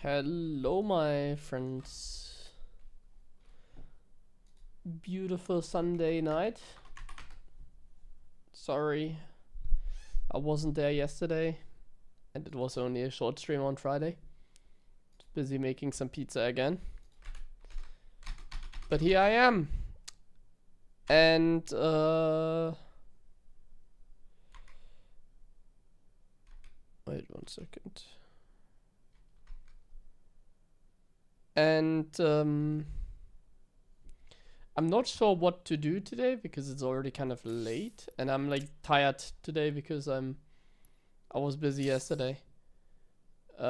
Hello, my friends. Beautiful Sunday night. Sorry, I wasn't there yesterday, and it was only a short stream on Friday. Busy making some pizza again. But here I am. And, wait 1 second. And, I'm not sure what to do today because it's already kind of late, and I'm like tired today because I was busy yesterday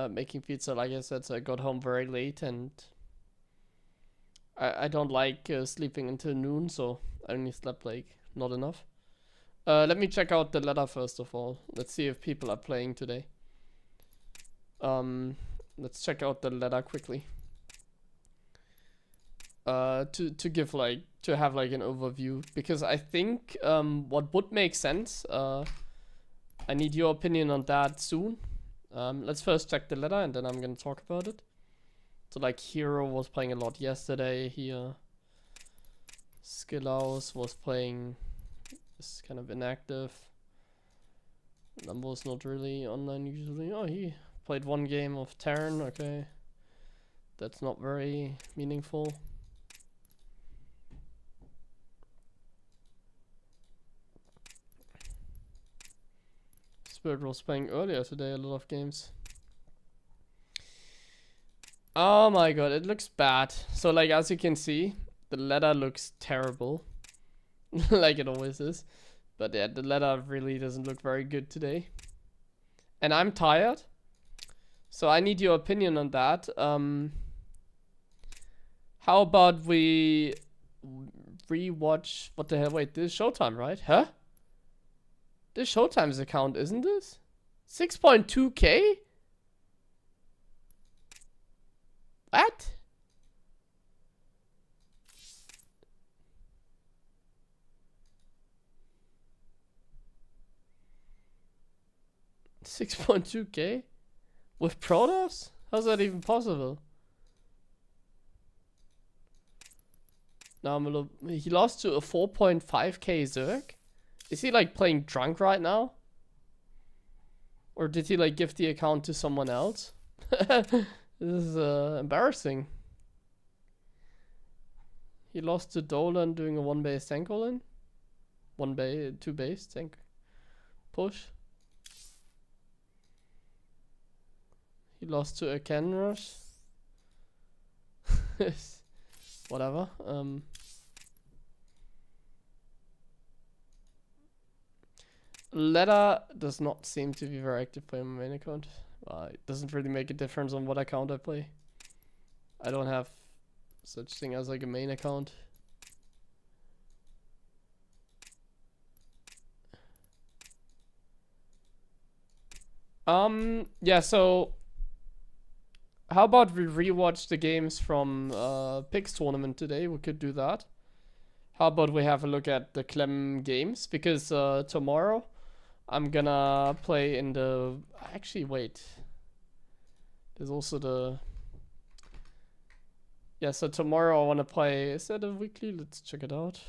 making pizza, like I said, so I got home very late, and I don't like sleeping until noon, so I only slept like not enough. Let me check out the ladder first of all. Let's see if people are playing today. Let's check out the ladder quickly. To give like to have like an overview, because I think what would make sense, I need your opinion on that soon. Let's first check the ladder and then I'm gonna talk about it. So like Hero was playing a lot yesterday here. Skillhouse was playing, is kind of inactive. Number's not really online usually. Oh, he played 1 game of Terran, okay. That's not very meaningful. Spirit was playing earlier today a lot of games. Oh my god, it looks bad. So like as you can see, the ladder looks terrible. Like it always is. But yeah, the ladder really doesn't look very good today. And I'm tired. So I need your opinion on that. How about we rewatch, what the hell, wait, this is Showtime, right? Huh? This Showtime's account, isn't this? 6.2k? What? $6.2k? With Protoss? How's that even possible? Now I'm a little, he lost to a 4.5k Zerg? Is he like playing drunk right now? Or did he like give the account to someone else? This is embarrassing. He lost to Dolan doing a 1-base tank all-in. 2-base tank push. He lost to a cannon rush. Whatever. Ladder does not seem to be very active playing my main account. It doesn't really make a difference on what account I play. I don't have such thing as like a main account. Yeah, so how about we rewatch the games from PiG's tournament today? We could do that. How about we have a look at the Clem games? Because tomorrow I'm gonna play in the... Actually, wait. There's also the... Yeah, so tomorrow I want to play... Is that a weekly? Let's check it out.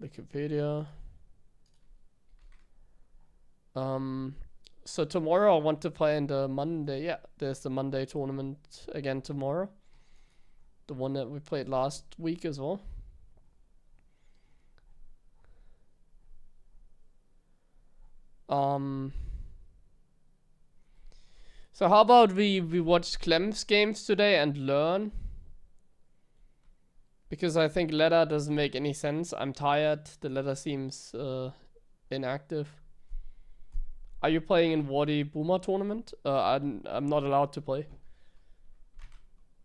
Wikipedia. So tomorrow I want to play in the Monday. Yeah, there's the Monday tournament again tomorrow. The one that we played last week as well. So how about we watch Clem's games today and learn? Because I think ladder doesn't make any sense. I'm tired. The ladder seems inactive. Are you playing in Wadi Boomer tournament? I'm not allowed to play.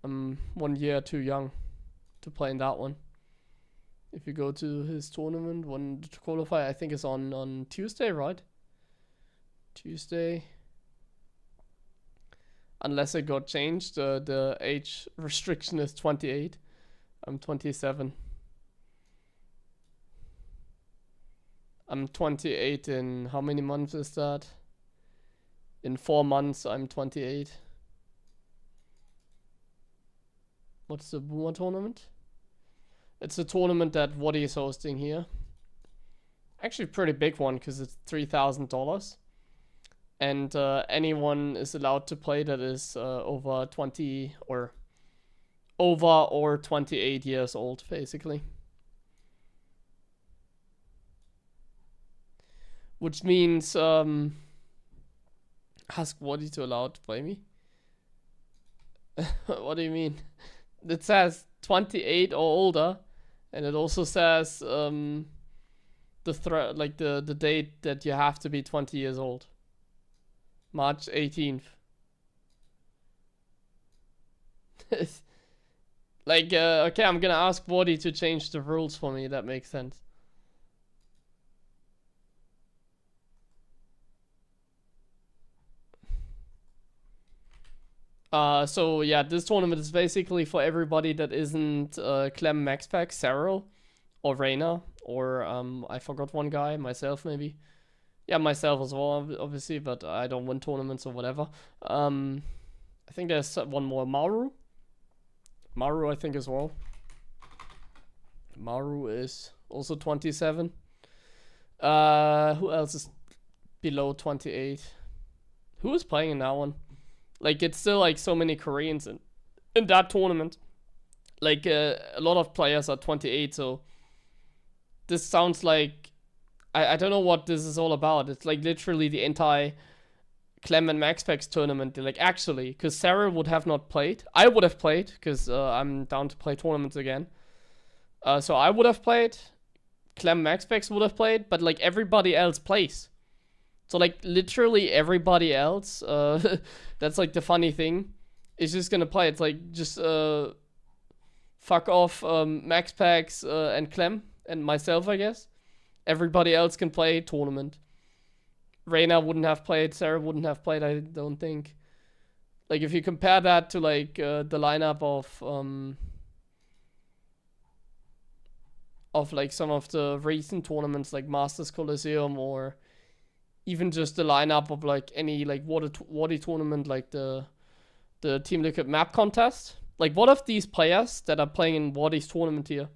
I'm 1 year too young to play in that one. If you go to his tournament, one to qualify, I think it's on Tuesday, right? Tuesday. Unless it got changed, the age restriction is 28. I'm 27. I'm 28 in how many months is that? In 4 months, I'm 28. What's the Boomer tournament? It's a tournament that Waddy is hosting here. Actually, pretty big one because it's $3,000. And anyone is allowed to play that is over 20 or 28 years old, basically. Which means ask Waddy to allow to play me. What do you mean? It says 28 or older, and it also says the date that you have to be 20 years old. March 18th. Like, okay, I'm gonna ask Waddy to change the rules for me. That makes sense. So yeah, this tournament is basically for everybody that isn't Clem, Maxpack, Seral, or Reina, or I forgot one guy, myself maybe. Yeah, myself as well, obviously, but I don't win tournaments or whatever. I think there's one more, Maru. Maru, I think, as well. Maru is also 27. Who else is below 28? Who is playing in that one? Like, it's still like so many Koreans in that tournament. Like, a lot of players are 28, so this sounds like, I don't know what this is all about. It's like literally the anti-Clem and Maxpax tournament. They're like, actually, because Sarah would have not played. I would have played, because I'm down to play tournaments again. So I would have played. Clem, Maxpax would have played, but like everybody else plays. So like literally everybody else, that's like the funny thing, is just gonna play. It's like just fuck off Maxpax and Clem and myself, I guess. Everybody else can play tournament. Reina wouldn't have played, Sarah wouldn't have played, I don't think. Like if you compare that to like the lineup of like some of the recent tournaments like Masters Coliseum, or even just the lineup of like any like Waddy tournament, like the Team Liquid map contest. Like what of these players that are playing in Waddy's tournament here?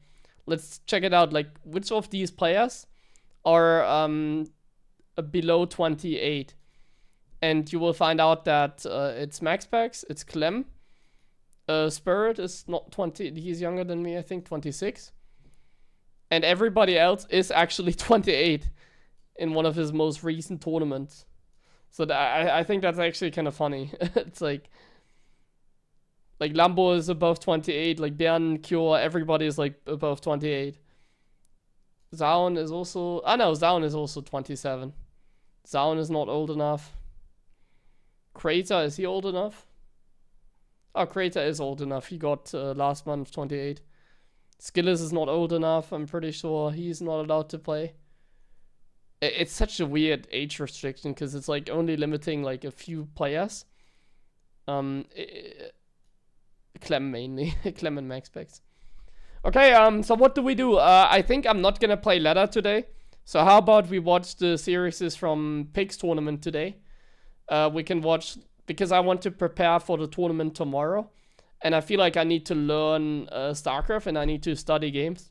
Let's check it out. Like which of these players are below 28? And you will find out that it's Maxpax, it's Clem. Spirit is not 20, he's younger than me, I think 26. And everybody else is actually 28 in one of his most recent tournaments. So I think that's actually kind of funny. It's like Lambo is above 28, like Björn, Cure, everybody is like above 28. Zaun is also, Zaun is also 27. Zaun is not old enough. Crater, is he old enough? Oh, Crater is old enough. He got last month 28. Skillis is not old enough. I'm pretty sure he's not allowed to play. It's such a weird age restriction because it's like only limiting like a few players. Clem mainly. Clem and Maxpax. Okay, so what do we do? I think I'm not gonna play ladder today. So how about we watch the series from PiG's tournament today? We can watch, because I want to prepare for the tournament tomorrow. And I feel like I need to learn StarCraft and I need to study games.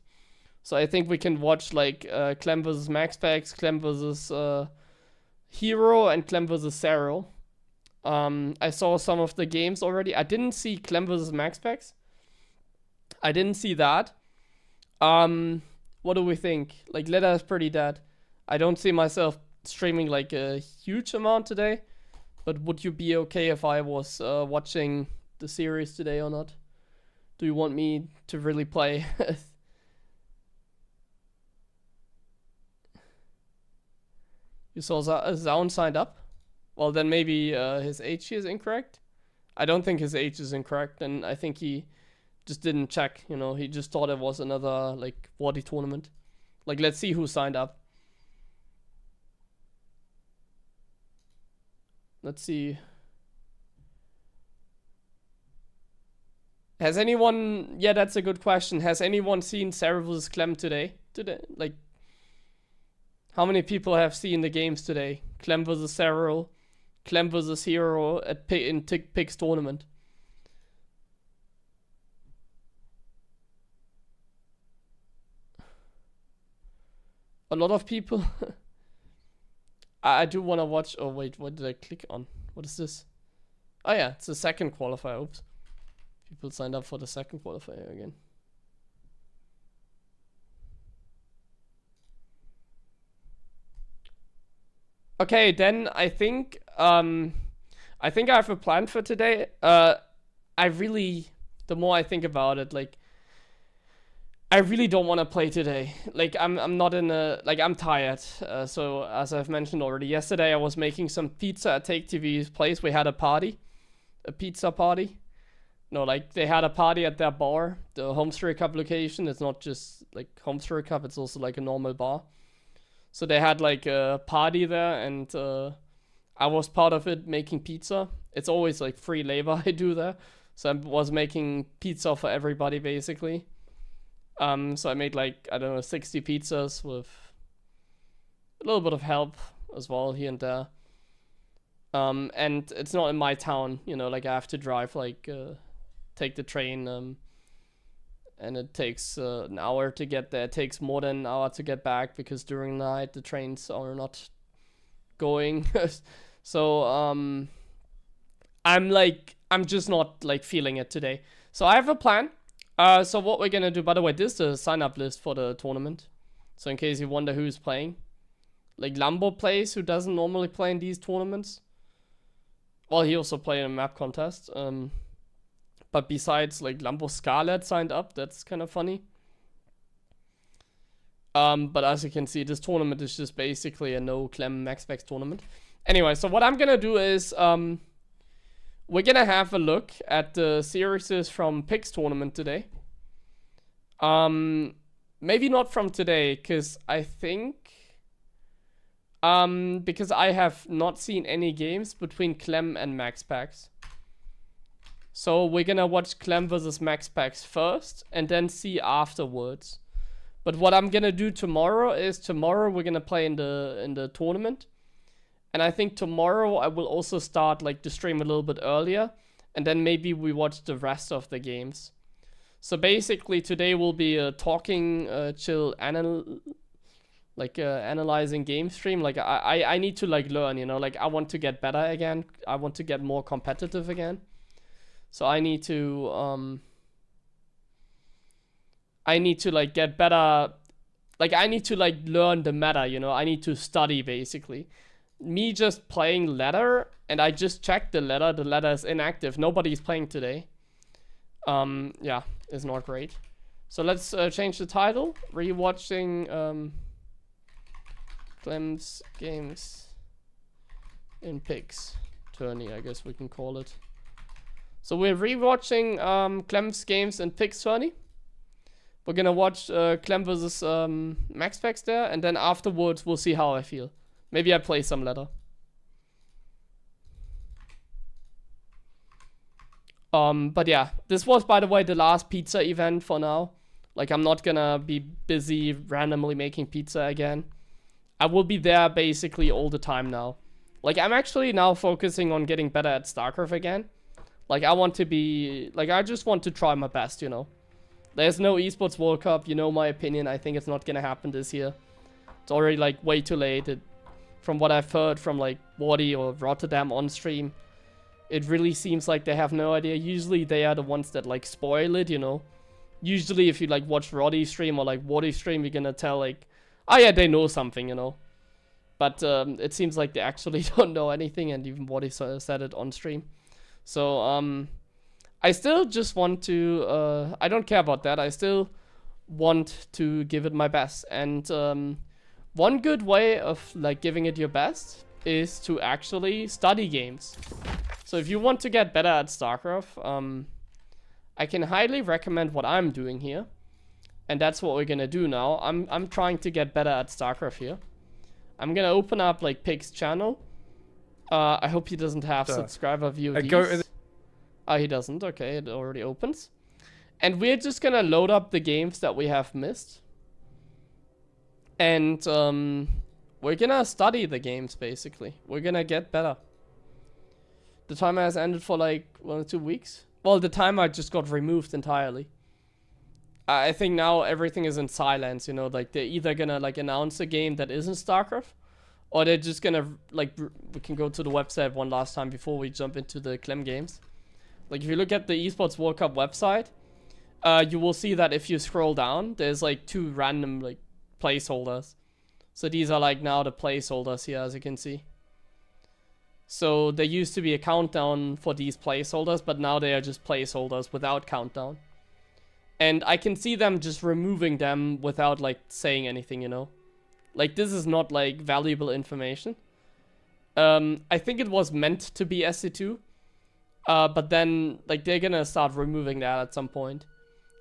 So I think we can watch like Clem versus Maxpax, Clem versus Hero, and Clem versus Seral. I saw some of the games already. I didn't see Clem versus Maxpax. I didn't see that. What do we think? Like, Leda is pretty dead. I don't see myself streaming like a huge amount today. But would you be okay if I was watching the series today or not? Do you want me to really play? You saw Zaun signed up? Well, then maybe his age is incorrect. I don't think his age is incorrect, and I think he just didn't check, you know. He just thought it was another, like, Waddy tournament. Like, let's see who signed up. Let's see. Has anyone... Yeah, that's a good question. Has anyone seen Seral vs. Clem today? Like, how many people have seen the games today? Clem vs. Seral, Clem versus Hero at PiG's tournament. A lot of people. I do want to watch. Oh wait, what did I click on? What is this? Oh yeah, it's the second qualifier. Oops. People signed up for the second qualifier again. Okay, then I think I have a plan for today. The more I think about it, like, I really don't want to play today. Like, I'm not in a, like, I'm tired. So as I've mentioned already, yesterday I was making some pizza at Take TV's place. We had a party, a pizza party. No, like, they had a party at their bar, the Homestery Cup location. It's not just like Homestery Cup, it's also like a normal bar. So they had like a party there, and I was part of it making pizza. It's always like free labor I do there. So I was making pizza for everybody basically. So I made like, I don't know, 60 pizzas with a little bit of help as well here and there. And it's not in my town, you know, like I have to drive, like, take the train, and it takes an hour to get there. It takes more than an hour to get back because during the night the trains are not going. So I'm just not like feeling it today. So I have a plan. So what we're gonna do, by the way, this is the sign up list for the tournament. So in case you wonder who's playing, like Lambo plays, who doesn't normally play in these tournaments. Well, he also played in a map contest. But besides, like, Lambo Scarlet signed up. That's kind of funny. But as you can see, this tournament is just basically a no Clem Max Specs tournament. Anyway, so what I'm gonna do is, we're gonna have a look at the series from PiG's tournament today. Maybe not from today, because I think... because I have not seen any games between Clem and Max Packs. So we're gonna watch Clem versus Max Packs first, and then see afterwards. But what I'm gonna do tomorrow is, we're gonna play in the tournament. And I think tomorrow I will also start like the stream a little bit earlier, and then maybe we watch the rest of the games. So basically today will be a talking, chill, analyzing game stream. Like I need to like learn, you know, like I want to get better again. I want to get more competitive again. So I need to like get better. Like I need to like learn the meta, you know. I need to study basically. Me just playing ladder, and I just checked the ladder. The ladder is inactive. Nobody's playing today. Yeah, it's not great. So let's change the title. Rewatching Clem's games in PiG's Tourney, I guess we can call it. So we're rewatching Clem's games in PiG's Tourney. We're gonna watch Clem versus Max Packs there, and then afterwards we'll see how I feel. Maybe I play some ladder. But yeah, this was, by the way, the last pizza event for now. Like, I'm not gonna be busy randomly making pizza again. I will be there basically all the time now. Like, I'm actually now focusing on getting better at StarCraft again. Like, I want to be... Like, I just want to try my best, you know. There's no Esports World Cup, you know my opinion. I think it's not gonna happen this year. It's already, like, way too late. From what I've heard from, like, Wardy or Rotterdam on stream, it really seems like they have no idea. Usually, they are the ones that, like, spoil it, you know. Usually, if you, like, watch Roddy stream or, like, Wardy stream, you're gonna tell, like, oh, yeah, they know something, you know. But it seems like they actually don't know anything, and even Wardy said it on stream. So, I still just want to, I don't care about that. I still want to give it my best. And one good way of like giving it your best is to actually study games. So if you want to get better at StarCraft, I can highly recommend what I'm doing here. And that's what we're gonna do now. I'm trying to get better at StarCraft here. I'm gonna open up like PiG's channel. I hope he doesn't have subscriber VODs. Oh, he doesn't. Okay, it already opens. And we're just gonna load up the games that we have missed. And we're gonna study the games, basically. We're gonna get better. The timer has ended for like 1 or 2 weeks. Well, the timer just got removed entirely. I think now everything is in silence, you know, like they're either gonna like announce a game that isn't StarCraft, or they're just gonna like, we can go to the website one last time before we jump into the Clem games. Like if you look at the Esports World Cup website, you will see that if you scroll down, there's like 2 random like placeholders. So these are like now the placeholders here, as you can see. So there used to be a countdown for these placeholders, but now they are just placeholders without countdown. And I can see them just removing them without like saying anything, you know. Like this is not like valuable information. I think it was meant to be SC2. But then like they're gonna start removing that at some point.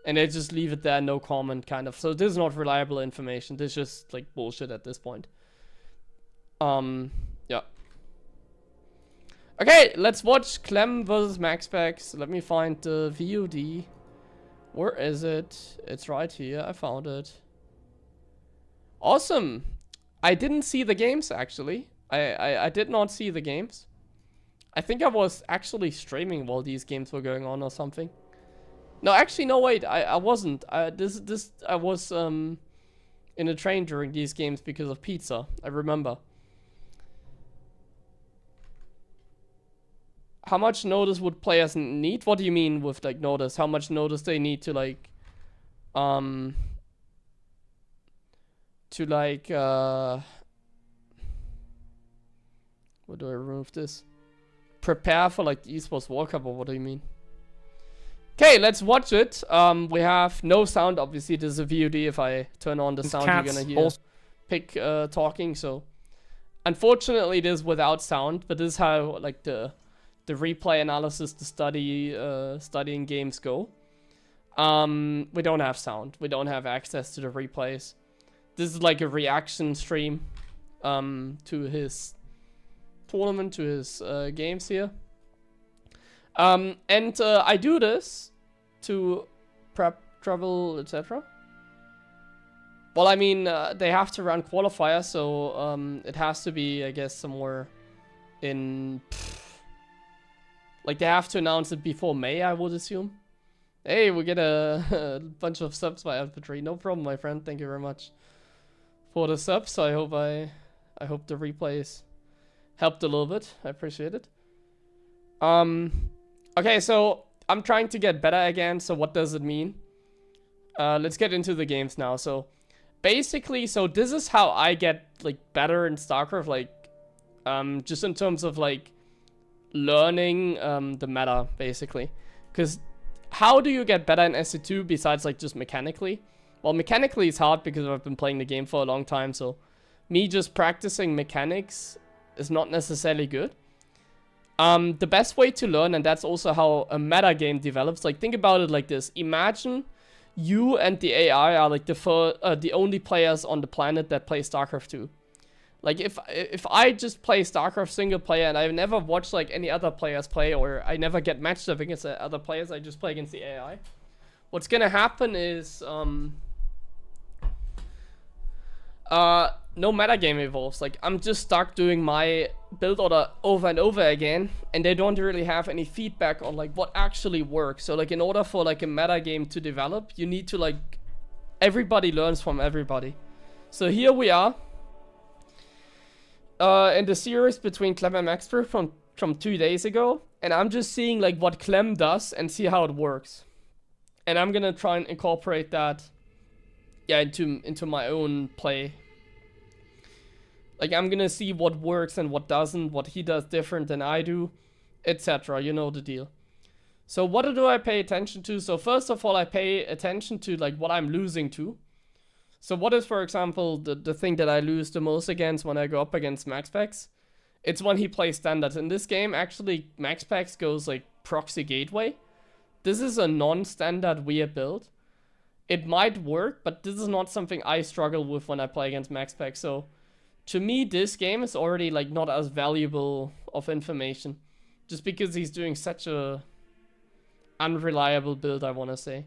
And they just leave it there, no comment kind of. So this is not reliable information. This is just like bullshit at this point. Yeah. Okay, let's watch Clem versus MaxPax. Let me find the VOD. Where is it? It's right here. I found it. Awesome. I didn't see the games, actually. I did not see the games. I think I was actually streaming while these games were going on or something. No, actually, no, wait. I wasn't. I was in a train during these games because of pizza. I remember. How much notice would players need? What do you mean with like notice? How much notice they need to like what do I remove this? Prepare for like the Esports World Cup, or what do you mean? Okay, let's watch it. We have no sound, obviously. This is a VOD. If I turn on the sound, you're gonna hear Pig talking. So unfortunately it is without sound, but this is how like the replay analysis, the studying games go. We don't have sound. We don't have access to the replays. This is like a reaction stream to his tournament, to his games here. And I do this to prep, travel, etc. Well, I mean, they have to run qualifiers, so it has to be, I guess, somewhere in... Like, they have to announce it before May, I would assume. Hey, we get a bunch of subs by Alpha3. No problem, my friend. Thank you very much for the subs. I hope the replays helped a little bit. I appreciate it. Okay, so I'm trying to get better again. So what does it mean? Let's get into the games now. So basically, so this is how I get like better in StarCraft. Like, just in terms of like learning the meta, basically. Because how do you get better in SC2 besides like just mechanically? Well, mechanically it's hard because I've been playing the game for a long time. So me just practicing mechanics is not necessarily good. The best way to learn, and that's also how a meta game develops, like think about it like this. Imagine you and the AI are like the only players on the planet that play StarCraft 2. Like if I just play StarCraft single player and I've never watched like any other players play, or I never get matched up against other players, I just play against the AI. What's gonna happen is no metagame evolves. Like I'm just stuck doing my build order over and over again, and they don't really have any feedback on like what actually works. So like in order for like a metagame to develop, you need to like everybody learns from everybody. So here we are in the series between Clem and Maxper from 2 days ago, and I'm just seeing like what Clem does and see how it works. And I'm gonna try and incorporate that into my own play. Like I'm gonna see what works and what doesn't, what he does different than I do, etc. You know the deal. So what do I pay attention to? So first of all, I pay attention to like what I'm losing to. So what is, for example, the thing that I lose the most against when I go up against MaxPax? It's when he plays standards. In this game, actually, MaxPax goes like proxy gateway. This is a non-standard weird build. It might work, but this is not something I struggle with when I play against MaxPax. So to me, this game is already like not as valuable of information, just because he's doing such a unreliable build, I want to say.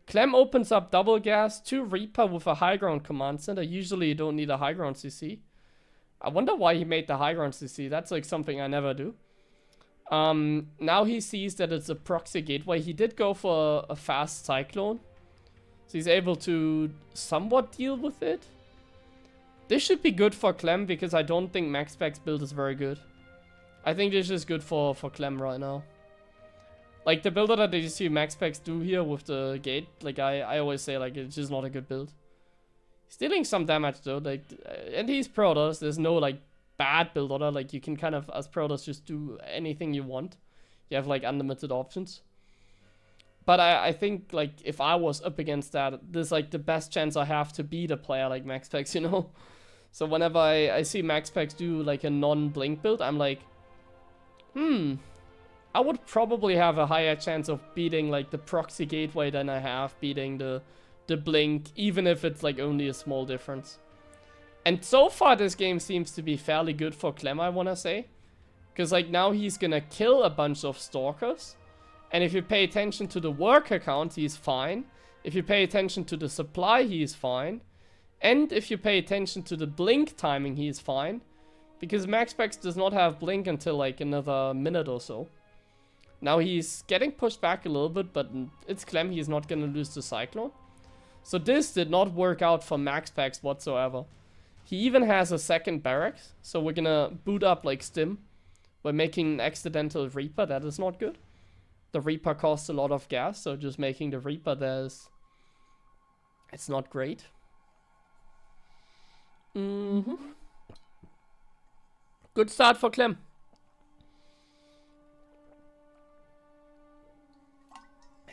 Clem opens up double gas, 2 Reaper with a high ground command center. Usually you don't need a high ground CC. I wonder why he made the high ground CC. That's like something I never do. Now he sees that it's a proxy gateway. He did go for a fast cyclone. So he's able to somewhat deal with it. This should be good for Clem because I don't think MaxPack's build is very good. I think this is good for Clem right now. Like the build that you see MaxPax do here with the gate, like I always say, like it's just not a good build. He's dealing some damage though, like, and he's Protoss. There's no like bad build order. Like you can kind of as Protoss just do anything you want. You have like unlimited options. But I think like if I was up against that, this is like the best chance I have to beat a player like MaxPax, you know. So whenever I see MaxPax do like a non-blink build, I'm like, I would probably have a higher chance of beating like the proxy gateway than I have beating the blink, even if it's like only a small difference. And so far this game seems to be fairly good for Clem, I wanna say. Because like now he's gonna kill a bunch of stalkers. And if you pay attention to the worker count, he's fine. If you pay attention to the supply, he's fine. And if you pay attention to the blink timing, he's fine. Because MaxPax does not have blink until like another minute or so. Now he's getting pushed back a little bit, but it's Clem, he's not gonna lose the Cyclone. So this did not work out for MaxPax whatsoever. He even has a second barracks, so we're gonna boot up like Stim. We're making an accidental Reaper, that is not good. The Reaper costs a lot of gas, so just making the Reaper it's not great. Good start for Clem.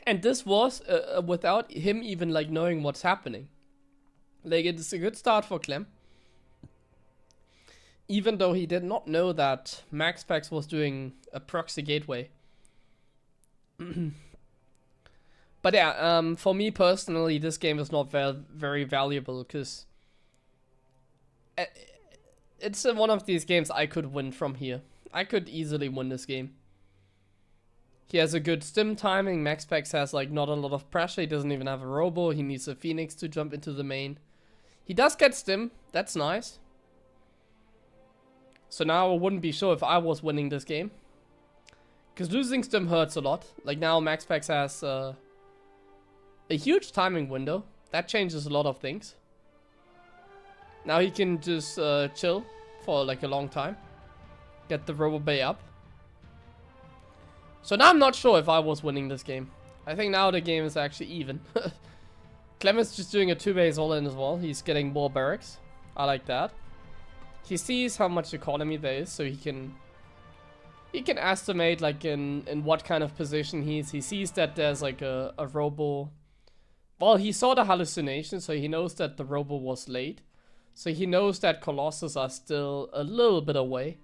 And this was without him even like knowing what's happening. Like it's a good start for Clem. Even though he did not know that MaxPax was doing a proxy gateway. But yeah, for me personally, this game is not very valuable because it's one of these games I could win from here. I could easily win this game. He has a good stim timing. MaxPax has like not a lot of pressure. He doesn't even have a robo. He needs a Phoenix to jump into the main. He does get stim. That's nice. So now I wouldn't be sure if I was winning this game. Because losing stim hurts a lot. Like now MaxPax has a huge timing window. That changes a lot of things. Now he can just chill for like a long time. Get the Robo Bay up. So now I'm not sure if I was winning this game. I think now the game is actually even. Clem is just doing a 2-base all-in as well. He's getting more barracks. I like that. He sees how much economy there is, so he can estimate like in what kind of position he is. He sees that there's like a robo. Well, he saw the hallucination, so he knows that the robo was late. So he knows that Colossus are still a little bit away.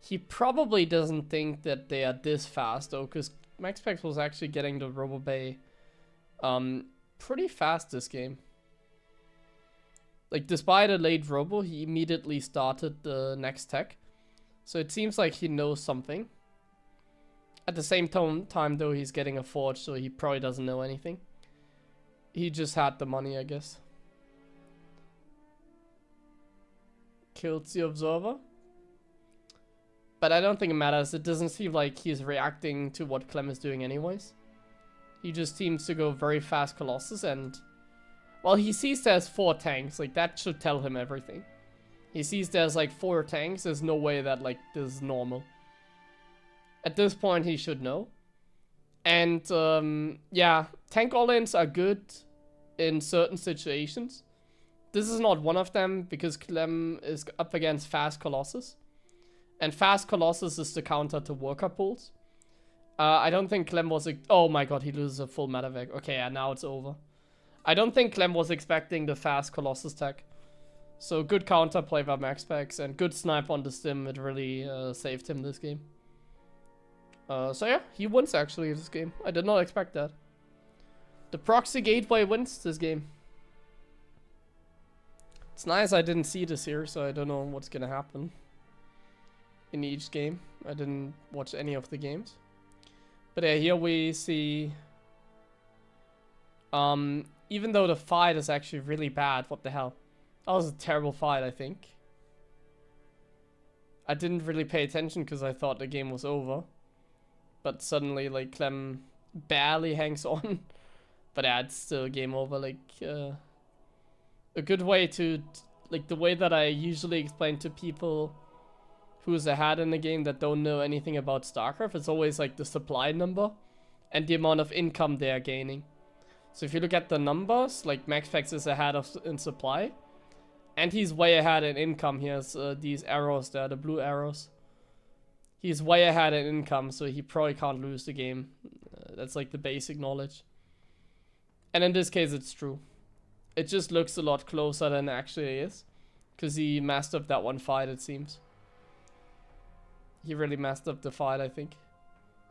He probably doesn't think that they are this fast though, because MaxPax was actually getting the Robo Bay pretty fast this game. Like despite a late Robo, he immediately started the next tech. So it seems like he knows something. At the same time though, he's getting a Forge, so he probably doesn't know anything. He just had the money, I guess. Kills the Observer. But I don't think it matters. It doesn't seem like he's reacting to what Clem is doing anyways. He just seems to go very fast Colossus and... Well, he sees there's 4 tanks. Like, that should tell him everything. He sees there's like 4 tanks. There's no way that like this is normal. At this point, he should know. And, yeah. Tank all-ins are good in certain situations. This is not one of them because Clem is up against fast Colossus. And fast Colossus is the counter to worker pools. I don't think Clem was... Oh my god, he loses a full medevac. Okay, yeah, now it's over. I don't think Clem was expecting the fast Colossus tech. So good counter play by MaxPax and good snipe on the stim. It really saved him this game. So yeah, he wins actually this game. I did not expect that. The proxy gateway wins this game. It's nice I didn't see this here, so I don't know what's gonna happen in each game. I didn't watch any of the games. But yeah, here we see... even though the fight is actually really bad, what the hell? That was a terrible fight, I think. I didn't really pay attention because I thought the game was over. But suddenly, like, Clem barely hangs on. But yeah, it's still game over. Like, a good way to, like, the way that I usually explain to people who's ahead in the game that don't know anything about StarCraft, it's always like the supply number and the amount of income they are gaining. So if you look at the numbers, like MaxPax is ahead of in supply, and he's way ahead in income. He has these arrows there, the blue arrows. He's way ahead in income, so he probably can't lose the game. That's like the basic knowledge. And in this case, it's true. It just looks a lot closer than it actually is, because he messed up that one fight, it seems. He really messed up the fight, I think.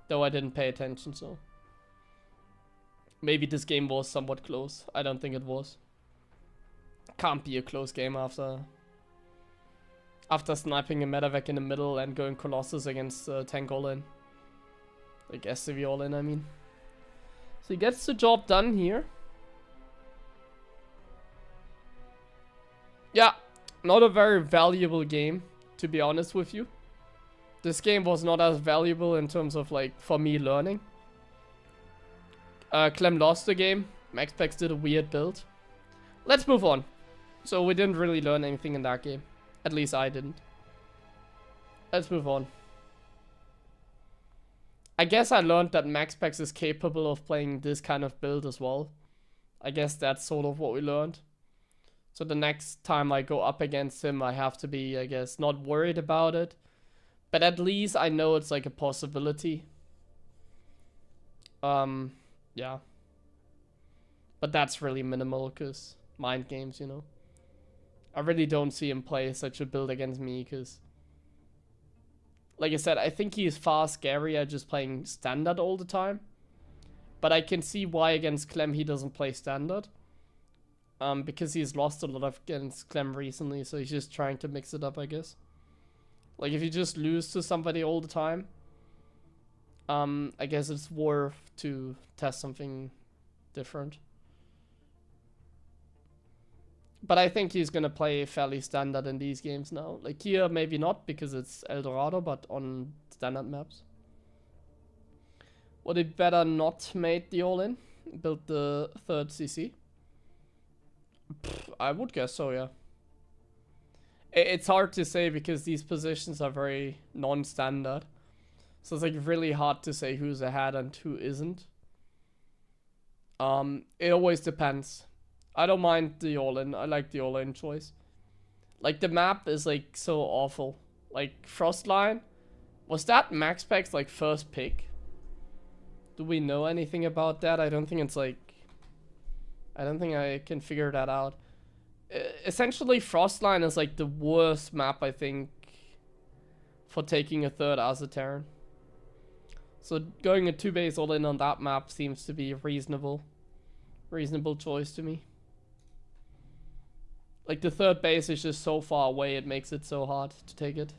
Though I didn't pay attention, so. Maybe this game was somewhat close. I don't think it was. Can't be a close game after sniping a medevac in the middle and going Colossus against tank all-in. Like SCV all-in, I mean. So he gets the job done here. Yeah, not a very valuable game, to be honest with you. This game was not as valuable in terms of, like, for me learning. Clem lost the game. MaxPax did a weird build. Let's move on. So we didn't really learn anything in that game. At least I didn't. Let's move on. I guess I learned that MaxPax is capable of playing this kind of build as well. I guess that's sort of what we learned. So the next time I go up against him, I have to be, I guess, not worried about it. But at least I know it's like a possibility. Yeah. But that's really minimal, because mind games, you know. I really don't see him play such a build against me, because, like I said, I think he is far scarier just playing standard all the time. But I can see why against Clem he doesn't play standard. Because he's lost a lot against Clem recently, so he's just trying to mix it up, I guess. Like, if you just lose to somebody all the time, I guess it's worth to test something different. But I think he's gonna play fairly standard in these games now. Like here, maybe not, because it's El Dorado, but on standard maps. Would it better not made the all-in? Build the third CC? I would guess so, yeah. It's hard to say because these positions are very non-standard. So it's like really hard to say who's ahead and who isn't. It always depends. I don't mind the all-in. I like the all-in choice. Like the map is like so awful. Like Frostline. Was that MaxPax's like first pick? Do we know anything about that? I don't think it's like... I don't think I can figure that out. Essentially, Frostline is like the worst map, I think, for taking a third as a Terran. So going a 2-base all-in on that map seems to be a reasonable choice to me. Like the third base is just so far away, it makes it so hard to take it.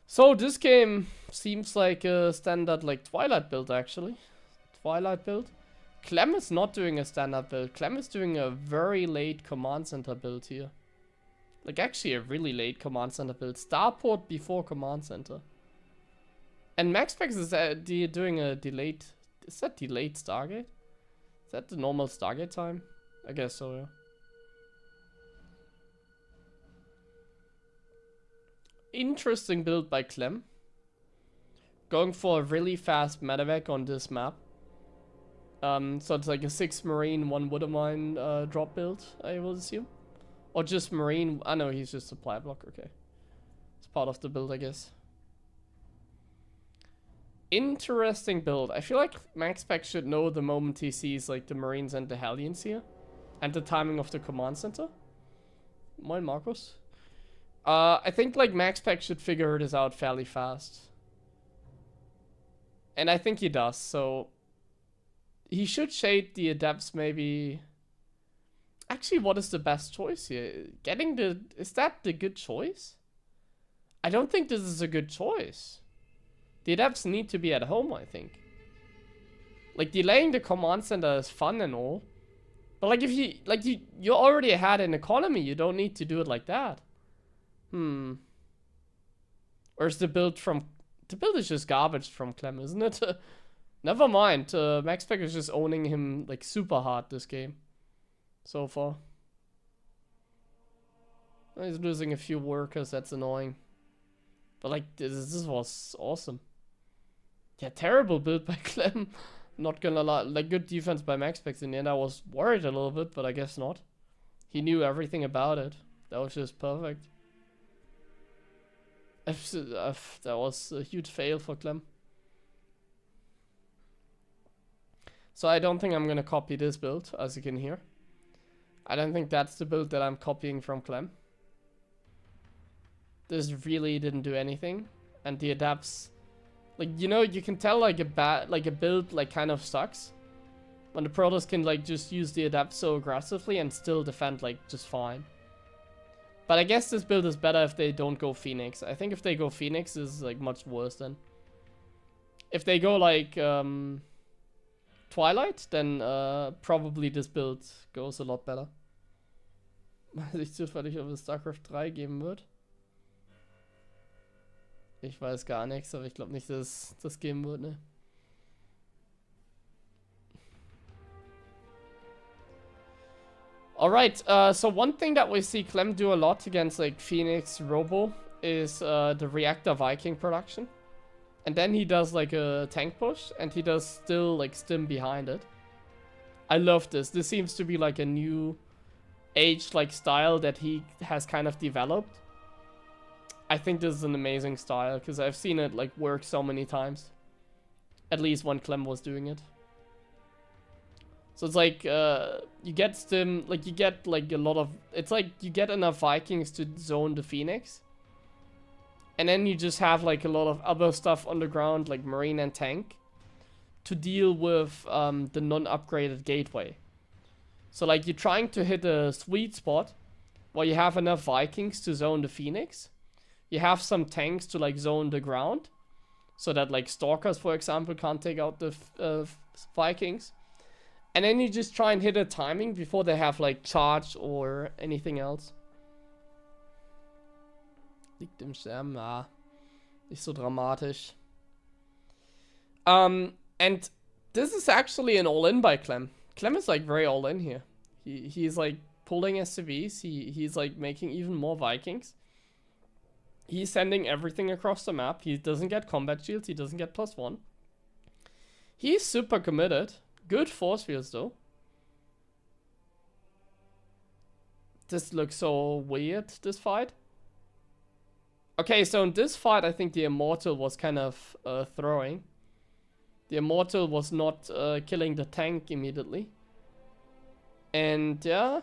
So this game seems like a standard like Twilight build actually. Twilight build. Clem is not doing a standard build. Clem is doing a very late command center build here. Like actually a really late command center build. Starport before command center. And MaxPax is doing a delayed... Is that delayed Stargate? Is that the normal Stargate time? I guess so, yeah. Interesting build by Clem. Going for a really fast medevac on this map. So it's like a 6 Marine, 1 Woodermine drop build, I will assume. Or just Marine. I know he's just supply block, okay. It's part of the build, I guess. Interesting build. I feel like MaxPax should know the moment he sees like the Marines and the Hellions here. And the timing of the command center. Moin Marcos. I think like MaxPax should figure this out fairly fast. And I think he does, so... He should shade the adepts maybe... Actually, what is the best choice here? Getting the... Is that the good choice? I don't think this is a good choice. The adepts need to be at home, I think. Like, delaying the command center is fun and all. But like, if you, like, you already had an economy, you don't need to do it like that. Or is the build is just garbage from Clem, isn't it? Never mind, MaxPack is just owning him, like, super hard this game. So far. He's losing a few workers, that's annoying. But like, this was awesome. Yeah, terrible build by Clem. Not gonna lie, like, good defense by MaxPax in the end. I was worried a little bit, but I guess not. He knew everything about it. That was just perfect. That was a huge fail for Clem. So I don't think I'm gonna copy this build, as you can hear. I don't think that's the build that I'm copying from Clem. This really didn't do anything, and the adapts, like, you know, you can tell like a build like kind of sucks when the Protoss can like just use the adapt so aggressively and still defend like just fine. But I guess this build is better if they don't go Phoenix. I think if they go Phoenix is like much worse then. If they go like Twilight, then probably this build goes a lot better. Weiß ich zufällig, ob es StarCraft 3 geben wird. Ich weiß gar nichts, aber ich glaube nicht, dass das geben wird, ne? Alright, so one thing that we see Clem do a lot against like Phoenix Robo is the reactor Viking production. And then he does like a tank push, and he does still like stim behind it. I love this. This seems to be like a new age like style that he has kind of developed. I think this is an amazing style because I've seen it like work so many times. At least when Clem was doing it. So it's like you get stim, like you get like a lot of, it's like you get enough Vikings to zone the Phoenix. And then you just have like a lot of other stuff on the ground like Marine and Tank to deal with the non-upgraded gateway. So like you're trying to hit a sweet spot where you have enough Vikings to zone the Phoenix. You have some tanks to like zone the ground. So that like Stalkers, for example, can't take out the Vikings. And then you just try and hit a timing before they have like charge or anything else. Liegt im Sterben, ah, nicht so dramatisch. And this is actually an all-in by Clem. Clem is like very all-in here. He's like pulling SCVs. He's like making even more Vikings. He's sending everything across the map. He doesn't get combat shields. He doesn't get +1. He's super committed. Good force fields though. This looks so weird, this fight. Okay, so in this fight, I think the Immortal was kind of throwing. The Immortal was not killing the tank immediately. And yeah,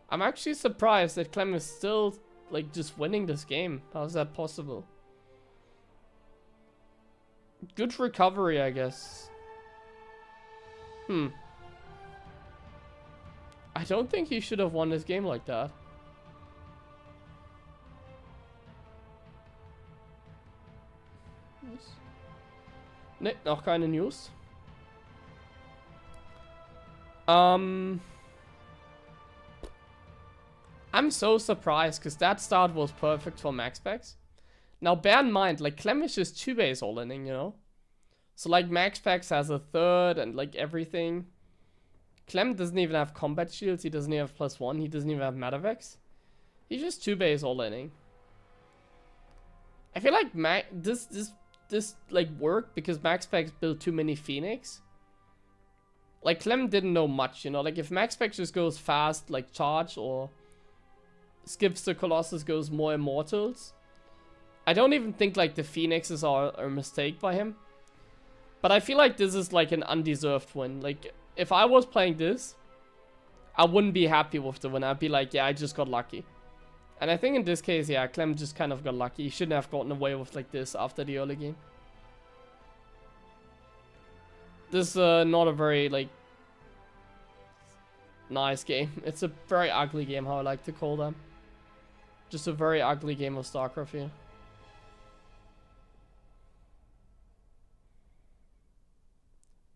I'm actually surprised that Clem is still like just winning this game. How is that possible? Good recovery, I guess. I don't think he should have won this game like that. Ne, noch keine News. I'm so surprised because that start was perfect for MaxPax. Now bear in mind, like Clem is just 2-base all-inning, you know? So like MaxPax has a third and like everything. Clem doesn't even have combat shields, he doesn't even have +1, he doesn't even have Metavex. He's just 2-base all-inning. I feel like this like worked because MaxPax built too many Phoenix. Like Clem didn't know much, you know, like if MaxPax just goes fast like charge or skips the Colossus, goes more Immortals. I don't even think like the Phoenixes are a mistake by him. But I feel like this is like an undeserved win. Like if I was playing this, I wouldn't be happy with the win. I'd be like, yeah, I just got lucky. And I think in this case, yeah, Clem just kind of got lucky. He shouldn't have gotten away with like this after the early game. This is not a very like nice game. It's a very ugly game, how I like to call them. Just a very ugly game of StarCraft here.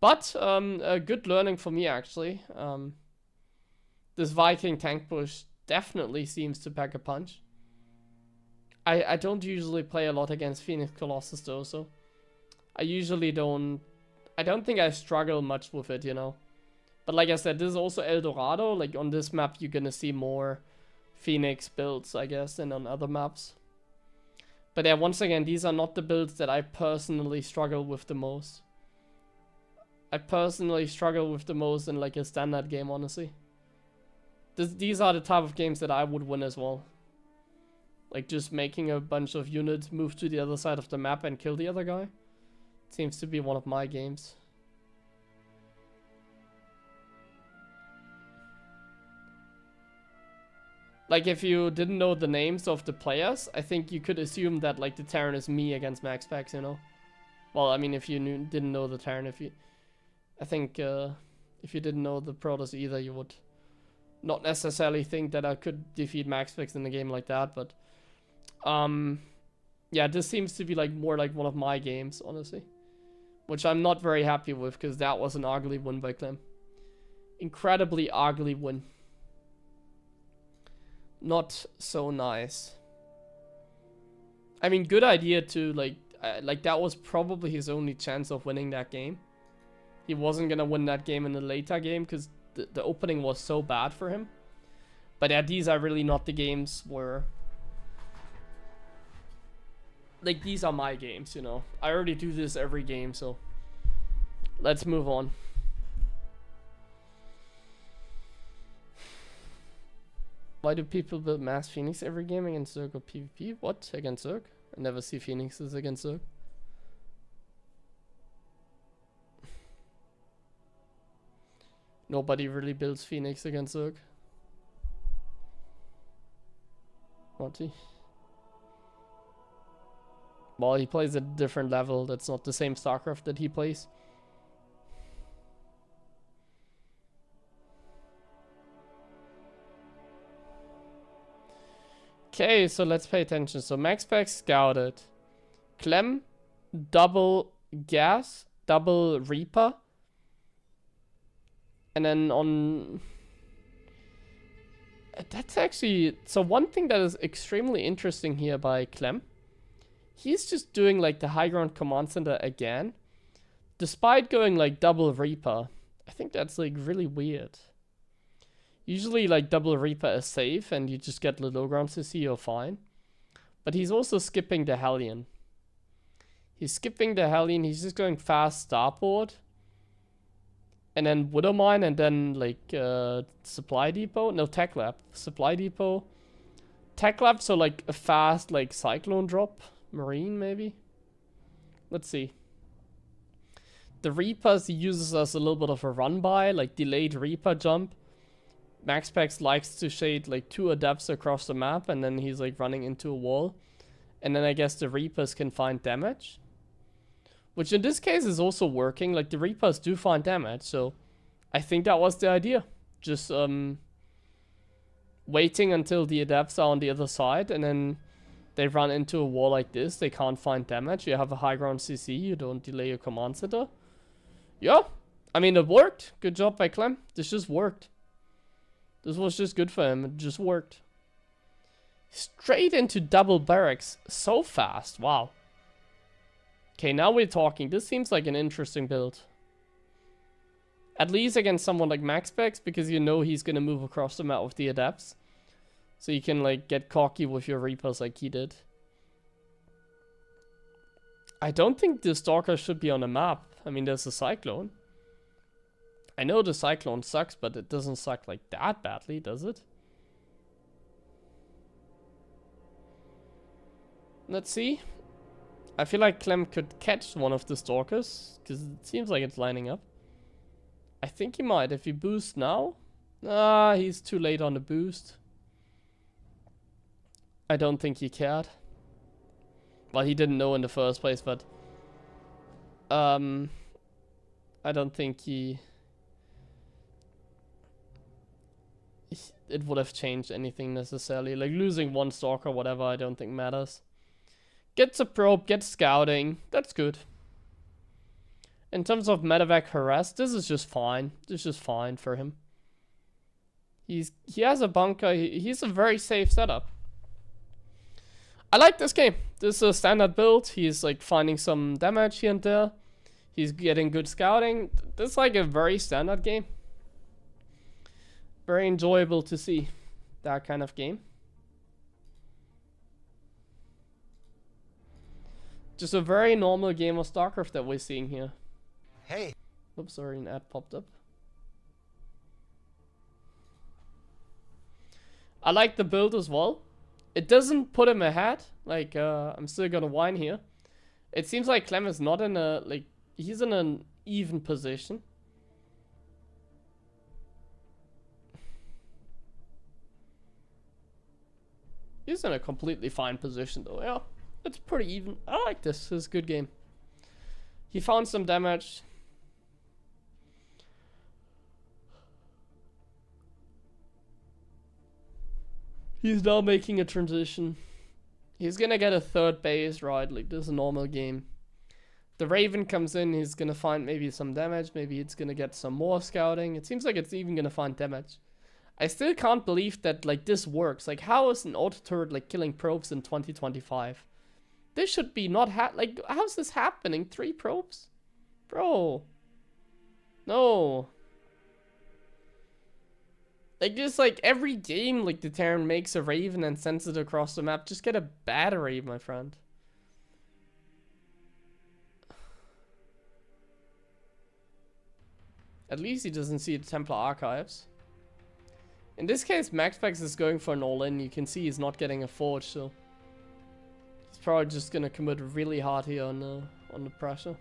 But a good learning for me, actually. This Viking tank push definitely seems to pack a punch. I don't usually play a lot against Phoenix Colossus though, so I usually don't... I don't think I struggle much with it, you know. But like I said, this is also El Dorado. Like on this map, you're gonna see more Phoenix builds, I guess, than on other maps. But yeah, once again, these are not the builds that I personally struggle with the most. I personally struggle with the most in like a standard game, honestly. These are the type of games that I would win as well. Like just making a bunch of units move to the other side of the map and kill the other guy. Seems to be one of my games. Like if you didn't know the names of the players, I think you could assume that like the Terran is me against Max Packs, you know? Well, I mean if you didn't know the Terran, I think if you didn't know the Protoss either, you would not necessarily think that I could defeat Max Packs in a game like that, but yeah, this seems to be like more like one of my games, honestly. Which I'm not very happy with, because that was an ugly win by Clem. Incredibly ugly win. Not so nice. I mean, good idea to like that was probably his only chance of winning that game. He wasn't gonna win that game in the later game because the opening was so bad for him. But yeah, these are really not the games where... Like, these are my games, you know. I already do this every game, so... Let's move on. Why do people build Mass Phoenix every game against Zerg or PvP? What? Against Zerg? I never see Phoenixes against Zerg. Nobody really builds Phoenix against Zerg. Monty. Well, he plays at a different level. That's not the same StarCraft that he plays. Okay, so let's pay attention. So Max Pack scouted. Clem, double gas, double Reaper. And then on... That's actually... So one thing that is extremely interesting here by Clem. He's just doing like the high ground command center again. Despite going like double Reaper. I think that's like really weird. Usually like double Reaper is safe and you just get low ground CC, you're fine. But he's also skipping the Hellion. He's skipping the Hellion, he's just going fast starport. And then Widowmine and then like Supply Depot. No, Tech Lab. Supply Depot. Tech Lab, so like a fast like Cyclone drop. Marine maybe? Let's see. The Reapers, he uses as a little bit of a run by, like delayed Reaper jump. Max Pax likes to shade like 2 adepts across the map and then he's like running into a wall. And then I guess the Reapers can find damage. Which in this case is also working, like the Reapers do find damage, so I think that was the idea. Just waiting until the adepts are on the other side and then they run into a wall like this, they can't find damage, you have a high ground CC, you don't delay your command center. Yeah, I mean it worked. Good job by Clem. This just worked. This was just good for him, it just worked. Straight into double barracks so fast, wow. Okay, now we're talking. This seems like an interesting build. At least against someone like Max Pax, because you know he's gonna move across the map with the adepts. So you can like get cocky with your Reapers like he did. I don't think the Stalker should be on the map. I mean, there's a Cyclone. I know the Cyclone sucks, but it doesn't suck like that badly, does it? Let's see. I feel like Clem could catch one of the Stalkers, because it seems like it's lining up. I think he might if he boosts now. Ah, he's too late on the boost. I don't think he cared. Well, he didn't know in the first place, but... I don't think he... it would have changed anything necessarily. Like losing one stock or whatever, I don't think matters. Gets a probe, gets scouting. That's good. In terms of medevac harass, this is just fine. This is just fine for him. He has a bunker. He's a very safe setup. I like this game. This is a standard build. He's like finding some damage here and there. He's getting good scouting. This is like a very standard game. Very enjoyable to see that kind of game. Just a very normal game of StarCraft that we're seeing here. Hey. Oops, sorry, an ad popped up. I like the build as well. It doesn't put him ahead. Like, I'm still gonna whine here. It seems like Clem is not in a, like, he's in an even position. He's in a completely fine position though, yeah. It's pretty even. I like this. This is a good game. He found some damage. He's now making a transition. He's gonna get a third base, right? Like, this is a normal game. The Raven comes in, he's gonna find maybe some damage. Maybe it's gonna get some more scouting. It seems like it's even gonna find damage. I still can't believe that, like, this works. Like, how is an auto turret, like, killing probes in 2025? This should be not like, how's this happening? 3 probes? Bro. No. Like, just, like, every game, like, the Terran makes a Raven and sends it across the map. Just get a battery, my friend. At least he doesn't see the Templar Archives. In this case, MaxPax is going for an all-in. You can see he's not getting a forge, so he's probably just gonna commit really hard here on the pressure.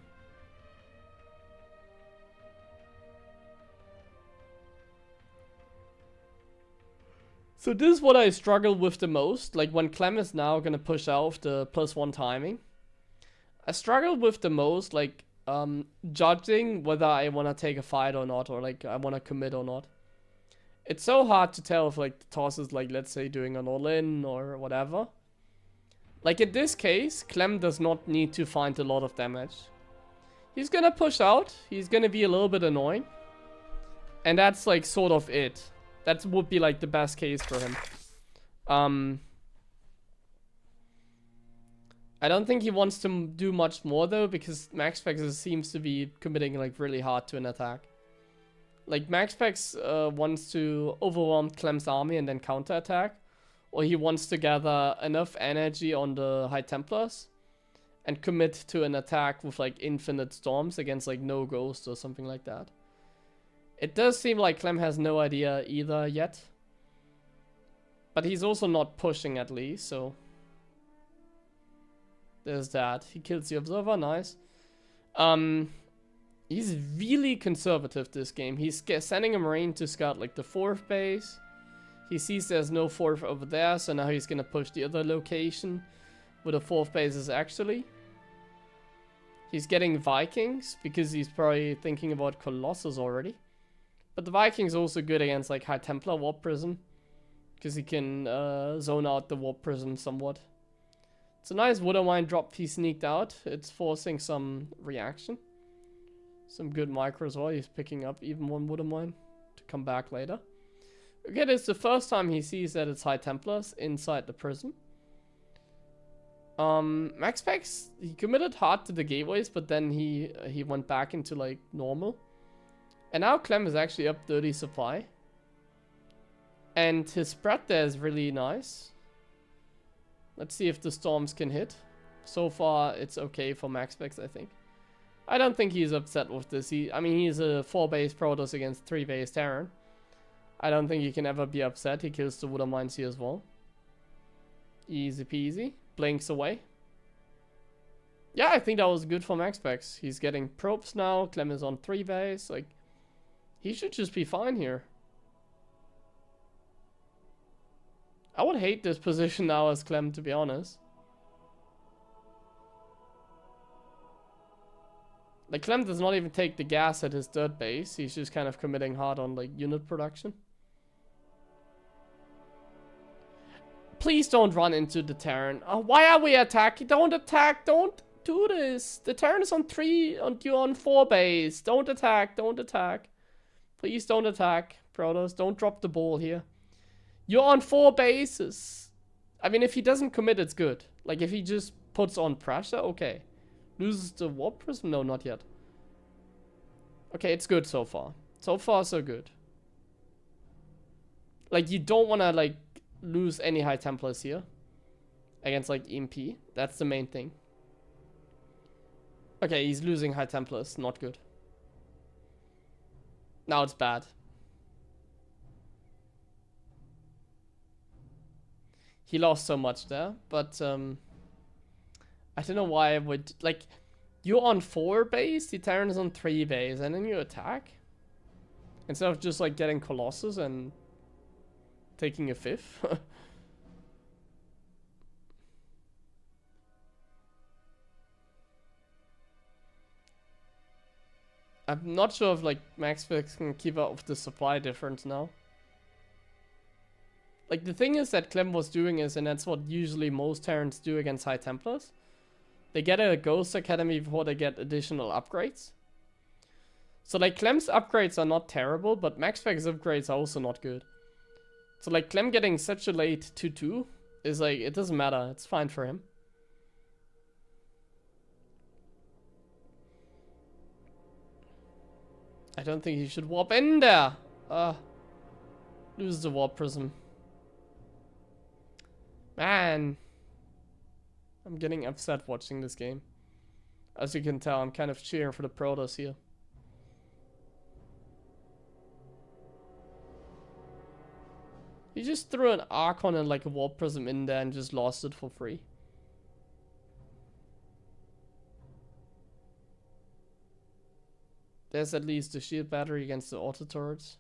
So this is what I struggle with the most. Like, when Clem is now gonna push out the +1 timing, I struggle with the most, like, judging whether I want to take a fight or not, or like I want to commit or not. It's so hard to tell if, like, the toss is, like, let's say doing an all-in or whatever. Like, in this case, Clem does not need to find a lot of damage. He's gonna push out. He's gonna be a little bit annoying. And that's, like, sort of it. That would be, like, the best case for him. I don't think he wants to do much more, though, because MaxPax seems to be committing, like, really hard to an attack. Like, MaxPax wants to overwhelm Clem's army and then counterattack. Or he wants to gather enough energy on the High Templars and commit to an attack with, like, infinite storms against, like, no ghost or something like that. It does seem like Clem has no idea either yet. But he's also not pushing, at least, so there's that. He kills the Observer, nice. He's really conservative this game. He's sending a Marine to scout, like, the 4th base. He sees there's no 4th over there, so now he's gonna push the other location where the 4th base is actually. He's getting Vikings because he's probably thinking about Colossus already. But the Vikings also good against, like, High Templar Warp Prism because he can zone out the Warp Prism somewhat. It's a nice Water Mine drop he sneaked out. It's forcing some reaction. Some good micro as well. He's picking up even one Water Mine to come back later. Okay, this is the first time he sees that it's High Templars inside the prism. MaxPax, he committed hard to the gateways, but then he went back into, like, normal. And now Clem is actually up 30 supply. And his spread there is really nice. Let's see if the storms can hit. So far, it's okay for MaxPax, I think. I don't think he's upset with this. I mean, he's a 4-base Protoss against 3-base Terran. I don't think he can ever be upset. He kills the Water Mines here as well. Easy peasy. Blinks away. Yeah, I think that was good for MaxPax. He's getting probes now. Clem is on 3-base. Like, he should just be fine here. I would hate this position now as Clem, to be honest. Like, Clem does not even take the gas at his 3rd base. He's just kind of committing hard on, like, unit production. Please don't run into the Terran. Oh, why are we attacking? Don't attack. Don't do this. The Terran is on 3 and you're on 4 base. Don't attack. Don't attack. Please don't attack, Protoss. Don't drop the ball here. You're on 4 bases. I mean, if he doesn't commit, it's good. Like, if he just puts on pressure, okay. Loses the Warp Prism? No, not yet. Okay, it's good so far. So far, so good. Like, you don't want to, like, lose any High Templars here. Against, like, EMP. That's the main thing. Okay, he's losing High Templars. Not good. Now it's bad. He lost so much there, but I don't know why I would, like, you're on 4 base, the Terran is on 3 base, and then you attack? Instead of just, like, getting Colossus and taking a 5th? I'm not sure if, like, MaxFix can keep up with the supply difference now. Like, the thing is that Clem was doing is, and that's what usually most Terrans do against High Templars. They get a Ghost Academy before they get additional upgrades. So, like, Clem's upgrades are not terrible, but MaxFX upgrades are also not good. So, like, Clem getting such a late 2-2 is, like, it doesn't matter. It's fine for him. I don't think he should warp in there. Lose the Warp Prism. Man, I'm getting upset watching this game. As you can tell, I'm kind of cheering for the Protoss here. He just threw an Archon and like a Warp Prism in there and just lost it for free. There's at least a shield battery against the auto turrets.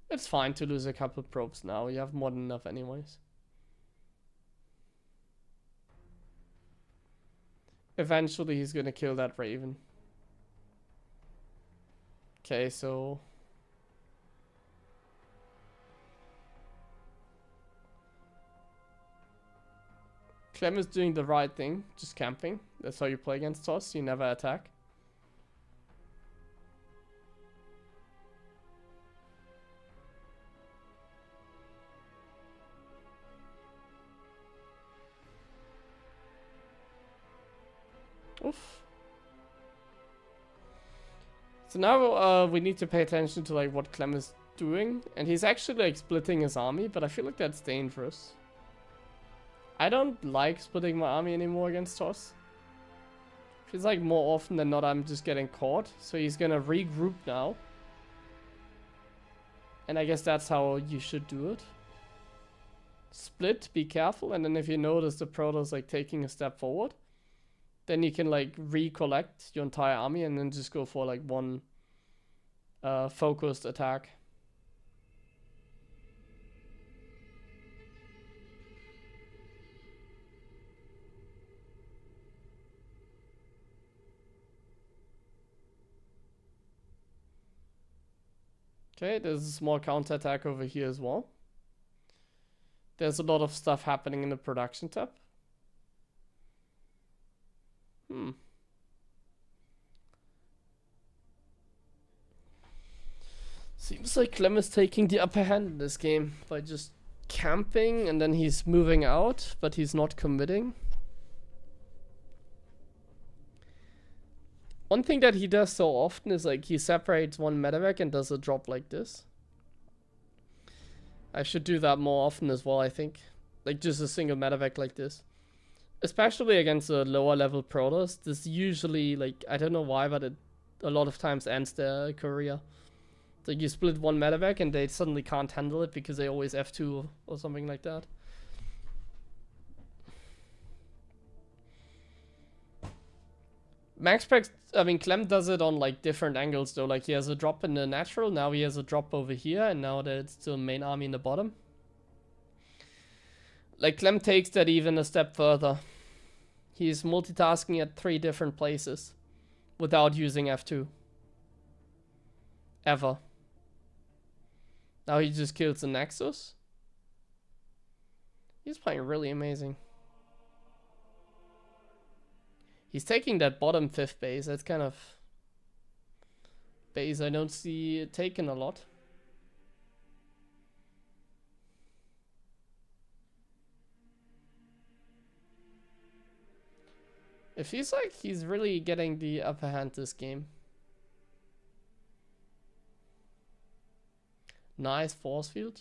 It's fine to lose a couple probes now. You have more than enough anyways. Eventually he's gonna kill that Raven. Okay, so Clem is doing the right thing, just camping. That's how you play against TOS, you never attack. Oof. So now we need to pay attention to like what Clem is doing, and he's actually like splitting his army, but I feel like that's dangerous. I don't like splitting my army anymore against TOS. Feels like more often than not I'm just getting caught, so he's gonna regroup now. And I guess that's how you should do it. Split, be careful, and then if you notice the Protoss like taking a step forward, then you can like recollect your entire army and then just go for like one focused attack. Okay, there's a small counterattack over here as well. There's a lot of stuff happening in the production tab. Seems like Clem is taking the upper hand in this game by just camping, and then he's moving out, but he's not committing. One thing that he does so often is like he separates one medevac and does a drop like this. I should do that more often as well, I think. Like just a single medevac like this. Especially against a lower level Protoss, this usually, like, I don't know why, but it a lot of times ends their career. So you split one medevac and they suddenly can't handle it because they always F2 or something like that. I mean, Clem does it on like different angles though. Like he has a drop in the natural, now he has a drop over here, and now there's still main army in the bottom. Like Clem takes that even a step further. He's multitasking at 3 different places without using F2. Ever. Now he just kills the Nexus. He's playing really amazing. He's taking that bottom 5th base. That's kind of base I don't see taken a lot. It feels like he's really getting the upper hand this game. Nice force field.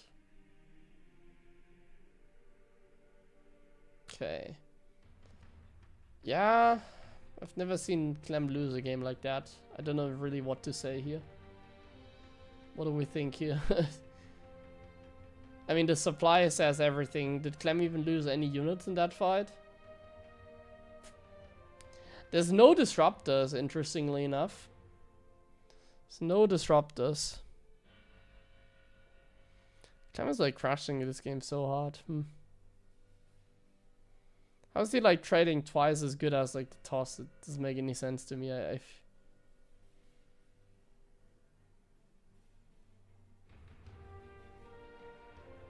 Okay. Yeah, I've never seen Clem lose a game like that. I don't know really what to say here. What do we think here? I mean, the supply says everything. Did Clem even lose any units in that fight? There's no disruptors, interestingly enough. There's no disruptors. Clem is like crashing this game so hard. How's he like trading twice as good as like the toss? It doesn't make any sense to me.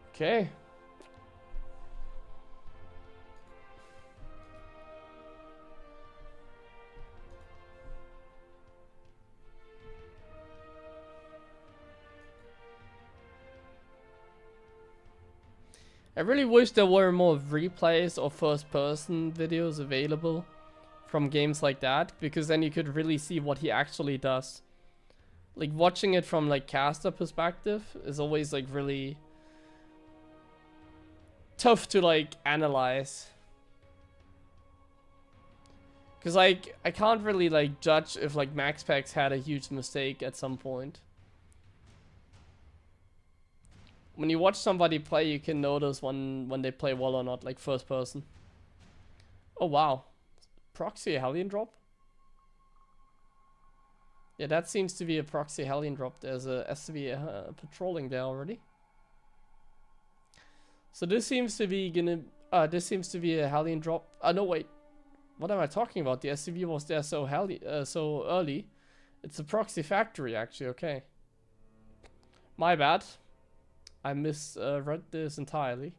Okay. I really wish there were more replays or first-person videos available from games like that, because then you could really see what he actually does. Like, watching it from like caster perspective is always like really tough to like analyze. Because like, I can't really like judge if like MaxPax had a huge mistake at some point. When you watch somebody play, you can notice when they play well or not, like first person. Oh wow. Proxy Hellion drop? Yeah, that seems to be a proxy Hellion drop. There's a SV patrolling there already. So this seems to be this seems to be a Hellion drop. No wait. What am I talking about? The SCV was there so early. It's a proxy factory actually, okay. My bad. I misread this entirely.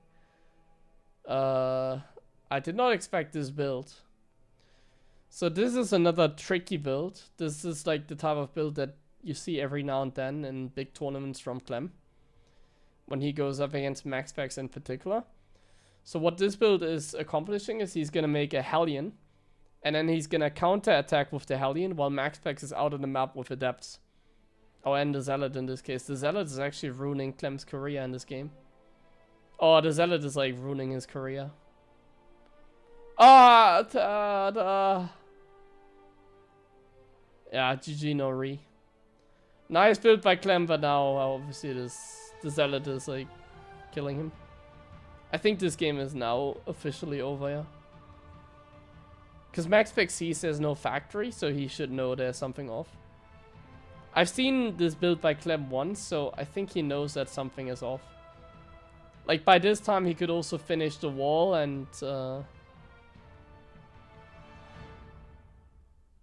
I did not expect this build. So this is another tricky build. This is like the type of build that you see every now and then in big tournaments from Clem, when he goes up against MaxPax in particular. So what this build is accomplishing is he's gonna make a Hellion, and then he's gonna counter attack with the Hellion while MaxPax is out on the map with Adepts. Oh, and the Zealot in this case. The Zealot is actually ruining Clem's career in this game. Oh, the Zealot is like ruining his career. Yeah, GG no re. Nice build by Clem, but now obviously the Zealot is like killing him. I think this game is now officially over, yeah. Because MaxPax sees there's no factory, so he should know there's something off. I've seen this build by Clem once, so I think he knows that something is off. Like, by this time, he could also finish the wall and...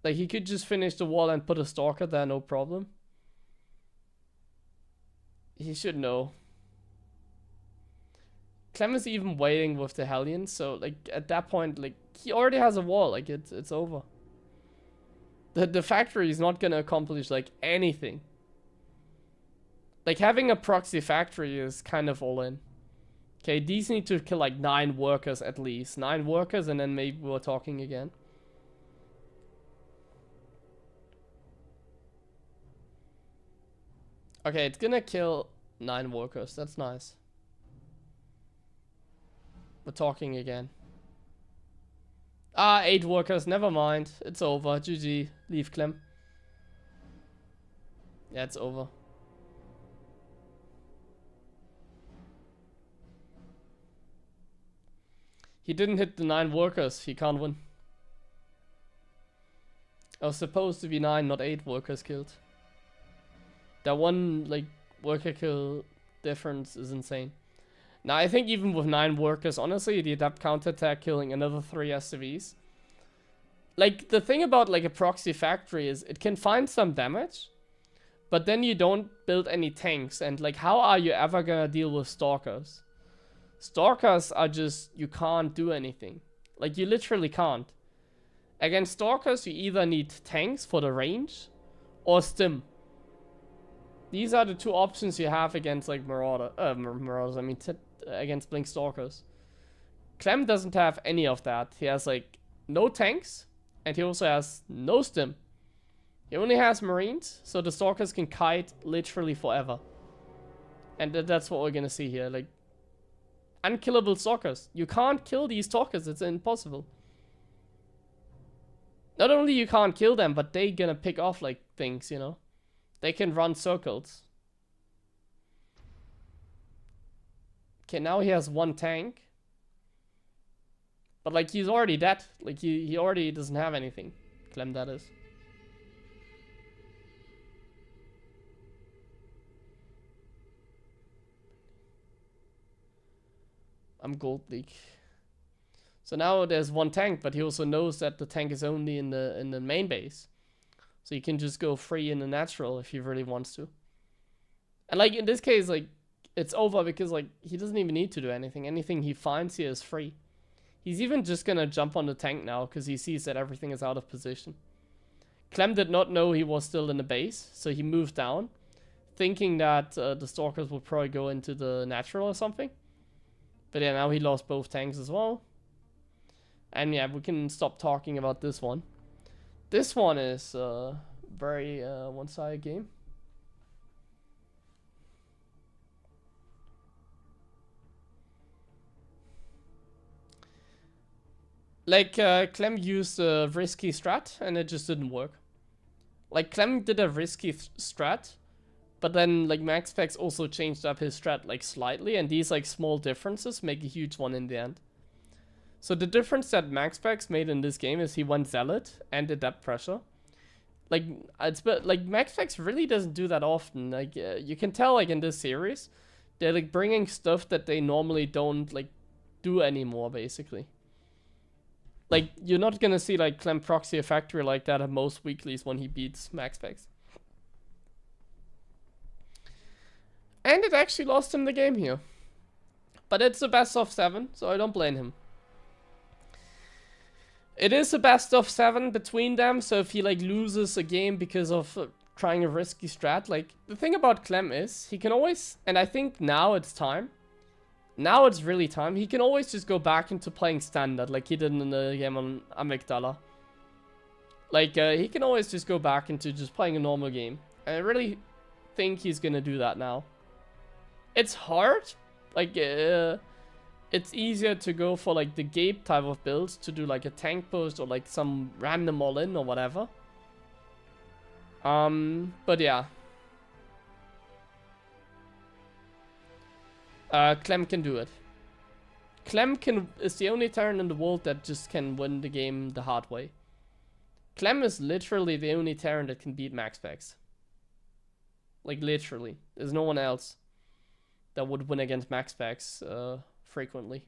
like, he could just finish the wall and put a Stalker there, no problem. He should know. Clem is even waiting with the Hellion, so, like, at that point, like, he already has a wall. Like, it's over. The factory is not gonna accomplish like anything. Like having a proxy factory is kind of all in. Okay, these need to kill like 9 workers at least. 9 workers and then maybe we're talking again. Okay, it's gonna kill 9 workers. That's nice. We're talking again. 8 workers, never mind. It's over. GG. Leave Clem. Yeah, it's over. He didn't hit the 9 workers. He can't win. I was supposed to be 9, not 8 workers killed. That one, like, worker kill difference is insane. Now, I think even with 9 workers, honestly, the Adept counterattack killing another 3 SCVs. Like, the thing about, like, a proxy factory is it can find some damage, but then you don't build any tanks. And, like, how are you ever gonna deal with Stalkers? Stalkers are just, you can't do anything. Like, you literally can't. Against Stalkers, you either need tanks for the range or stim. These are the two options you have against, like, Marauders, I mean, against Blink Stalkers. Clem doesn't have any of that. He has, like, no tanks, and he also has no stim. He only has Marines, so the Stalkers can kite literally forever. And that's what we're gonna see here, like, unkillable Stalkers. You can't kill these Stalkers, it's impossible. Not only you can't kill them, but they gonna pick off, like, things, you know? They can run circles. Okay, now he has one tank. But, like, he's already dead. Like, he already doesn't have anything. Clem, that is. I'm Gold League. So now there's one tank, but he also knows that the tank is only in the main base. So he can just go free in the natural if he really wants to. And, like, in this case, like, it's over because, like, he doesn't even need to do anything. Anything he finds here is free. He's even just gonna jump on the tank now because he sees that everything is out of position. Clem did not know he was still in the base, so he moved down, thinking that the Stalkers would probably go into the natural or something. But yeah, now he lost both tanks as well. And yeah, we can stop talking about this one. This one is very one-sided game. Like, Clem used a risky strat, and it just didn't work. Like, Clem did a risky strat, but then, like, MaxPax also changed up his strat, like, slightly, and these, like, small differences make a huge one in the end. So the difference that MaxPax made in this game is he went Zealot and Adept Pressure. Like, like, MaxPax really doesn't do that often. Like, you can tell, like, in this series, they're, like, bringing stuff that they normally don't, like, do anymore, basically. Like, you're not gonna see, like, Clem proxy a factory like that at most weeklies when he beats MaxPax. And it actually lost him the game here. But it's a best of 7, so I don't blame him. It is a best of 7 between them, so if he, like, loses a game because of trying a risky strat, like, the thing about Clem is, he can always, and I think now it's time. Now it's really time. He can always just go back into playing standard, like he did in the game on Amygdala. Like, he can always just go back into just playing a normal game. And I really think he's gonna do that now. It's hard. Like, it's easier to go for, like, the Gabe type of builds, to do, like, a tank post or, like, some random all-in or whatever. But yeah. Clem can do it. Clem is the only Terran in the world that just can win the game the hard way. Clem is literally the only Terran that can beat MaxPax. Like, literally. There's no one else that would win against MaxPax frequently.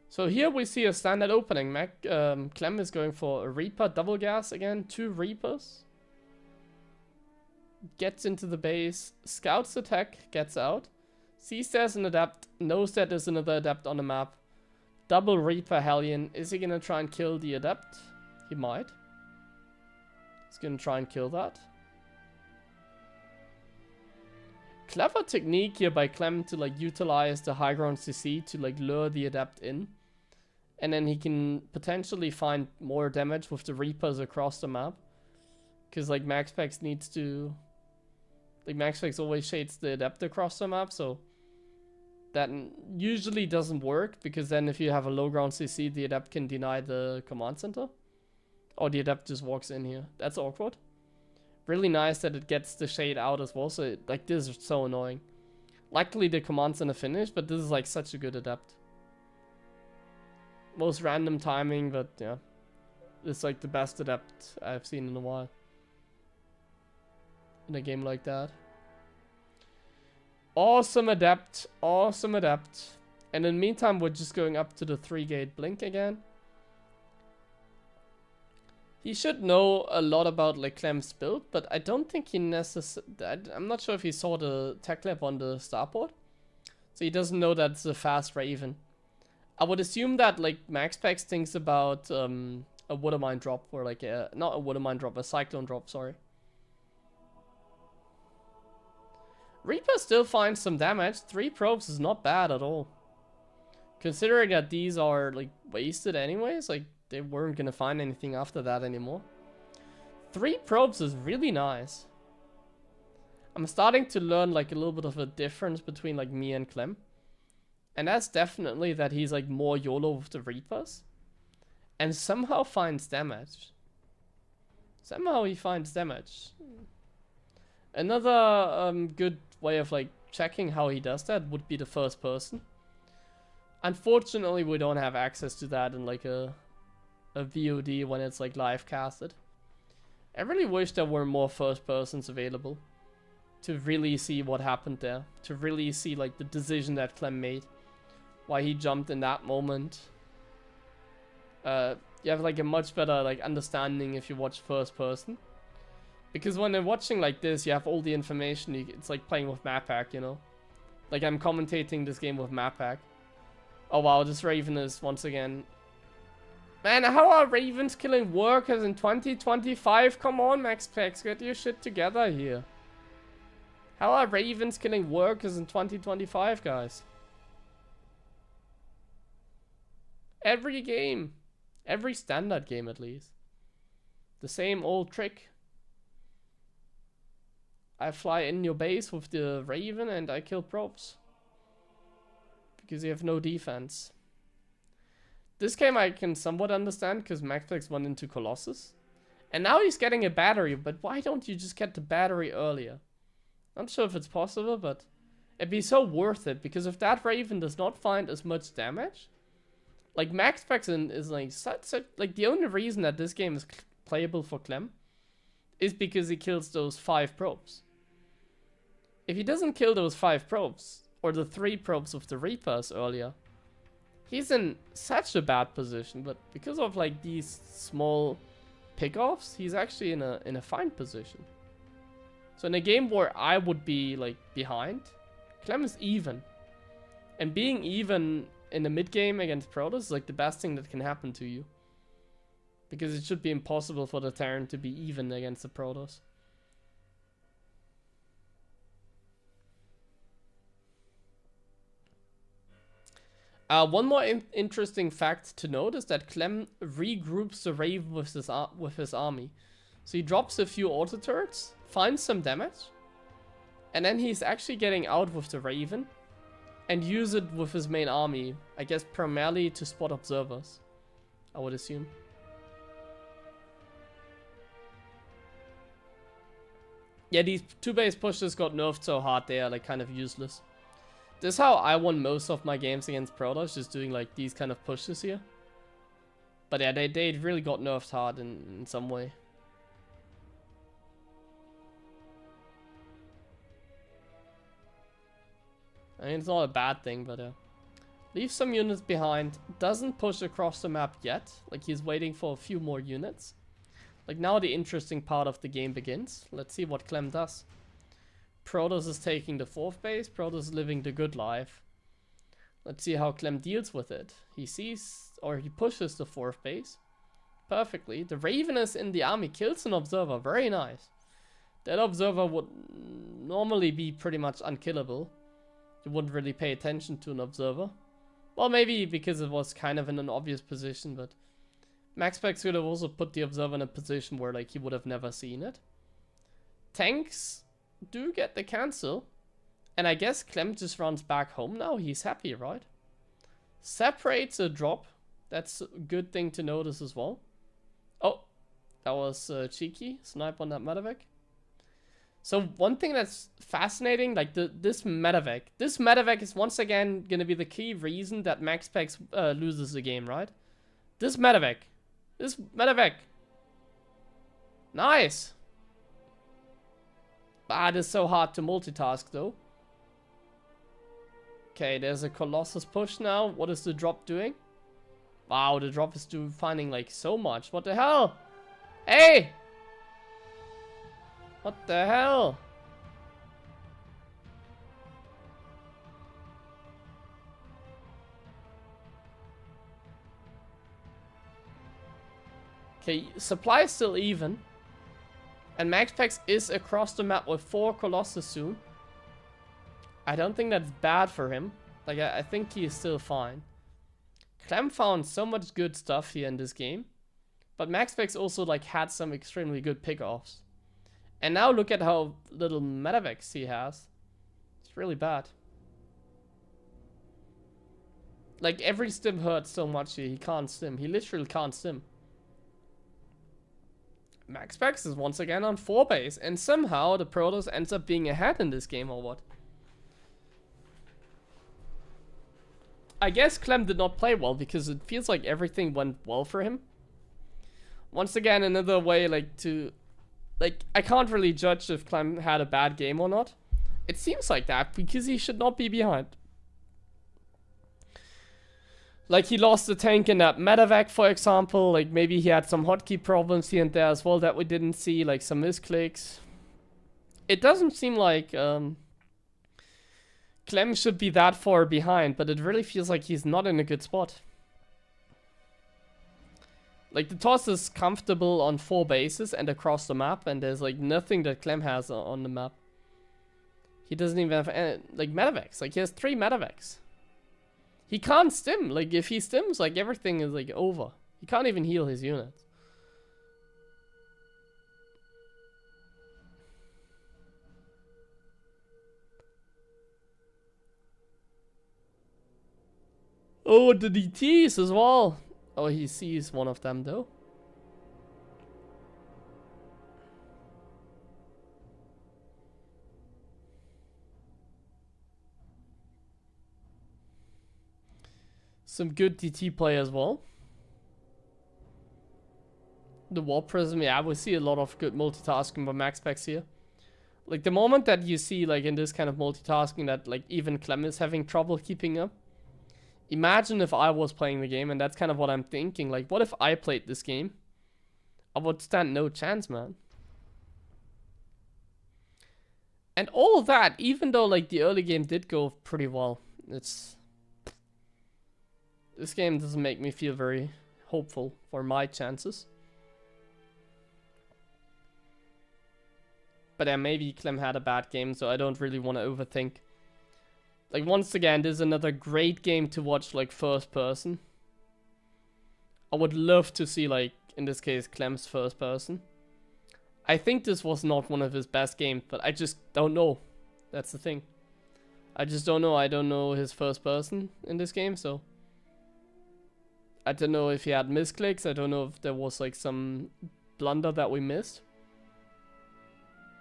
So here we see a standard opening. Clem is going for a Reaper double gas again, 2 Reapers. Gets into the base, scouts attack, gets out. Sees there's an Adept, knows that there's another Adept on the map. Double Reaper Hellion. Is he gonna try and kill the Adept? He might. He's gonna try and kill that. Clever technique here by Clem to, like, utilize the high ground CC to, like, lure the Adept in. And then he can potentially find more damage with the Reapers across the map. Because, like, MaxPax needs to... Like, MaxPax always shades the Adept across the map, so... That usually doesn't work, because then if you have a low ground CC, the Adept can deny the command center. Or the Adept just walks in here. That's awkward. Really nice that it gets the shade out as well, so it, like, this is so annoying. Luckily the command center finished, but this is, like, such a good Adept. Most random timing, but yeah. It's, like, the best Adept I've seen in a while. in a game like that. Awesome adept. Awesome adept. And in the meantime, we're just going up to the 3-gate blink again. He should know a lot about like Clem's build, but I don't think he I'm not sure if he saw the tech lab on the starport. So he doesn't know that it's a fast Raven. I would assume that like MaxPax thinks about a Watermine drop, or like not a Watermine drop, a Cyclone drop, sorry. Reaper still finds some damage. 3 probes is not bad at all. Considering that these are like wasted anyways, like they weren't gonna find anything after that anymore. 3 probes is really nice. I'm starting to learn like a little bit of a difference between like me and Clem. And that's definitely that he's like more YOLO with the Reapers. And somehow finds damage. Somehow he finds damage. Another good way of like checking how he does that would be the first person. Unfortunately, we don't have access to that in like a VOD when it's like live casted. I really wish there were more first persons available to really see what happened there, to really see like the decision that Clem made, why he jumped in that moment. You have like a much better like understanding if you watch first person, because when you're watching like this, you have all the information. It's like playing with map pack, you know. Like I'm commentating this game with map pack. Oh wow, this Raven is once again. Man, how are Ravens killing workers in 2025? Come on, MaxPax, get your shit together here. How are Ravens killing workers in 2025, guys? Every game. Every standard game, at least. The same old trick. I fly in your base with the Raven and I kill probes. Because you have no defense. This game I can somewhat understand because MaxPax went into Colossus. And now he's getting a battery, but why don't you just get the battery earlier? Not sure if it's possible, but it'd be so worth it, because if that Raven does not find as much damage, like MaxPax is like such like the only reason that this game is playable for Clem is because he kills those 5 probes. If he doesn't kill those 5 probes, or the 3 probes of the Reapers earlier, he's in such a bad position. But because of like these small pickoffs, he's actually in a fine position. So in a game where I would be like behind, Clem is even. And being even in the mid game against Protoss is like the best thing that can happen to you. Because it should be impossible for the Terran to be even against the Protoss. One more interesting fact to note is that Clem regroups the Raven with his army. So he drops a few auto turrets, finds some damage, and then he's actually getting out with the Raven and use it with his main army. I guess primarily to spot observers, I would assume. Yeah, these 2 base pushes got nerfed so hard they are like kind of useless. This is how I won most of my games against Protoss, just doing like these kind of pushes here. But yeah, they really got nerfed hard in some way. I mean, it's not a bad thing, but leave some units behind. Doesn't push across the map yet. Like he's waiting for a few more units. Like now the interesting part of the game begins. Let's see what Clem does. Protoss is taking the 4th base. Protoss is living the good life. Let's see how Clem deals with it. He sees, or he pushes the 4th base perfectly. The Raven is in the army, kills an observer. Very nice. That observer would normally be pretty much unkillable. You wouldn't really pay attention to an observer. Well, maybe because it was kind of in an obvious position, but MaxPax could have also put the observer in a position where like he would have never seen it. Tanks do get the cancel, and I guess Clem just runs back home now. He's happy, right? Separates a drop. That's a good thing to notice as well. Oh, that was cheeky. Snipe on that medevac. So one thing that's fascinating, like this medevac. This medevac is once again gonna be the key reason that MaxPax loses the game, right? This medevac. This medevac. Nice. Ah, it is so hard to multitask though. Okay, there's a Colossus push now. What is the drop doing? Wow, the drop is finding like so much. What the hell? Hey! What the hell? Okay, supply is still even. And Max Packs is across the map with 4 Colossus soon. I don't think that's bad for him. Like, I think he is still fine. Clem found so much good stuff here in this game. But Max Packs also, like, had some extremely good pickoffs. And now look at how little medevacs he has. It's really bad. Like, every stim hurts so much here. He can't stim. He literally can't stim. Max Packs is once again on 4 base. And somehow the Protoss ends up being ahead in this game or what? I guess Clem did not play well because it feels like everything went well for him. Once again, another way like to... Like, I can't really judge if Clem had a bad game or not. It seems like that because he should not be behind. Like, he lost the tank in that medevac, for example. Like, maybe he had some hotkey problems here and there as well that we didn't see. Like, some misclicks. It doesn't seem like Clem should be that far behind, but it really feels like he's not in a good spot. Like, the toss is comfortable on 4 bases and across the map, and there's, like, nothing that Clem has on the map. He doesn't even have, any, like, medevacs. Like, he has 3 medevacs. He can't stim. Like, if he stims, like, everything is, like, over. He can't even heal his units. Oh, the DTs as well. Oh, he sees one of them, though. Some good DT play as well. The wall prism, yeah, we see a lot of good multitasking by Max Packs here. Like, the moment that you see, like, in this kind of multitasking that, like, even Clem is having trouble keeping up. Imagine if I was playing the game, and that's kind of what I'm thinking. Like, what if I played this game? I would stand no chance, man. And all of that, even though, like, the early game did go pretty well. This game doesn't make me feel very hopeful for my chances. But yeah, maybe Clem had a bad game, so I don't really want to overthink. Like, once again, this is another great game to watch, like, first person. I would love to see, like, in this case, Clem's first person. I think this was not one of his best games, but I just don't know. That's the thing. I just don't know. I don't know his first person in this game, so... I don't know if he had misclicks. I don't know if there was, like, some blunder that we missed.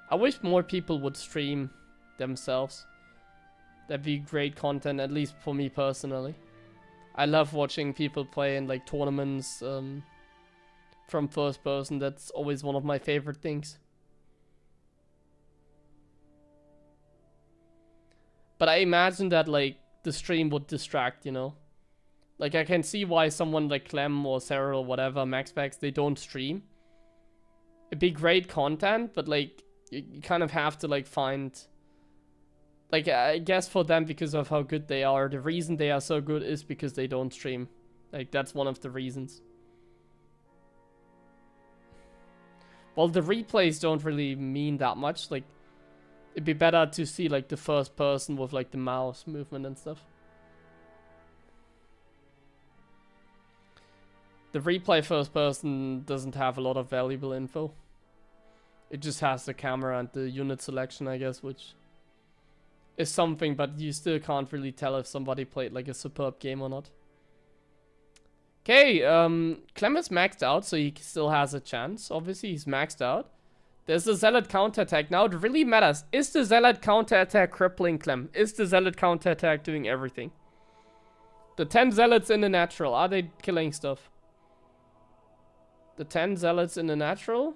I wish more people would stream themselves. That'd be great content, at least for me personally. I love watching people play in, like, tournaments from first person. That's always one of my favorite things. But I imagine that, like, the stream would distract, you know? Like, I can see why someone like Clem or Seral or whatever, Max Packs, they don't stream. It'd be great content, but, like, you kind of have to, like, find... Like, I guess for them, because of how good they are, the reason they are so good is because they don't stream. Like, that's one of the reasons. Well, the replays don't really mean that much. Like, it'd be better to see, like, the first person with, like, the mouse movement and stuff. The replay first person doesn't have a lot of valuable info. It just has the camera and the unit selection, I guess, which... is something, but you still can't really tell if somebody played like a superb game or not. Okay, Clem is maxed out, so he still has a chance. Obviously, he's maxed out. There's the Zealot counterattack. Now it really matters. Is the Zealot counterattack crippling Clem? Is the Zealot counterattack doing everything? The 10 Zealots in the natural, are they killing stuff? The 10 Zealots in the natural?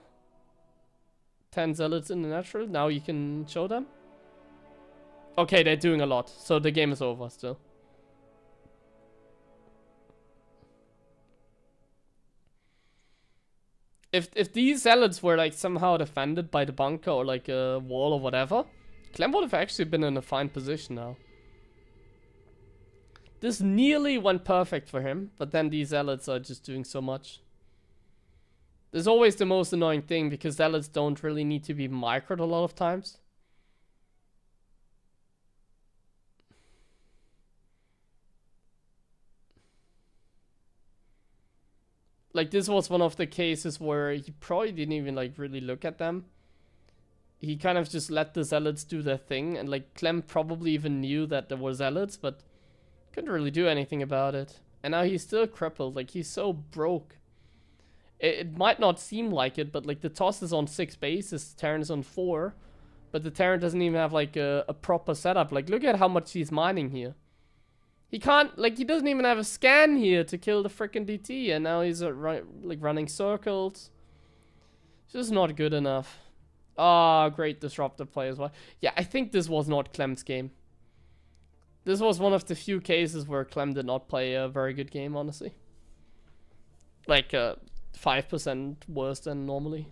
10 zealots in the natural. Now you can show them. Okay, they're doing a lot, so the game is over still. If these zealots were like somehow defended by the bunker or like a wall or whatever, Clem would have actually been in a fine position now. This nearly went perfect for him, but then these zealots are just doing so much. This is always the most annoying thing because zealots don't really need to be microed a lot of times. Like, this was one of the cases where he probably didn't even, like, really look at them. He kind of just let the zealots do their thing. And, like, Clem probably even knew that there were zealots, but couldn't really do anything about it. And now he's still crippled. Like, he's so broke. It might not seem like it, but, like, the toss is on 6 bases, Terran is on 4. But the Terran doesn't even have, like, a proper setup. Like, look at how much he's mining here. He can't, like, he doesn't even have a scan here to kill the frickin' DT, and now he's like running circles. It's just not good enough. Ah, great disruptor play as well. Yeah, I think this was not Clem's game. This was one of the few cases where Clem did not play a very good game, honestly. Like, 5% worse than normally.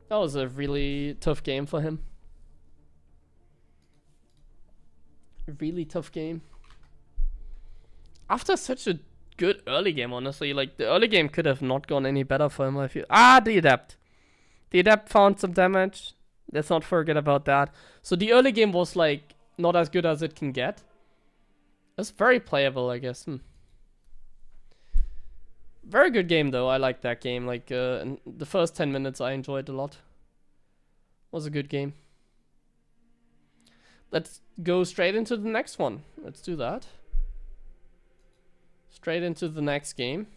That was a really tough game for him. Really tough game. After such a good early game, honestly, like the early game could have not gone any better for him. I feel. Ah, the adept. The adept found some damage. Let's not forget about that. So the early game was like not as good as it can get. It's very playable, I guess. Very good game though. I like that game. Like in the first 10 minutes, I enjoyed a lot. Was a good game. Let's go straight into the next one. Let's do that. Straight into the next game.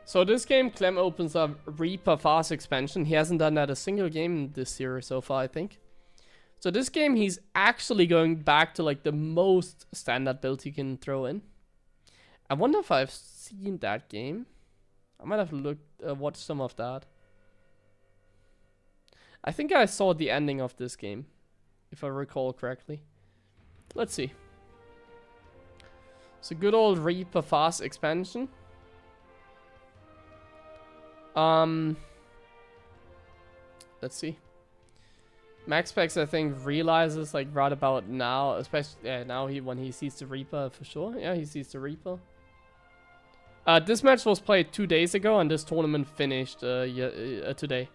So this game, Clem opens up Reaper Fast expansion. He hasn't done that a single game in this series so far, I think. So this game, he's actually going back to like the most standard build he can throw in. I wonder if I've seen that game. I might have watched some of that. I think I saw the ending of this game, if I recall correctly. Let's see. It's a good old Reaper Fast expansion. Let's see. Max Specs, I think, realizes like right about now, especially now when he sees the Reaper for sure. Yeah, he sees the Reaper. This match was played 2 days ago, and this tournament finished today.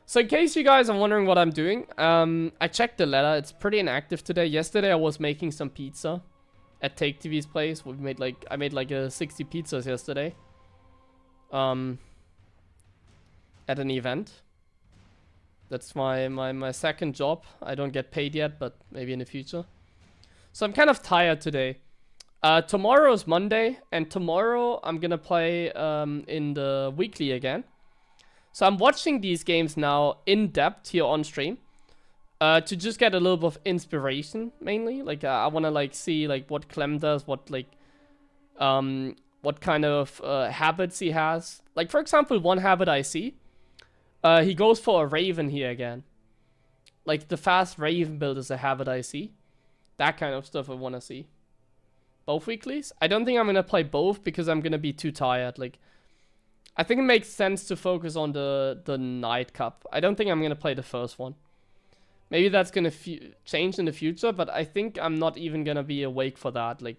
So in case you guys are wondering what I'm doing, I checked the ladder. It's pretty inactive today. Yesterday I was making some pizza at Take TV's place. I made like 60 pizzas yesterday. At an event. That's my second job. I don't get paid yet, but maybe in the future. So I'm kind of tired today. Tomorrow is Monday, and tomorrow I'm gonna play in the weekly again. So I'm watching these games now in depth here on stream. To just get a little bit of inspiration, mainly. Like, I want to, like, see, like, what Clem does, what kind of habits he has. Like, for example, one habit I see, he goes for a Raven here again. Like, the fast Raven build is a habit I see. That kind of stuff I want to see. Both weeklies? I don't think I'm going to play both because I'm going to be too tired. Like, I think it makes sense to focus on the Night Cup. I don't think I'm going to play the first one. Maybe that's gonna change in the future, but I think I'm not even gonna be awake for that. Like,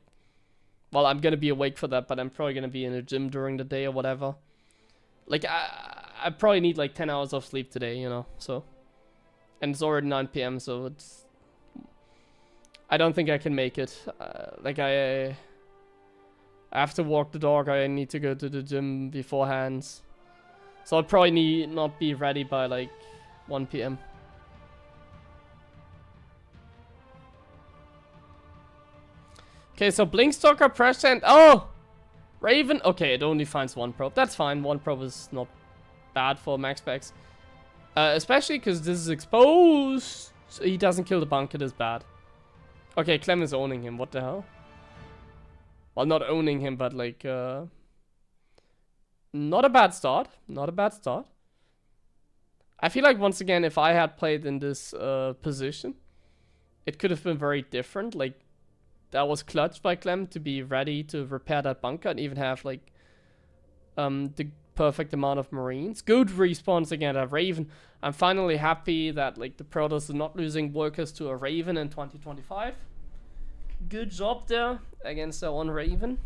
well, I'm gonna be awake for that, but I'm probably gonna be in the gym during the day or whatever. Like, I probably need like 10 hours of sleep today, you know, so. And it's already 9 PM, so it's... I don't think I can make it. Like, I have to walk the dog, I need to go to the gym beforehand. So I'll probably not be ready by like 1 p.m. Okay, so Blinkstalker, pressure, and oh! Raven. Okay, it only finds 1 probe. That's fine. 1 probe is not bad for max specs. Especially because this is exposed. So he doesn't kill the bunker is bad. Okay, Clem is owning him. What the hell? Well, not owning him, but like... not a bad start. Not a bad start. I feel like, once again, if I had played in this position, it could have been very different. Like, that was clutch by Clem to be ready to repair that bunker and even have, like, the perfect amount of Marines. Good respawns again at Raven. I'm finally happy that, like, the Protoss are not losing workers to a Raven in 2025. Good job there against their own Raven.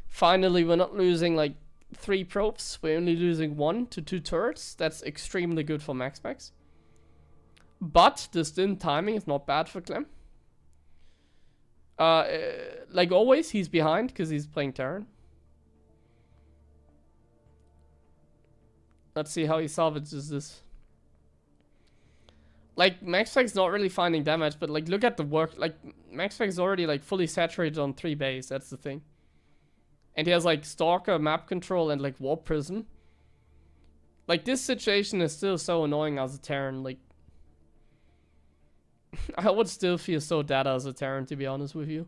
Finally, we're not losing, like, 3 probes. We're only losing 1 to 2 turrets. That's extremely good for max specs. But the stint timing is not bad for Clem. Like always, he's behind because he's playing Terran. Let's see how he salvages this. Like, max specs not really finding damage, but like, look at the work. Like, max specs is already like fully saturated on 3 base. That's the thing. And he has like Stalker, Map Control, and like Warp Prism. Like, this situation is still so annoying as a Terran. Like, I would still feel so dead as a Terran, to be honest with you.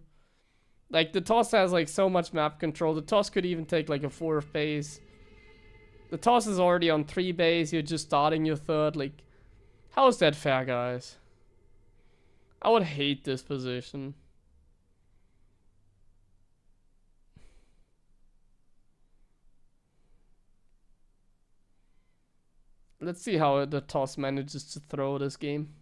Like, the Toss has like so much map control. The Toss could even take like a 4th base. The Toss is already on 3 base. You're just starting your 3rd. Like, how is that fair, guys? I would hate this position. Let's see how the Toss manages to throw this game.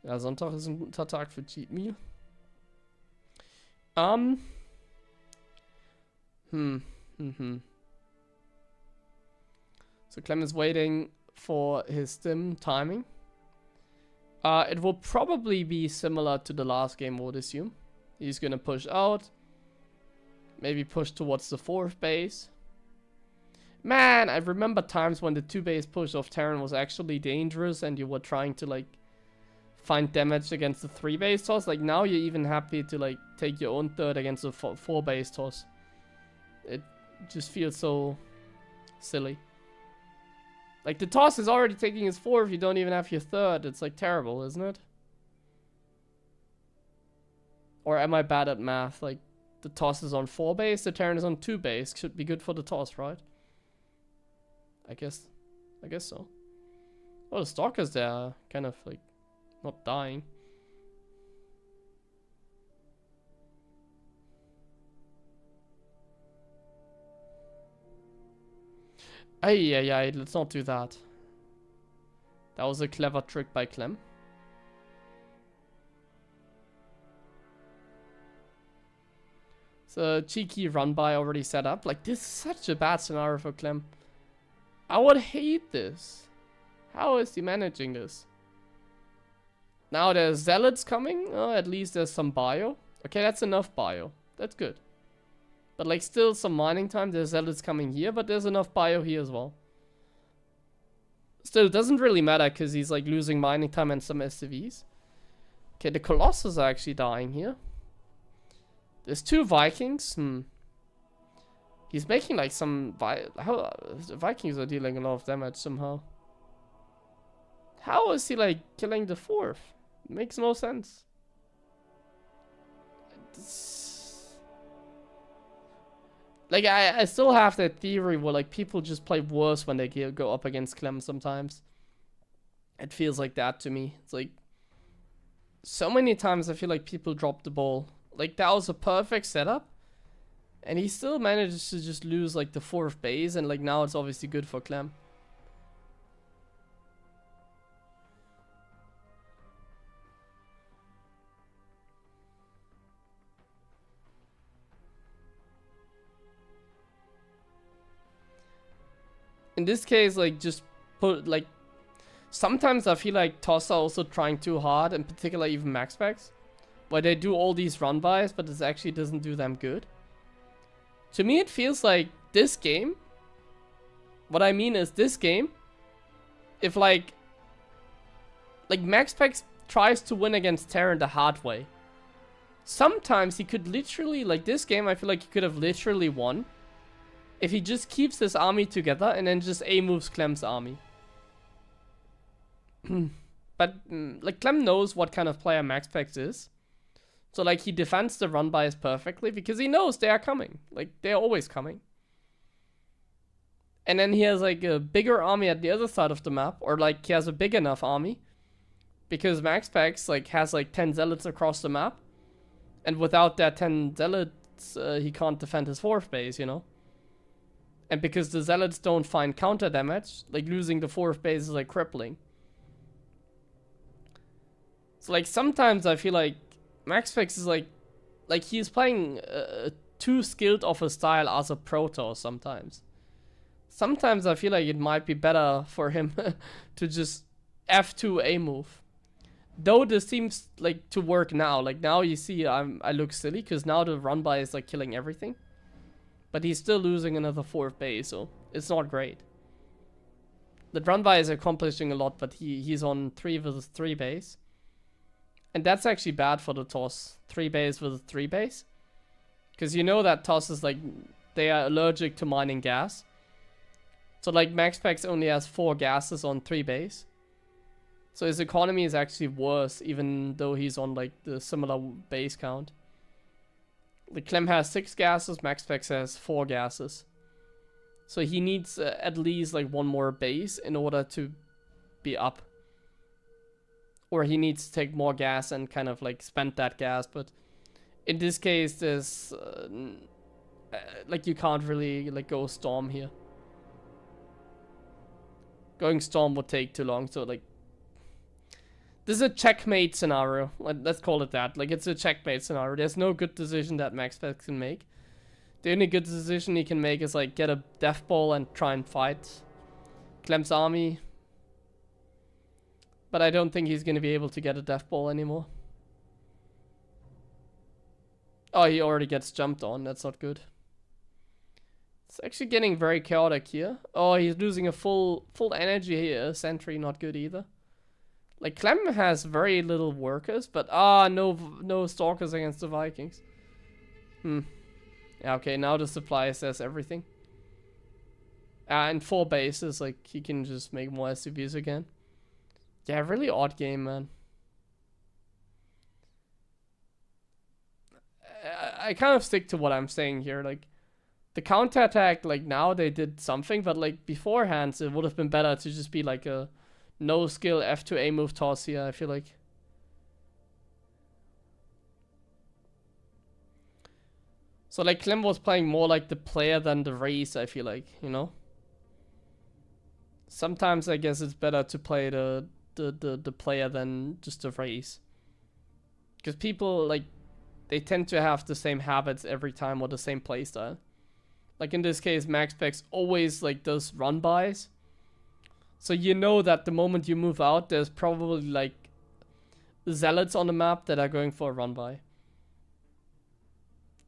Ja, Sonntag ist ein guter Tag für Cheat Meal. So Clem is waiting for his stim timing. It will probably be similar to the last game, I would assume. He's gonna push out. Maybe push towards the 4th base. Man, I remember times when the 2 base push of Terran was actually dangerous and you were trying to like find damage against the 3 base toss. Like, now you're even happy to like take your own 3rd against the 4 base toss. It just feels so silly. Like, the toss is already taking his 4th, you don't even have your 3rd. It's like terrible, isn't it? Or am I bad at math? Like, the toss is on 4 base, the Terran is on 2 base. Should be good for the toss, right? I guess so. Oh, the Stalkers there are kind of like not dying. Ay, let's not do that. That was a clever trick by Clem. So, cheeky run by already set up. Like, this is such a bad scenario for Clem. I would hate this. How is he managing this? Now there's Zealots coming. Oh, at least there's some bio. Okay, that's enough bio. That's good. But like, still some mining time. There's Zealots coming here, but there's enough bio here as well. Still, it doesn't really matter because he's like losing mining time and some SCVs. Okay, the Colossus are actually dying here. There's 2 Vikings. He's making like some... the Vikings are dealing a lot of damage somehow. How is he like killing the 4th? Makes no sense. Like, I still have that theory where like people just play worse when they go up against Clem sometimes. It feels like that to me. It's like, so many times I feel like people drop the ball. Like, that was a perfect setup. And he still manages to just lose like the 4th base, and like now it's obviously good for Clem. In this case, like, just put like, sometimes I feel like Toss are also trying too hard, in particular even max specs. where they do all these run bys, but it actually doesn't do them good. To me, it feels like this game. What I mean is this game, if like MaxPax tries to win against Terran the hard way, sometimes he could literally, like this game, I feel like he could have literally won if he just keeps his army together and then just A-moves Clem's army. But like Clem knows what kind of player MaxPax is. So like he defends the run bys perfectly because he knows they are coming. Like they're always coming. And then he has like a bigger army at the other side of the map, or like he has a big enough army because MaxPax like has like 10 zealots across the map. And without that 10 zealots, he can't defend his 4th base, you know? And because the zealots don't find counter damage, like losing the 4th base is like crippling. So like sometimes I feel like MaxPax is like he's playing too skilled of a style as a Protoss sometimes. Sometimes I feel like it might be better for him to just F2 A move. Though this seems like to work now. Like now you see I look silly because now the run by is like killing everything. But he's still losing another 4th base, so it's not great. The run by is accomplishing a lot, but he's on 3 versus 3 base. And that's actually bad for the toss. 3 base versus 3 base. Because you know that toss is like, they are allergic to mining gas. So like MaxPax only has 4 gases on 3 base. So his economy is actually worse, even though he's on like the similar base count. The Clem has 6 gases, MaxPax has 4 gases. So he needs at least like 1 more base in order to be up. Or he needs to take more gas and kind of like spend that gas. But in this case, there's like you can't really like go Storm here. Going Storm would take too long, so like this is a checkmate scenario. Let's call it that. Like it's a checkmate scenario. There's no good decision that MaxPax can make. The only good decision he can make is like get a death ball and try and fight Clem's army. But I don't think he's going to be able to get a death ball anymore. Oh, he already gets jumped on. That's not good. It's actually getting very chaotic here. Oh, he's losing a full energy here. Sentry, not good either. Like, Clem has very little workers, but no stalkers against the Vikings. Yeah, okay, now the supply says everything. And 4 bases, like, he can just make more SCVs again. Yeah, really odd game, man. I kind of stick to what I'm saying here, like, the counterattack, like, now they did something, but, like, beforehand, it would have been better to just be, like, a no-skill F2A move toss here, I feel like. So, like, Clem was playing more like the player than the race, I feel like, you know? Sometimes, I guess, it's better to play the player than just the race. Because people, like, they tend to have the same habits every time or the same playstyle. Like in this case, MaxPax always like does run-bys. So you know that the moment you move out, there's probably like zealots on the map that are going for a run-by.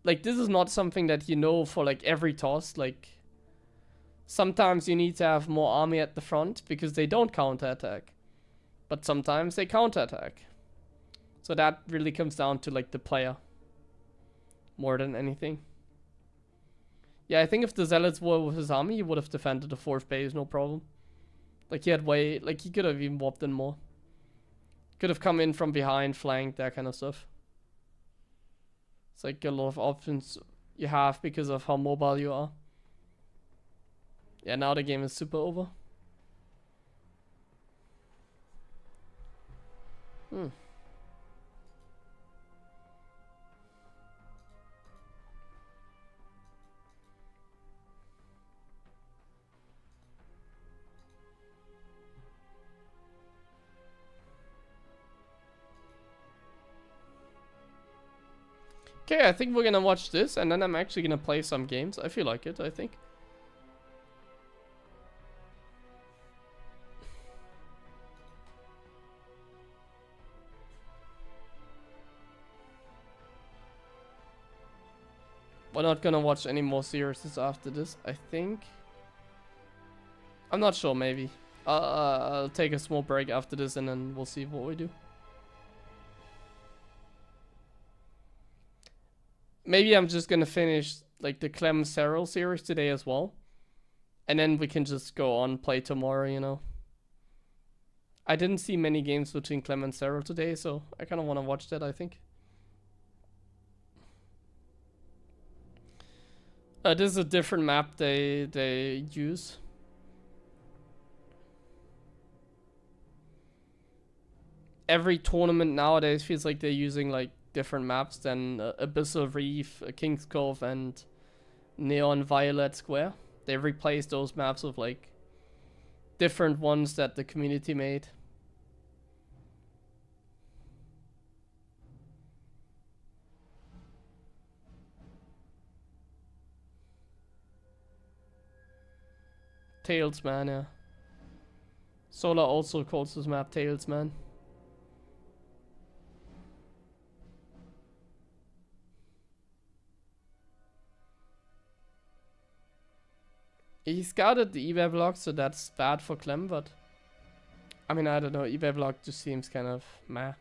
Like this is not something that you know for like every toss. Like sometimes you need to have more army at the front because they don't counterattack. But sometimes they counterattack. So that really comes down to like the player more than anything. Yeah, I think if the zealots were with his army, he would have defended the 4th base, no problem. Like he had way, like he could have even warped in more. Could have come in from behind, flanked, that kind of stuff. It's like a lot of options you have because of how mobile you are. Yeah, now the game is super over. Okay, I think we're gonna watch this and then I'm actually gonna play some games. I feel like it, I think. We're not gonna watch any more series after this, I think. I'm not sure, maybe. I'll take a small break after this and then we'll see what we do. Maybe I'm just gonna finish like the Clem Seral series today as well. And then we can just go on, play tomorrow, you know. I didn't see many games between Clem and Seral today, so I kind of want to watch that, I think. This is a different map they use. Every tournament nowadays feels like they're using like different maps than Abyssal Reef, King's Cove, and Neon Violet Square. They replaced those maps with like different ones that the community made. Tails, man, yeah. Solar also calls this map Tails, man. He scouted the eBay block, so that's bad for Clem, but I mean, I don't know, eBay block just seems kind of meh.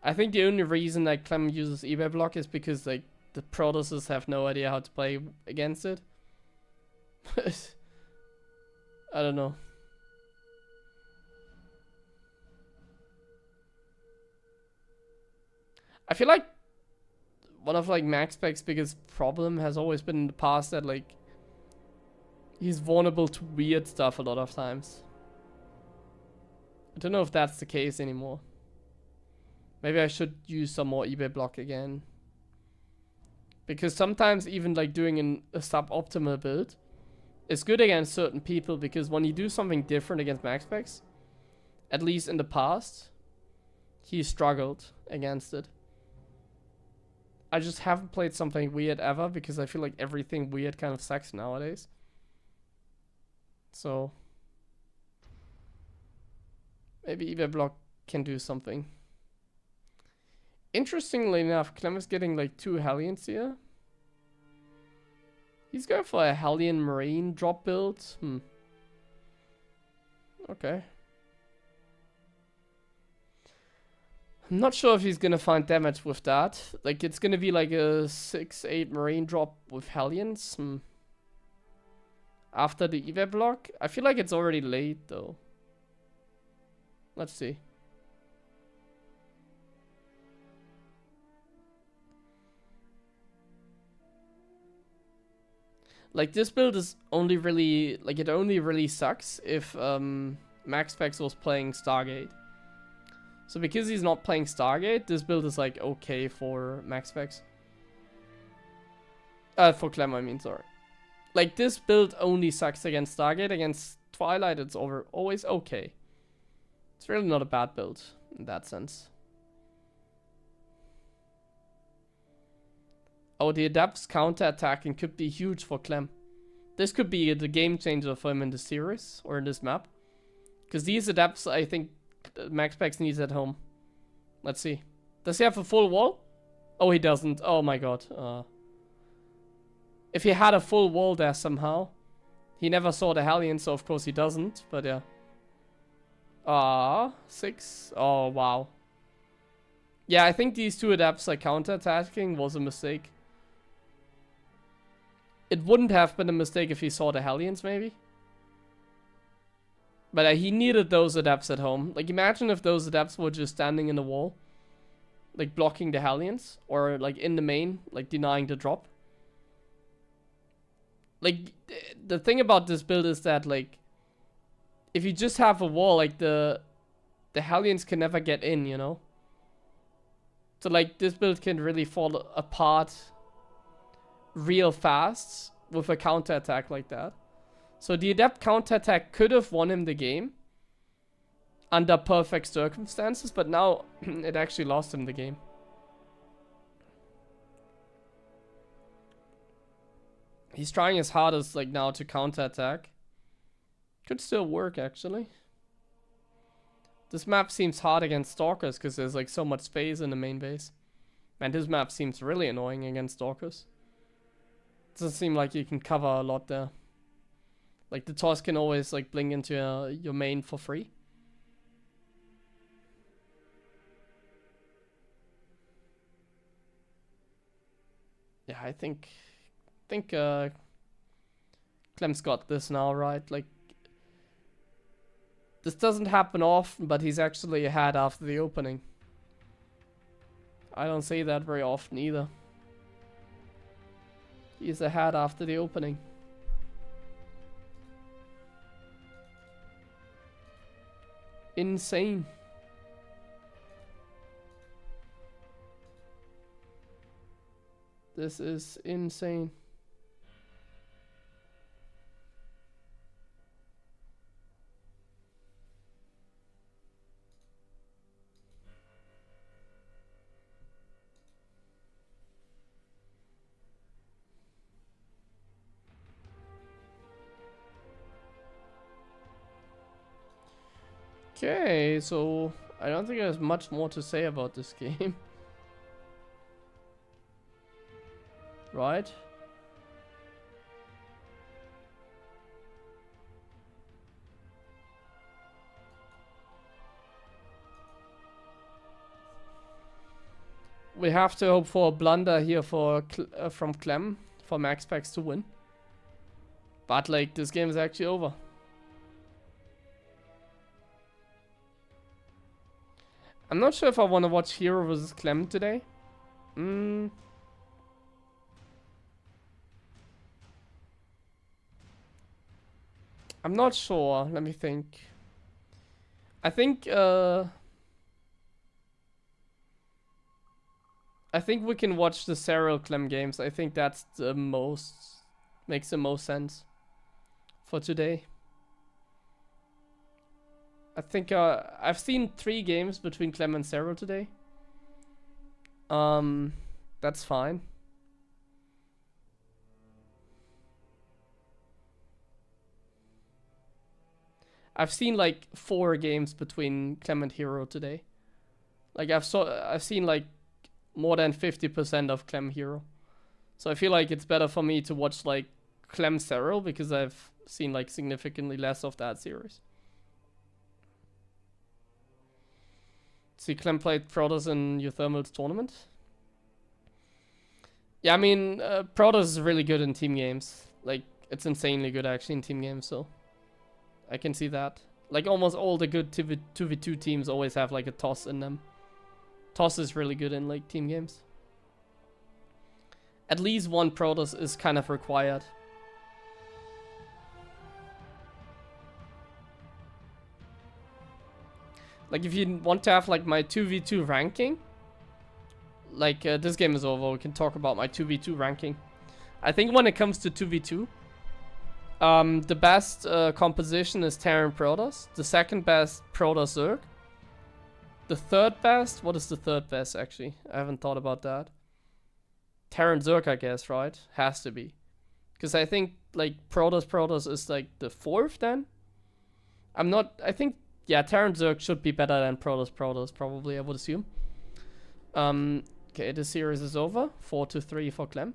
I think the only reason that Clem uses eBay block is because like the Protoss have no idea how to play against it. I don't know. I feel like one of like MaxSpec's biggest problem has always been in the past that like he's vulnerable to weird stuff a lot of times. I don't know if that's the case anymore. Maybe I should use some more eBay block again. Because sometimes even like doing a suboptimal build is good against certain people, because when you do something different against MaxSpec's, at least in the past, he struggled against it. I just haven't played something weird ever, because I feel like everything weird kind of sucks nowadays. So maybe eBay block can do something. Interestingly enough, Clem is getting like 2 Hellions here. He's going for a HeroMarine drop build. Okay. I'm not sure if he's gonna find damage with that. Like, it's gonna be like a 6-8 Marine drop with Hellions. After the evac block. I feel like it's already late though. Let's see. Like, this build is only really, like, it only really sucks if MaxSpecs was playing Stargate. So because he's not playing Stargate, this build is like okay for MaxSpecs. For Clem, I mean, sorry. Like, this build only sucks against Stargate. Against Twilight, it's always okay. It's really not a bad build in that sense. Oh, the Adept's counter-attacking could be huge for Clem. This could be the game changer for him in the series, or in this map. Because these Adepts, I think, MaxSpecs needs at home. Let's see. Does he have a full wall? Oh, he doesn't. Oh my god. If he had a full wall there somehow. He never saw the Hellion, so of course he doesn't. But yeah. 6. Oh, wow. Yeah, I think these two Adepts like counter-attacking was a mistake. It wouldn't have been a mistake if he saw the Hellions, maybe. But he needed those Adepts at home. Like, imagine if those Adepts were just standing in the wall. Like, blocking the Hellions. Or, like, in the main. Like, denying the drop. Like, the thing about this build is that, like, if you just have a wall, like, the Hellions can never get in, you know? So, like, this build can really fall apart real fast with a counterattack like that. So the Adept counterattack could have won him the game under perfect circumstances, but now it actually lost him the game. He's trying his hardest like now to counterattack. Could still work actually. This map seems hard against Stalkers because there's like so much space in the main base. Man, this map seems really annoying against Stalkers. Doesn't seem like you can cover a lot there. Like the toss can always like blink into your main for free. Yeah, I think Clem's got this now, right? Like this doesn't happen often, but he's actually ahead after the opening. I don't say that very often either. He's ahead after the opening. Insane. This is insane. Okay, so I don't think there's much more to say about this game. Right? We have to hope for a blunder here for from Clem for Max Packs to win. But like this game is actually over. I'm not sure if I want to watch Hero versus Clem today. I'm not sure. Let me think. I think we can watch the Seral Clem games. I think that's the makes the most sense for today. I think I've seen 3 games between Clem and Seral today. That's fine. I've seen like 4 games between Clem and Hero today. Like I've seen like more than 50% of Clem Hero. So I feel like it's better for me to watch like Clem Seral because I've seen like significantly less of that series. See, Clem played Protoss in Euthermal's tournament. Yeah, I mean, Protoss is really good in team games. Like, it's insanely good actually in team games, so I can see that. Like, almost all the good 2v2 teams always have like a toss in them. Toss is really good in like team games. At least one Protoss is kind of required. Like if you want to have like my 2v2 ranking, like this game is over, we can talk about my 2v2 ranking. I think when it comes to 2v2, the best composition is Terran Protoss. The second best, Protoss Zerg. The third best, what is the third best actually? I haven't thought about that. Terran Zerg, I guess, right? Has to be. Because I think like Protoss is like the fourth then. I think, yeah, Terran Zerg should be better than Protoss probably, I would assume. Okay, this series is over. 4-3 for Clem.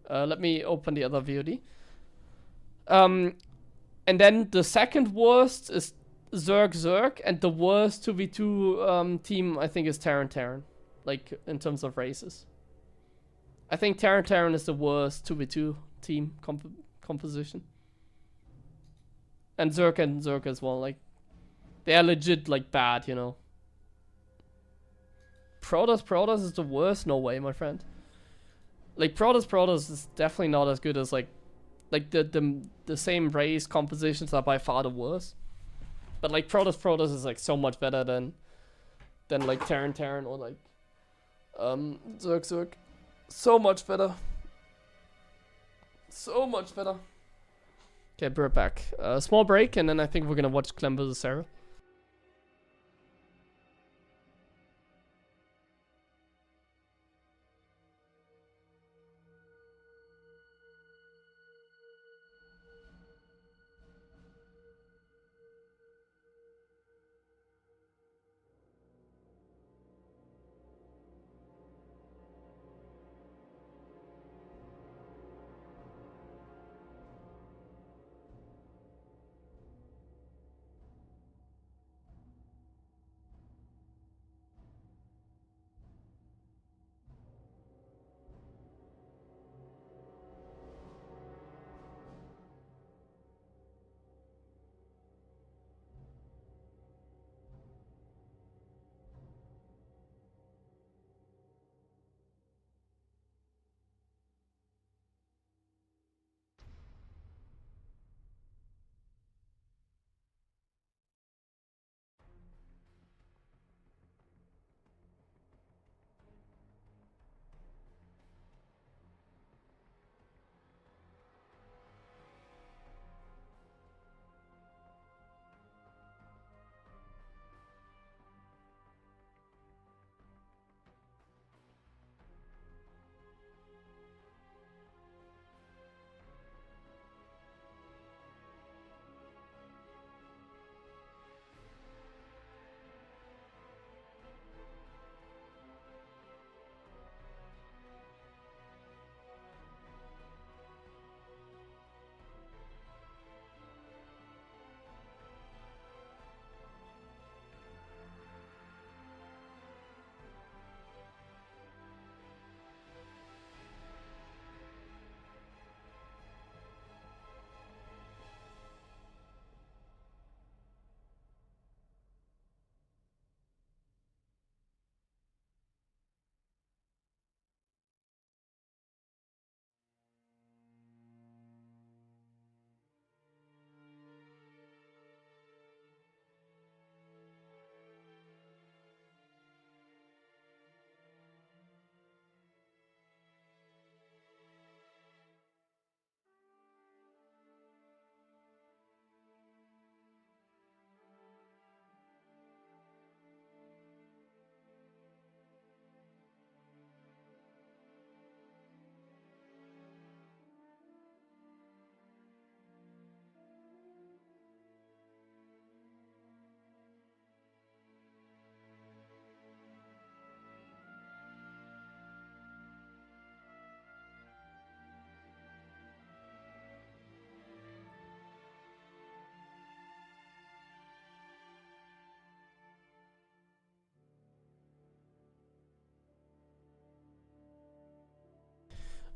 Let me open the other VOD. And then the second worst is Zerg, and the worst 2v2 team I think is Terran. Like in terms of races. I think Terran is the worst 2v2 team composition. And Zerg as well, like they are legit like bad, you know. Protoss is the worst? No way, my friend. Like Protoss is definitely not as good as like the same race compositions are by far the worst. But like Protoss is like so much better than like Terran or like Zerg. So much better. So much better. Okay, we're back. Small break, and then I think we're gonna watch Clem vs. Seral.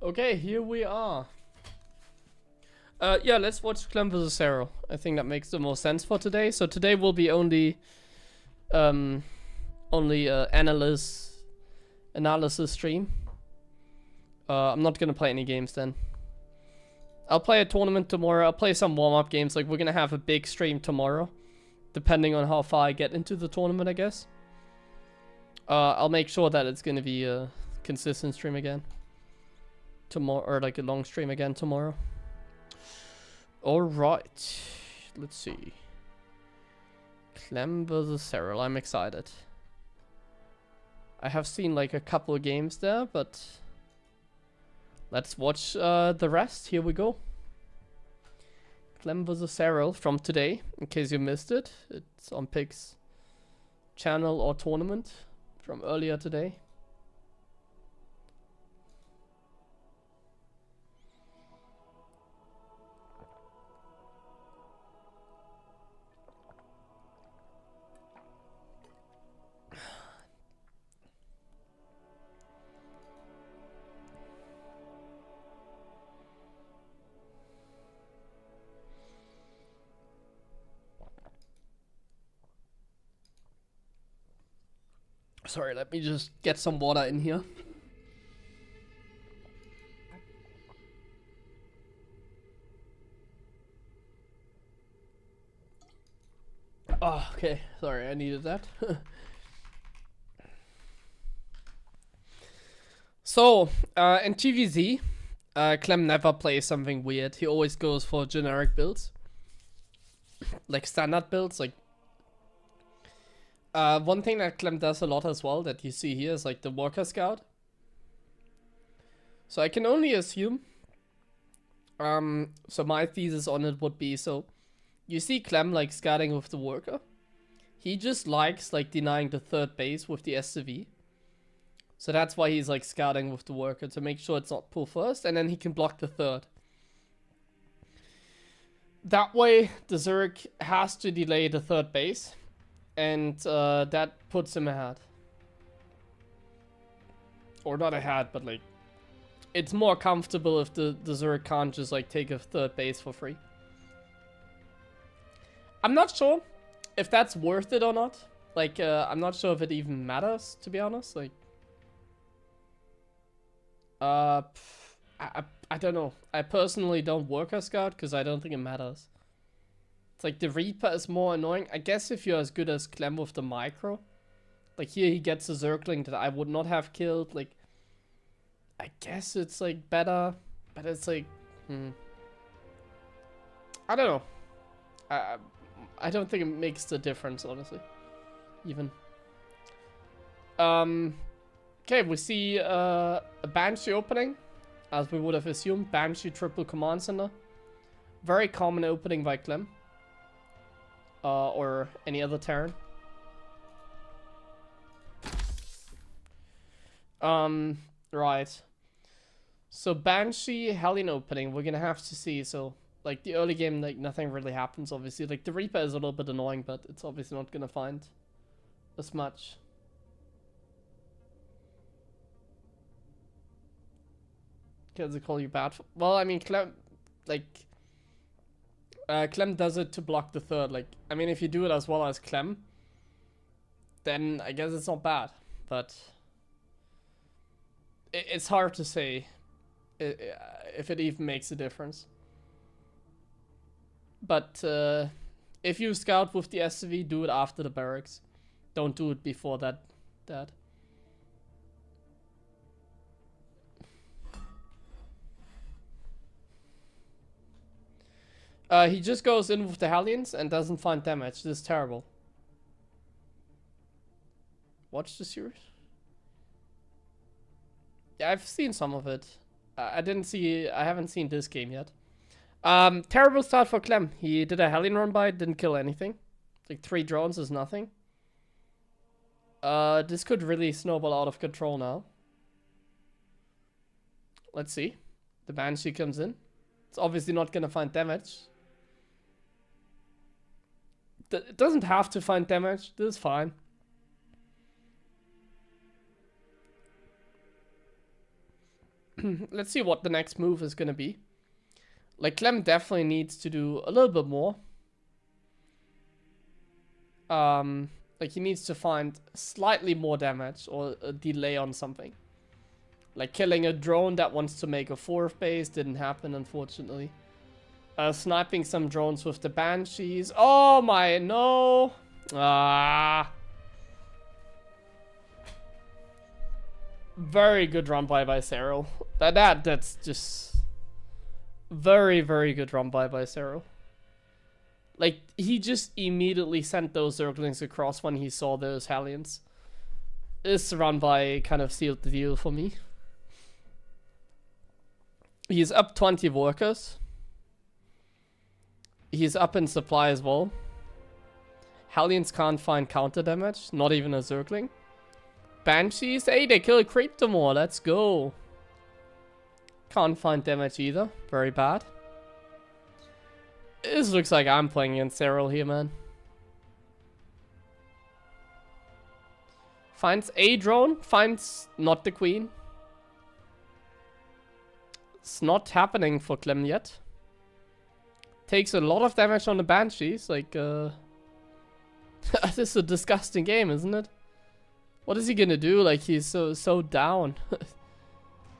Okay, here we are. Yeah, let's watch Clem vs. Seral. I think that makes the most sense for today. So today will be only analysis stream. I'm not gonna play any games then. I'll play a tournament tomorrow. I'll play some warm-up games. Like, we're gonna have a big stream tomorrow, depending on how far I get into the tournament, I guess. I'll make sure that it's gonna be a consistent stream again tomorrow, or like a long stream again tomorrow. All right, let's see. Clem vs. Seral. I'm excited. I have seen like a couple of games there, but let's watch the rest. Here we go. Clem vs. Seral from today, in case you missed it. It's on PiG's channel or tournament from earlier today. Sorry, let me just get some water in here. Oh, okay. Sorry, I needed that. So, in TVZ, Clem never plays something weird. He always goes for generic builds. Like standard builds, like one thing that Clem does a lot as well that you see here is like the Worker Scout. So I can only assume, so my thesis on it would be, so you see Clem like scouting with the Worker. He just likes like denying the third base with the SCV. So that's why he's like scouting with the Worker, to make sure it's not pull first, and then he can block the third. That way the Zerg has to delay the third base. And that puts him ahead. Or not ahead, but like, it's more comfortable if the Zerg can't just like take a third base for free. I'm not sure if that's worth it or not. Like, I'm not sure if it even matters, to be honest. Like, I don't know. I personally don't Worker Scout because I don't think it matters. It's like the Reaper is more annoying. I guess if you're as good as Clem with the micro. Like here he gets a Zergling that I would not have killed. Like, I guess it's like better. But it's like, I don't know. I don't think it makes the difference, honestly. Even. Okay, we see a Banshee opening. As we would have assumed. Banshee triple command center. Very common opening by Clem. Or any other Terran. Right. So Banshee, Hellion opening, we're gonna have to see. So, like, the early game, like, nothing really happens, obviously. Like, the Reaper is a little bit annoying, but it's obviously not gonna find as much. Can they call you bad? Well, I mean, Clem, like... Clem does it to block the third. Like, I mean, if you do it as well as Clem, then I guess it's not bad. But it's hard to say if it even makes a difference. But if you scout with the SCV, do it after the barracks. Don't do it before that. He just goes in with the Hellions and doesn't find damage. This is terrible. Watch the series? Yeah, I've seen some of it. I haven't seen this game yet. Terrible start for Clem. He did a Hellion run by, didn't kill anything. Like 3 drones is nothing. This could really snowball out of control now. Let's see. The Banshee comes in. It's obviously not gonna find damage. It doesn't have to find damage. This is fine. let's see what the next move is gonna be. Like, Clem definitely needs to do a little bit more. Like, he needs to find slightly more damage or a delay on something. Like, killing a drone that wants to make a 4th base didn't happen, unfortunately. Sniping some drones with the Banshees. Oh my, no. Ah. Very good run by Seral. That's just very, very good run by Seral. Like, he just immediately sent those Zerglings across when he saw those Hellions. This run by kind of sealed the deal for me. He's up 20 workers. He's up in supply as well. Hellions can't find counter damage, not even a Zergling. Banshees, hey, they kill a Creeptomore, let's go. Can't find damage either, very bad. This looks like I'm playing against Seral here, man. Finds a drone, finds not the queen. It's not happening for Clem yet. Takes a lot of damage on the Banshees, like, this is a disgusting game, isn't it? What is he gonna do? Like, he's so down.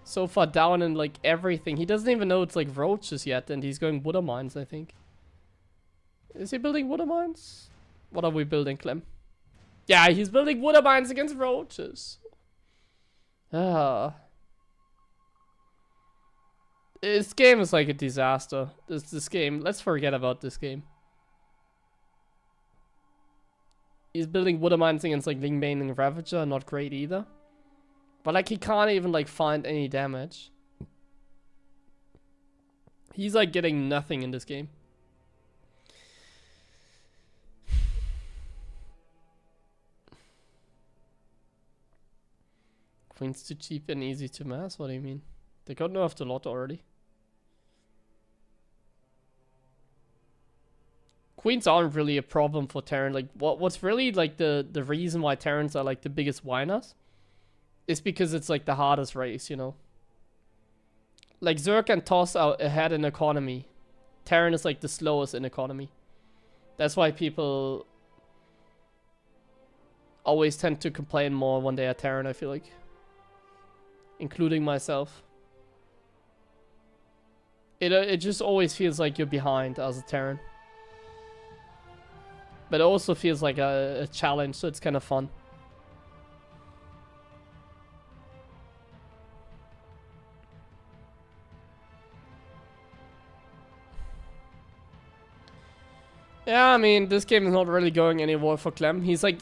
So far down in, like, everything. He doesn't even know it's, like, roaches yet, and he's going water mines, I think. Is he building water mines? What are we building, Clem? Yeah, he's building water mines against roaches. Ah. This game is like a disaster. This game, let's forget about this game. He's building water mines against like Lingbane and Ravager, not great either. But like he can't even like find any damage. He's like getting nothing in this game. Queen's too cheap and easy to mass? What do you mean? They got nerfed a lot already. Queens aren't really a problem for Terran. Like, what's really like the reason why Terrans are like the biggest whiners is because it's like the hardest race, you know. Like Zerg and Toss are ahead in economy. Terran is like the slowest in economy. That's why people always tend to complain more when they are Terran, I feel like. Including myself. It just always feels like you're behind as a Terran. But it also feels like a challenge, so it's kind of fun. Yeah, I mean, this game is not really going anywhere for Clem. He's like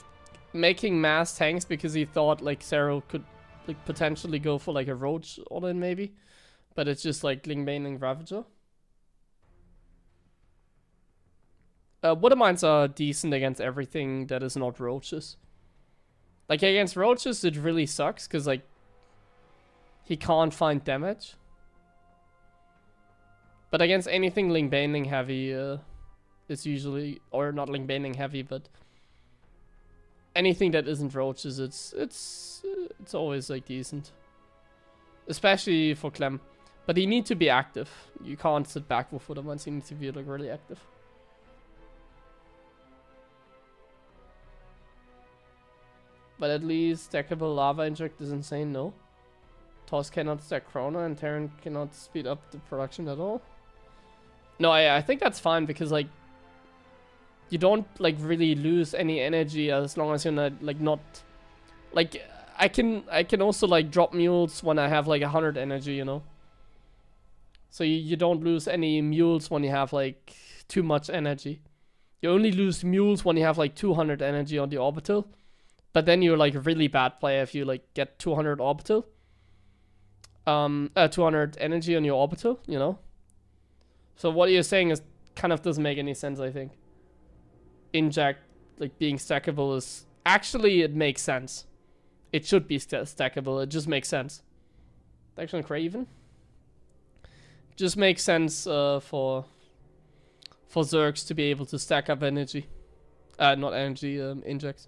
making mass tanks because he thought like Seral could like potentially go for like a roach all-in maybe. But it's just like Lingbane and Ravager. Water mines are decent against everything that is not roaches. Like against roaches it really sucks because like he can't find damage. But against anything Lingbaning heavy it's usually, or not Lingbaning heavy, but anything that isn't roaches, it's always like decent. Especially for Clem. But you need to be active. You can't sit back with water mines, you need to be like really active. But at least stackable lava inject is insane, no? Toss cannot stack Chrono and Terran cannot speed up the production at all. No, I think that's fine because like you don't like really lose any energy as long as you're not like I can also like drop mules when I have like 100 energy, you know. So you don't lose any mules when you have like too much energy. You only lose mules when you have like 200 energy on the orbital. But then you're like a really bad player if you like get 200 orbital. 200 energy on your orbital, you know. So what you're saying is kind of doesn't make any sense, I think. Inject like being stackable is actually it makes sense. It should be stackable. It just makes sense. Action Craven just makes sense for Zergs to be able to stack up energy, not energy, injects.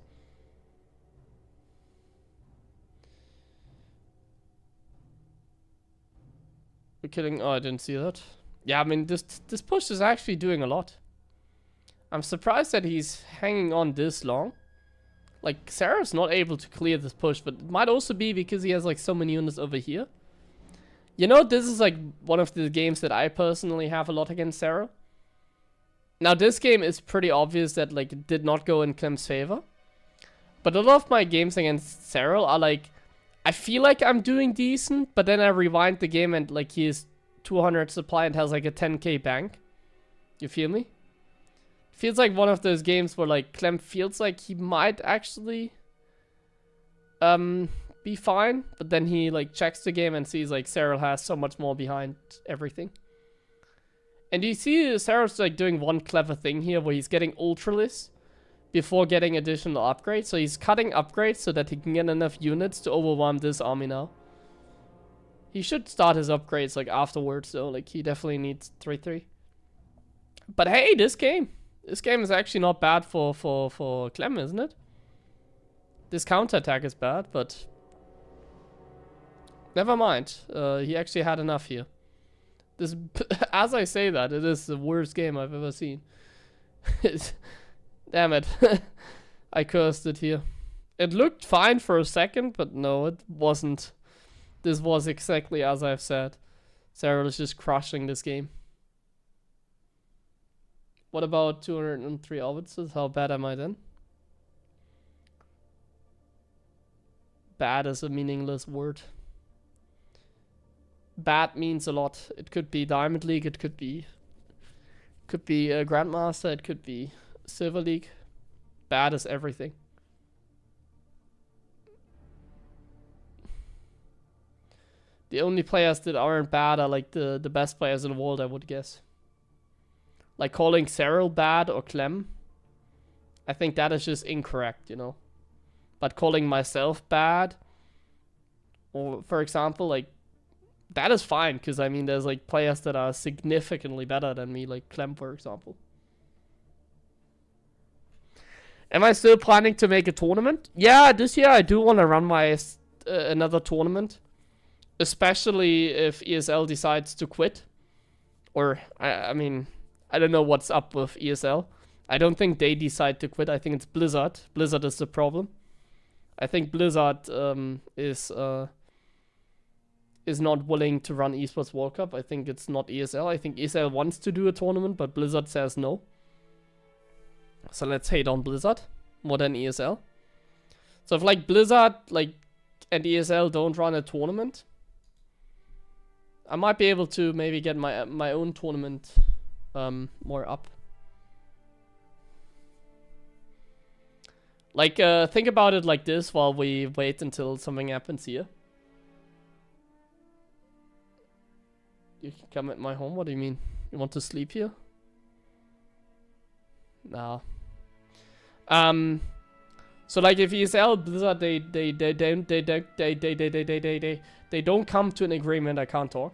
We're killing. Oh, I didn't see that. Yeah, I mean this push is actually doing a lot. I'm surprised that he's hanging on this long. Like Seral's not able to clear this push, but it might also be because he has like so many units over here. You know, this is like one of the games that I personally have a lot against Seral. Now this game is pretty obvious that like it did not go in Clem's favor. But a lot of my games against Seral are like, I feel like I'm doing decent, but then I rewind the game and like he is 200 supply and has like a 10k bank. You feel me? Feels like one of those games where like Clem feels like he might actually be fine, but then he like checks the game and sees like Seral has so much more behind everything. And you see Seral's like doing one clever thing here where he's getting Ultralis before getting additional upgrades. So he's cutting upgrades so that he can get enough units to overwhelm this army now. He should start his upgrades like afterwards though, like he definitely needs 3-3. But hey, this game is actually not bad for Clem, isn't it? This counterattack is bad, but never mind. He actually had enough here. This, as I say that, it is the worst game I've ever seen. Damn it. I cursed it here. It looked fine for a second, but no, it wasn't. This was exactly as I've said. Seral is just crushing this game. What about 203 orbiters? How bad am I then? Bad is a meaningless word. Bad means a lot. It could be Diamond League, it could be a Grandmaster, it could be Silver League. Bad is everything. The only players that aren't bad are like the best players in the world, I would guess. Like calling Seral bad or Clem, I think that is just incorrect, you know. But calling myself bad, or for example, like, that is fine, because I mean, there's like players that are significantly better than me, like Clem, for example. Am I still planning to make a tournament? Yeah, this year I do want to run my another tournament, especially if ESL decides to quit. Or, I mean, I don't know what's up with ESL. I don't think they decide to quit. I think it's Blizzard. Blizzard is the problem. I think Blizzard is not willing to run Esports World Cup. I think it's not ESL. I think ESL wants to do a tournament, but Blizzard says no. So let's hate on Blizzard more than ESL. So if like Blizzard and ESL don't run a tournament, I might be able to maybe get my own tournament more up. Like think about it like this while we wait until something happens here. You can come at my home. What do you mean? You want to sleep here? Nah. So like if ESL Blizzard they don't come to an agreement. I can't talk.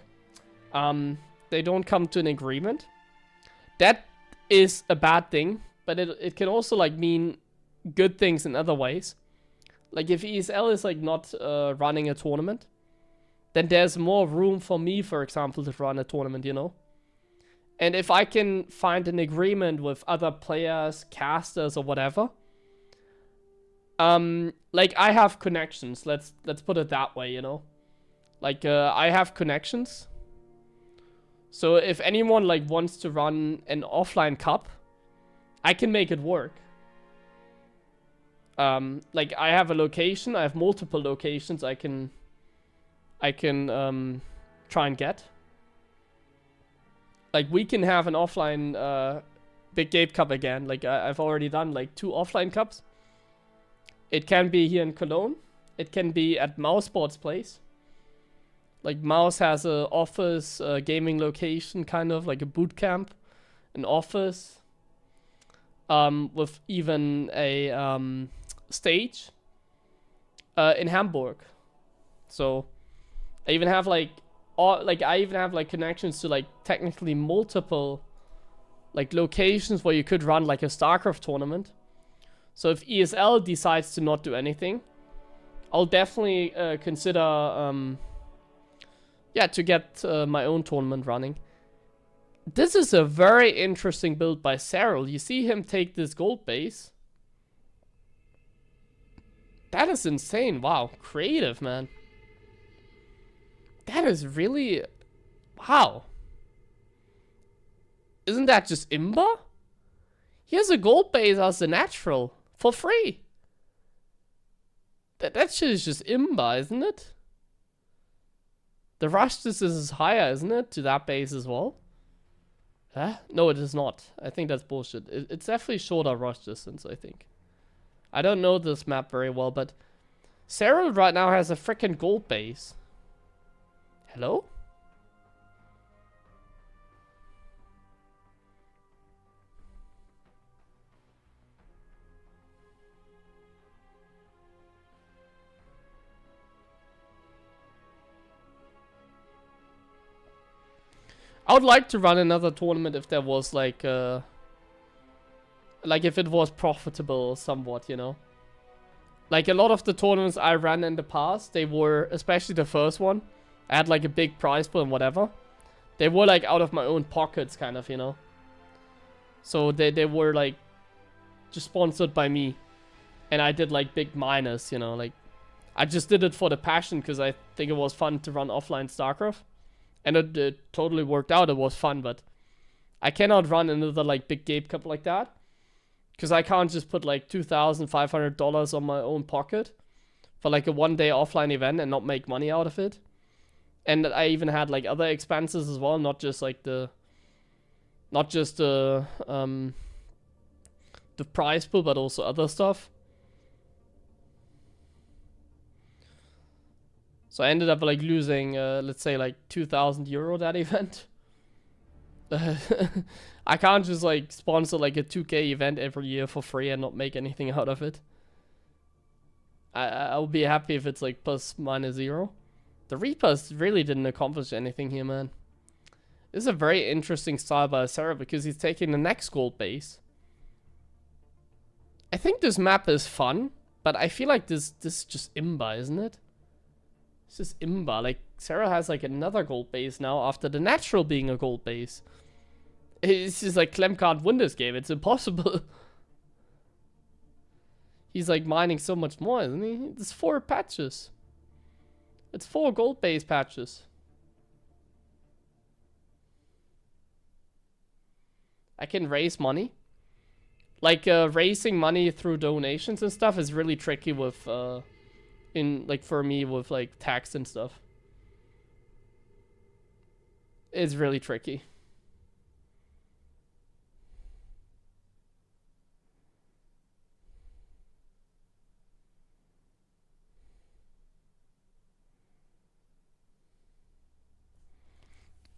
They don't come to an agreement. That is a bad thing, but it can also like mean good things in other ways. Like if ESL is like not running a tournament, then there's more room for me, for example, to run a tournament, you know? And if I can find an agreement with other players, casters, or whatever, like I have connections. Let's put it that way, you know? Like I have connections. So if anyone like wants to run an offline cup, I can make it work. Like I have a location. I have multiple locations. I can try and get. Like we can have an offline Big Game Cup again. Like I've already done like 2 offline cups. It can be here in Cologne. It can be at Mousesport's place. Like Mouse has a office, gaming location, kind of like a boot camp, an office, with even a stage in Hamburg. So I even have like connections to like technically multiple like locations where you could run like a StarCraft tournament. So if ESL decides to not do anything, I'll definitely consider Yeah, to get my own tournament running. This is a very interesting build by Seral. You see him take this gold base. That is insane. Wow, creative, man. That is really... Wow. Isn't that just imba? He has a gold base as a natural. For free. That shit is just imba, isn't it? The rush distance is higher, isn't it? To that base as well. Huh? No, it is not. I think that's bullshit. It's definitely shorter rush distance, I think. I don't know this map very well, but... Seral right now has a freaking gold base. Hello? I would like to run another tournament if there was like if it was profitable somewhat, you know. Like a lot of the tournaments I ran in the past, they were, especially the first one, I had like a big prize pool and whatever. They were like out of my own pockets kind of, you know. So they were like just sponsored by me. And I did like big minors, you know, like I just did it for the passion because I think it was fun to run offline StarCraft. And it totally worked out, it was fun, but I cannot run another like big game cup like that. Because I can't just put like $2,500 on my own pocket for like a 1 day offline event and not make money out of it. And I even had like other expenses as well, not just like the prize pool, but also other stuff. So I ended up like losing, let's say like 2,000 euro that event. I can't just like sponsor like a 2K event every year for free and not make anything out of it. I'll be happy if it's like plus minus 0. The Reapers really didn't accomplish anything here, man. This is a very interesting style by Seral because he's taking the next gold base. I think this map is fun, but I feel like this is just imba, isn't it? It's just imba. Like Seral has like another gold base now after the natural being a gold base. It's just like Clem can't win this game. It's impossible. He's like mining so much more, isn't he? There's 4 patches. It's 4 gold base patches. I can raise money. Like raising money through donations and stuff is really tricky with for me with like tax and stuff. It's really tricky.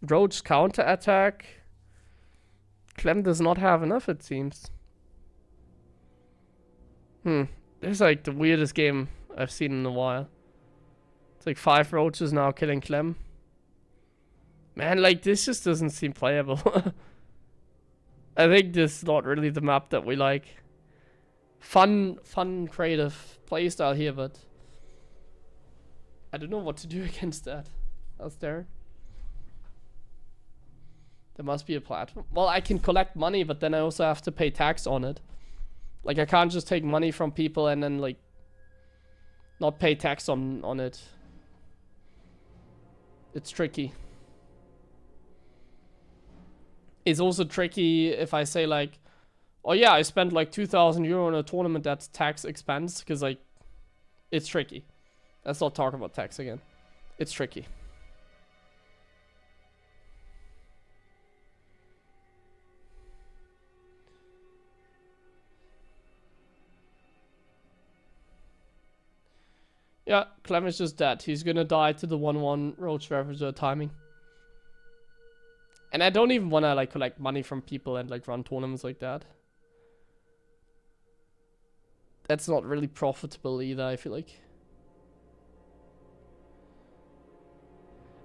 Roach counter attack. Clem does not have enough, it seems. This is like the weirdest game I've seen in a while. It's like 5 roaches now killing Clem. Man, like this just doesn't seem playable. I think this is not really the map that we like. Fun, creative playstyle here, but I don't know what to do against that. How's there? There must be a platform. Well, I can collect money, but then I also have to pay tax on it. Like, I can't just take money from people and then, like, not pay tax on it. It's tricky. It's also tricky if I say, like, oh yeah, I spent, like, 2,000 euro on a tournament that's tax expense, because, like, it's tricky. Let's not talk about tax again. It's tricky. Yeah, Clem is just dead. He's gonna die to the 1-1 Roach Ravager timing. And I don't even wanna like collect money from people and like run tournaments like that. That's not really profitable either, I feel like.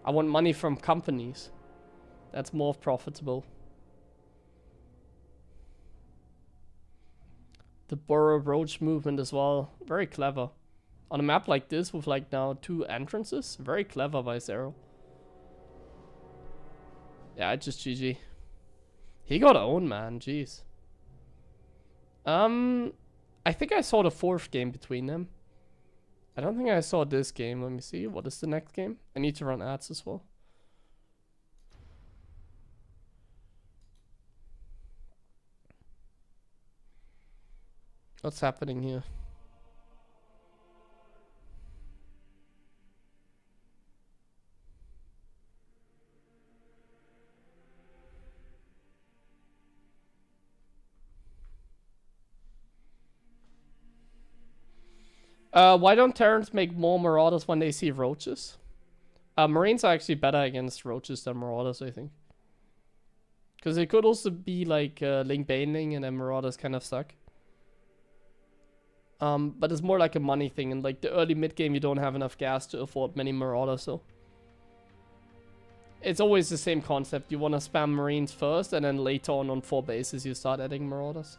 I want money from companies. That's more profitable. The Burrow Roach movement as well. Very clever. On a map like this with like now 2 entrances. Very clever by Seral. Yeah, just GG. He got owned, man. Jeez. I think I saw the 4th game between them. I don't think I saw this game. Let me see. What is the next game? I need to run ads as well. What's happening here? Why don't Terrans make more Marauders when they see roaches? Marines are actually better against roaches than Marauders, I think. Because it could also be like Link Baneling and then Marauders kind of suck. But it's more like a money thing. And like the early mid game, you don't have enough gas to afford many Marauders, so. It's always the same concept. You want to spam Marines first, and then later on 4 bases, you start adding Marauders.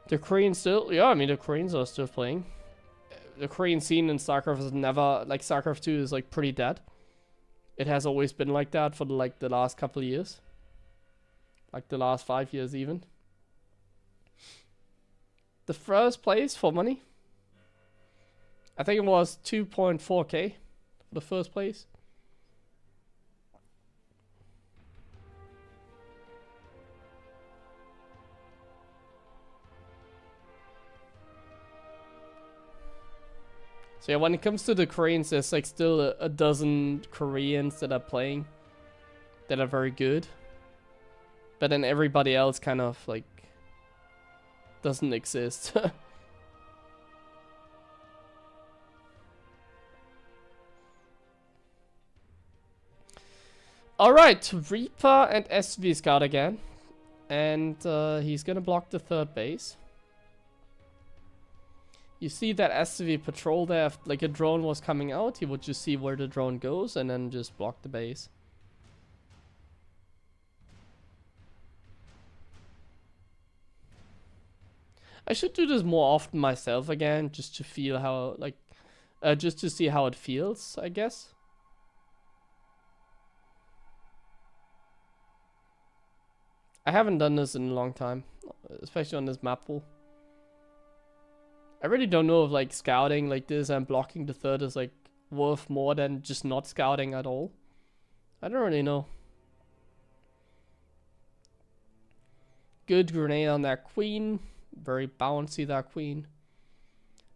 The Koreans still, yeah, I mean, the Koreans are still playing. The Korean scene in StarCraft is never, like, StarCraft 2 is, like, pretty dead. It has always been like that for, like, the last couple of years. Like, the last 5 years, even. The first place for money, I think it was 2.4k for the first place. So yeah, when it comes to the Koreans, there's like still a dozen Koreans that are playing that are very good. But then everybody else kind of like doesn't exist. Alright, Reaper and SV Scout again. And he's gonna block the 3rd base. You see that SV patrol there, if like a drone was coming out, he would just see where the drone goes and then just block the base. I should do this more often myself again, just to feel how, like, just to see how it feels, I guess. I haven't done this in a long time, especially on this map pool. I really don't know if like scouting like this and blocking the 3rd is like worth more than just not scouting at all. I don't really know. Good grenade on that queen. Very bouncy, that queen.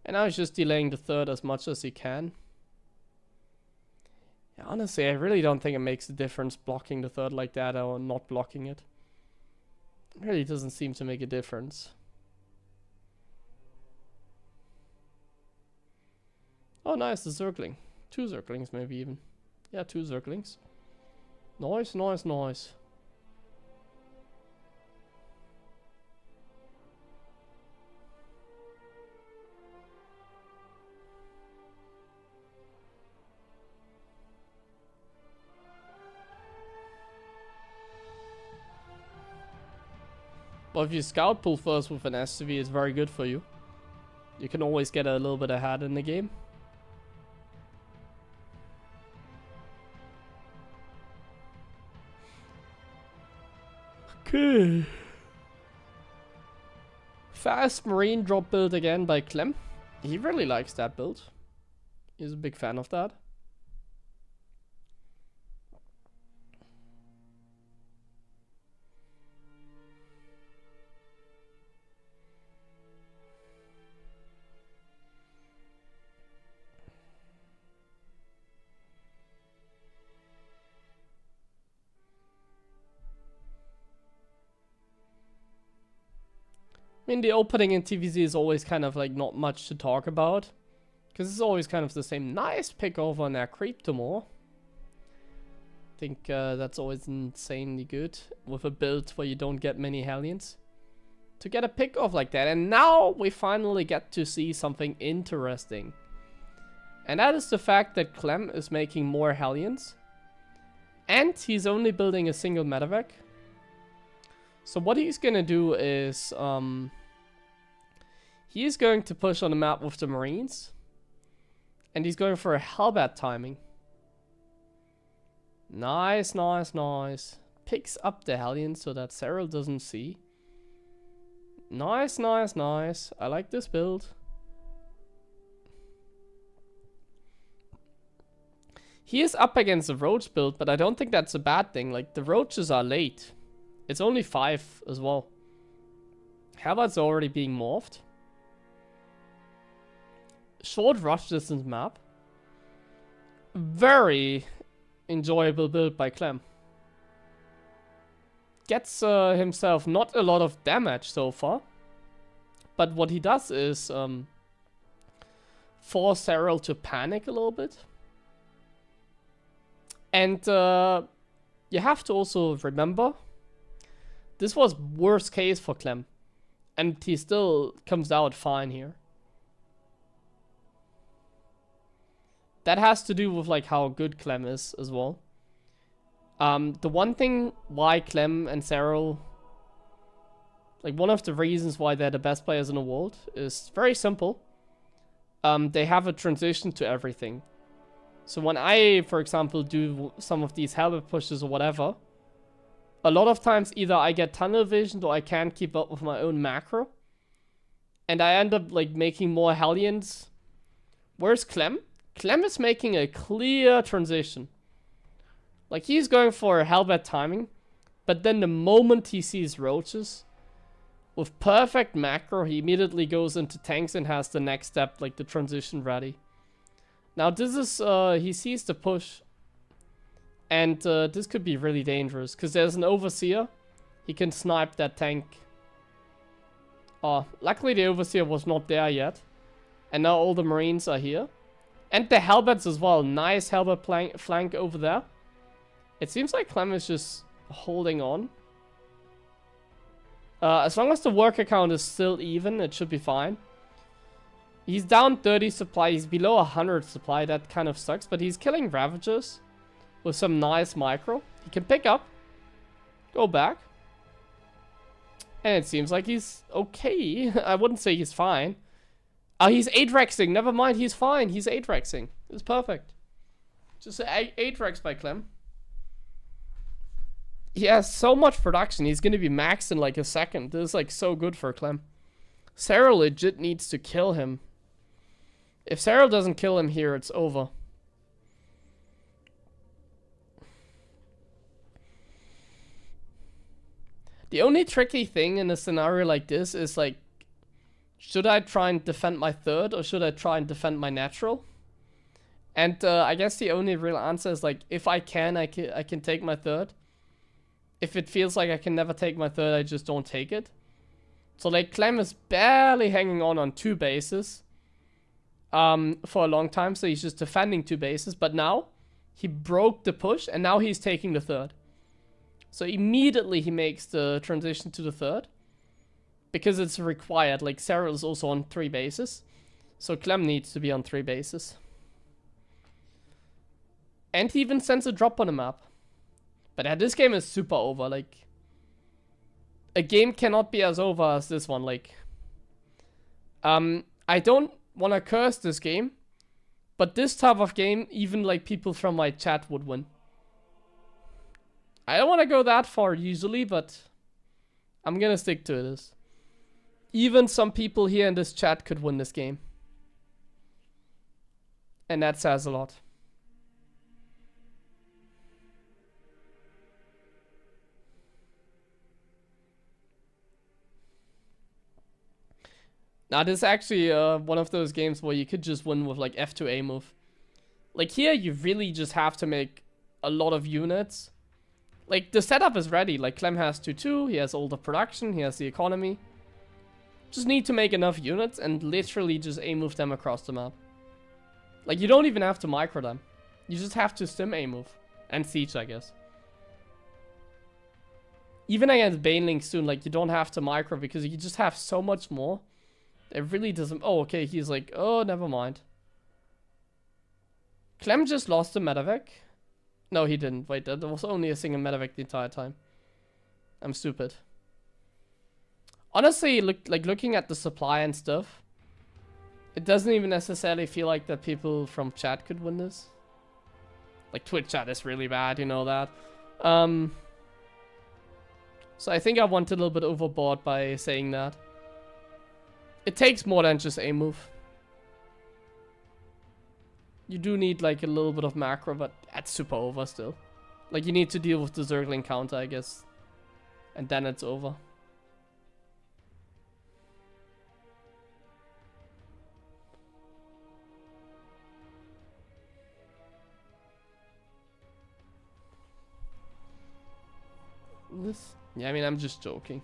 And now he's just delaying the 3rd as much as he can. Yeah, honestly, I really don't think it makes a difference blocking the 3rd like that or not blocking it. It really doesn't seem to make a difference. Oh, nice, the circling. 2 circlings, maybe even. Yeah, 2 circlings. Nice, nice, nice. But if you scout pull first with an SCV, it's very good for you. You can always get a little bit ahead in the game. Okay. Fast Marine drop build again by Clem. He really likes that build. He's a big fan of that. I mean, the opening in TVZ is always kind of like not much to talk about. Because it's always kind of the same. Nice pick over on that creep to more. I think that's always insanely good. With a build where you don't get many Hellions. To get a pick off like that. And now we finally get to see something interesting. And that is the fact that Clem is making more Hellions. And he's only building a single medevac. So what he's gonna do is, he's going to push on the map with the Marines. And he's going for a Hellbat timing. Nice, nice, nice. Picks up the Hellion so that Seral doesn't see. Nice, nice, nice. I like this build. He is up against the Roach build, but I don't think that's a bad thing. Like, the Roaches are late. It's only 5 as well. Herbert's already being morphed. Short rush distance map. Very enjoyable build by Clem. Gets himself not a lot of damage so far. But what he does is force Seral to panic a little bit. And you have to also remember, this was worst case for Clem. And he still comes out fine here. That has to do with like how good Clem is as well. The one thing why Clem and Seral, like one of the reasons why they're the best players in the world, is very simple. They have a transition to everything. So when I, for example, do some of these halberd pushes or whatever, a lot of times either I get tunnel visioned or I can't keep up with my own macro. And I end up like making more Hellions. Where's Clem? Clem is making a clear transition. Like, he's going for a halberd timing, but then the moment he sees Roaches, with perfect macro, he immediately goes into tanks and has the next step, like the transition ready. Now this is, he sees the push, and this could be really dangerous, because there's an Overseer. He can snipe that tank. Luckily the Overseer was not there yet, and now all the Marines are here. And the halberds as well. Nice halberd flank over there. It seems like Clem is just holding on. As long as the worker count is still even, it should be fine. He's down 30 supply. He's below 100 supply. That kind of sucks. But he's killing Ravagers with some nice micro. He can pick up. Go back. And it seems like he's okay. I wouldn't say he's fine. He's 8-rexing. Never mind, he's fine. He's 8-rexing. It's perfect. Just 8-rex by Clem. He has so much production. He's going to be maxed in like a second. This is like so good for Clem. Seral legit needs to kill him. If Seral doesn't kill him here, it's over. The only tricky thing in a scenario like this is like, should I try and defend my third or should I try and defend my natural? And I guess the only real answer is like, if I can take my third. If it feels like I can never take my third, I just don't take it. So like Clem is barely hanging on 2 bases for a long time. So he's just defending 2 bases. But now he broke the push and now he's taking the third. So immediately he makes the transition to the third. Because it's required. Like Seral is also on 3 bases. So Clem needs to be on 3 bases. And he even sends a drop on the map. But this game is super over. Like, a game cannot be as over as this one. Like, I don't want to curse this game. But this type of game, even like people from my chat would win. I don't want to go that far usually, but I'm gonna stick to this. Even some people here in this chat could win this game. And that says a lot. Now this is actually one of those games where you could just win with like F2A move. Like here you really just have to make a lot of units. Like the setup is ready. Like Clem has 2-2, he has all the production, he has the economy. Just need to make enough units and literally just A-move them across the map. Like you don't even have to micro them. You just have to stim A-move. And siege, I guess. Even against Banelings soon, like you don't have to micro because you just have so much more. It really doesn't... Oh, okay, he's like, oh, never mind. Clem just lost the medevac. No, he didn't. Wait, there was only a single medevac the entire time. I'm stupid. Honestly, looking at the supply and stuff, it doesn't even necessarily feel like that people from chat could win this. Like Twitch chat is really bad, you know that. So I think I went a little bit overboard by saying that. It takes more than just a move. You do need like a little bit of macro, but that's super over still. Like you need to deal with the circling counter, I guess. And then it's over. This? Yeah, I mean, I'm just joking.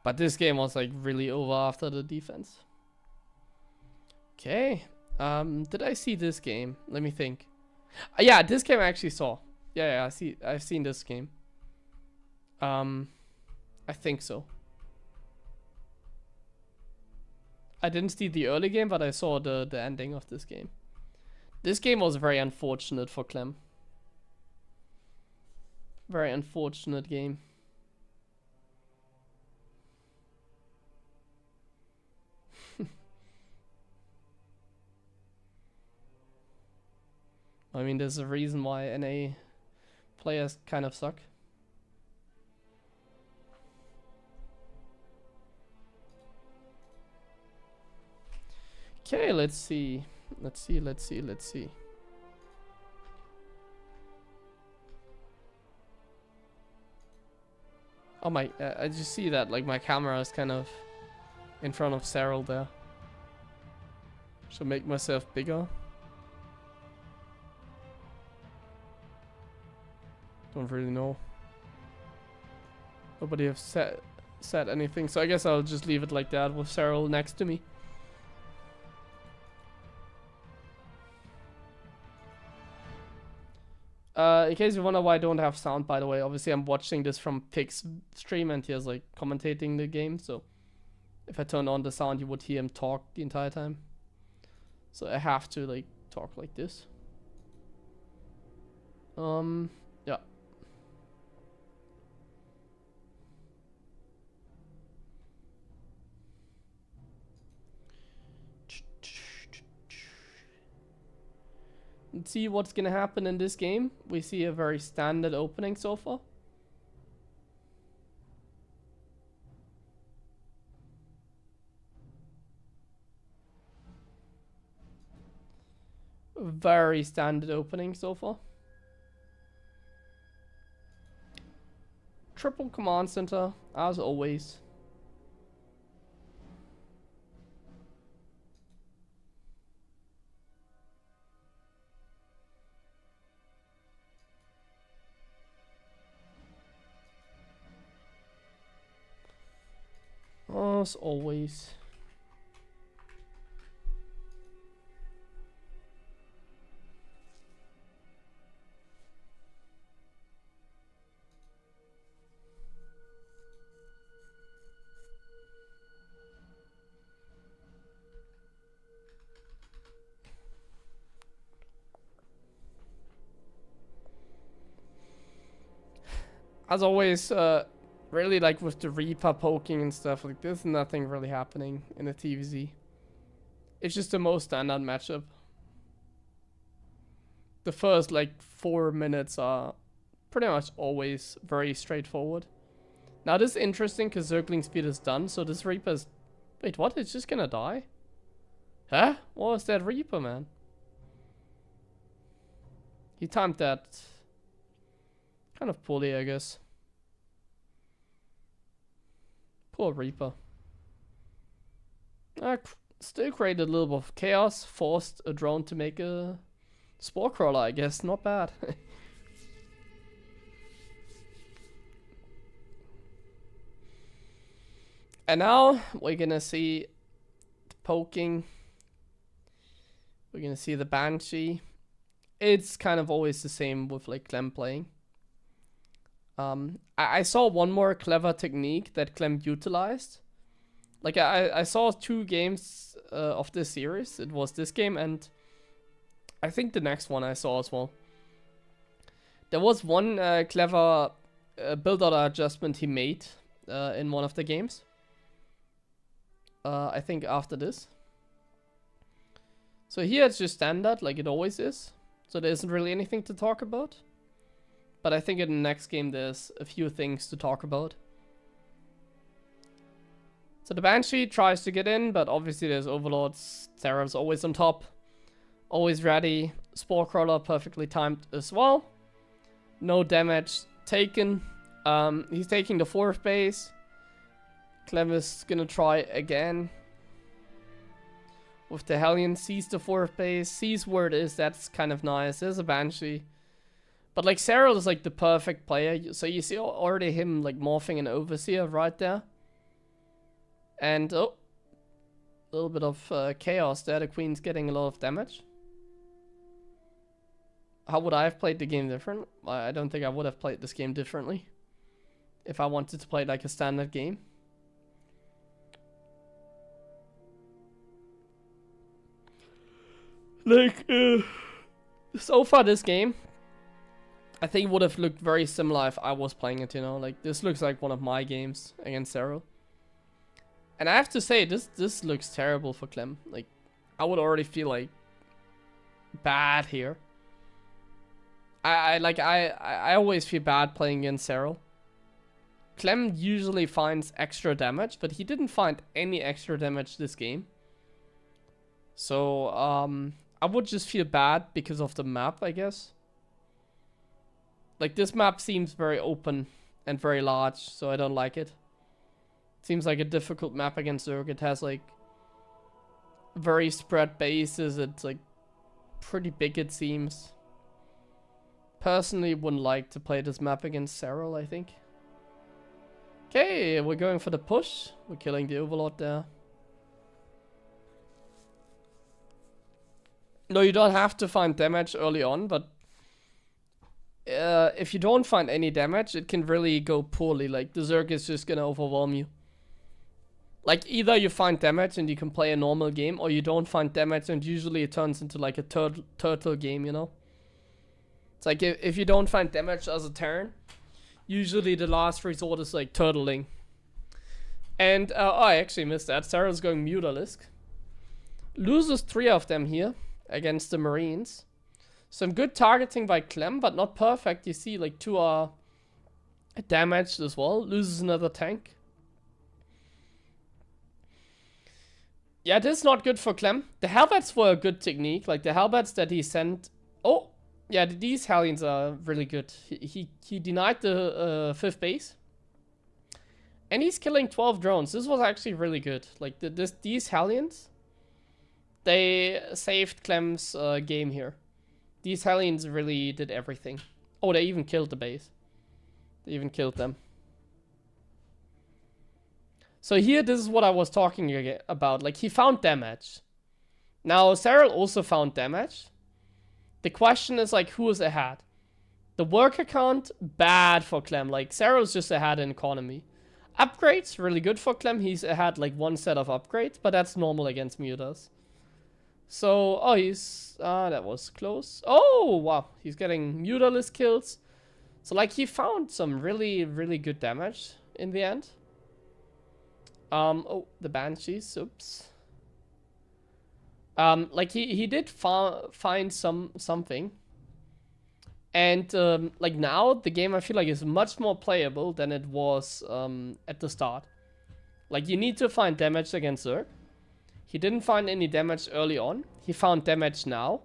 But this game was like really over after the defense. Okay. Did I see this game? Let me think. Yeah, this game I actually saw. Yeah, I've seen this game. I think so. I didn't see the early game, but I saw the ending of this game. This game was very unfortunate for Clem. Very unfortunate game. I mean, there's a reason why NA players kind of suck. Okay, let's see. Let's see. Oh my, I just see that like my camera is kind of in front of Seral there. Should make myself bigger. Don't really know. Nobody have said anything, so I guess I'll just leave it like that with Seral next to me. In case you wonder why I don't have sound, by the way, obviously I'm watching this from PiG's stream and he's like commentating the game, so if I turn on the sound you would hear him talk the entire time. So I have to like talk like this. Yeah. Let's see what's gonna happen in this game. We see a very standard opening so far. Very standard opening so far. Triple command center, as always. As always. As always, really like with the Reaper poking and stuff like this, nothing really happening in the TVZ. It's just the most standard matchup. The first like 4 minutes are pretty much always very straightforward. Now this is interesting because circling speed is done, so this Reaper is... Wait, what? It's just gonna die? Huh? What was that Reaper, man? He timed that kind of poorly, I guess. Poor Reaper. Still created a little bit of chaos. Forced a drone to make a spore crawler, I guess. Not bad. And now we're gonna see the poking. We're gonna see the Banshee. It's kind of always the same with like Clem playing. I saw one more clever technique that Clem utilized. Like, I saw 2 games of this series. It was this game and I think the next one I saw as well. There was one clever build order adjustment he made in one of the games. I think after this. So here it's just standard, like it always is. So there isn't really anything to talk about. But I think in the next game there's a few things to talk about. So the Banshee tries to get in, but obviously there's Overlords. Seral's always on top. Always ready. Spore Crawler perfectly timed as well. No damage taken. He's taking the 4th base. Clem is gonna try again. With the Hellion, sees the 4th base. Sees where it is. That's kind of nice. There's a Banshee. But like Seral is like the perfect player. So you see already him like morphing an Overseer right there. And oh, a little bit of chaos there. The Queen's getting a lot of damage. How would I have played the game different? I don't think I would have played this game differently. If I wanted to play like a standard game. Like, so far this game, I think would have looked very similar if I was playing it, you know? Like, this looks like one of my games against Seral. And I have to say, this looks terrible for Clem. Like, I would already feel like bad here. I always feel bad playing against Seral. Clem usually finds extra damage, but he didn't find any extra damage this game. So, I would just feel bad because of the map, I guess. Like, this map seems very open and very large, so I don't like it. Seems like a difficult map against Zerg. It has, like, very spread bases. It's, like, pretty big, it seems. Personally, wouldn't like to play this map against Seral, I think. Okay, we're going for the push. We're killing the Overlord there. No, you don't have to find damage early on, but if you don't find any damage, it can really go poorly. Like, the Zerg is just gonna overwhelm you. Like, either you find damage and you can play a normal game, or you don't find damage and usually it turns into like a turtle game, you know? It's like, if you don't find damage as a turn, usually the last resort is like turtling. And, oh, I actually missed that. Seral's going Mutalisk. Loses 3 of them here against the Marines. Some good targeting by Clem, but not perfect. You see, like, 2 are damaged as well. Loses another tank. Yeah, this is not good for Clem. The Halberds were a good technique. Like, the Halberds that he sent... Oh, yeah, these Hellions are really good. He denied the 5th base. And he's killing 12 drones. This was actually really good. Like, these Hellions, they saved Clem's game here. These Hellions really did everything. Oh, they even killed the base. They even killed them. So here, this is what I was talking about. Like, he found damage. Now, Seral also found damage. The question is, like, who is ahead? The worker count, bad for Clem. Like, Seral's just ahead in economy. Upgrades, really good for Clem. He's ahead, like, 1 set of upgrades, but that's normal against mutas. So, oh, he's... that was close. Oh, wow. He's getting Mutalisk kills. So, like, he found some really, really good damage in the end. Oh, the Banshees. Oops. Like, he did find something. And, like, now, the game, I feel like, is much more playable than it was at the start. Like, you need to find damage against Zerg. He didn't find any damage early on. He found damage now.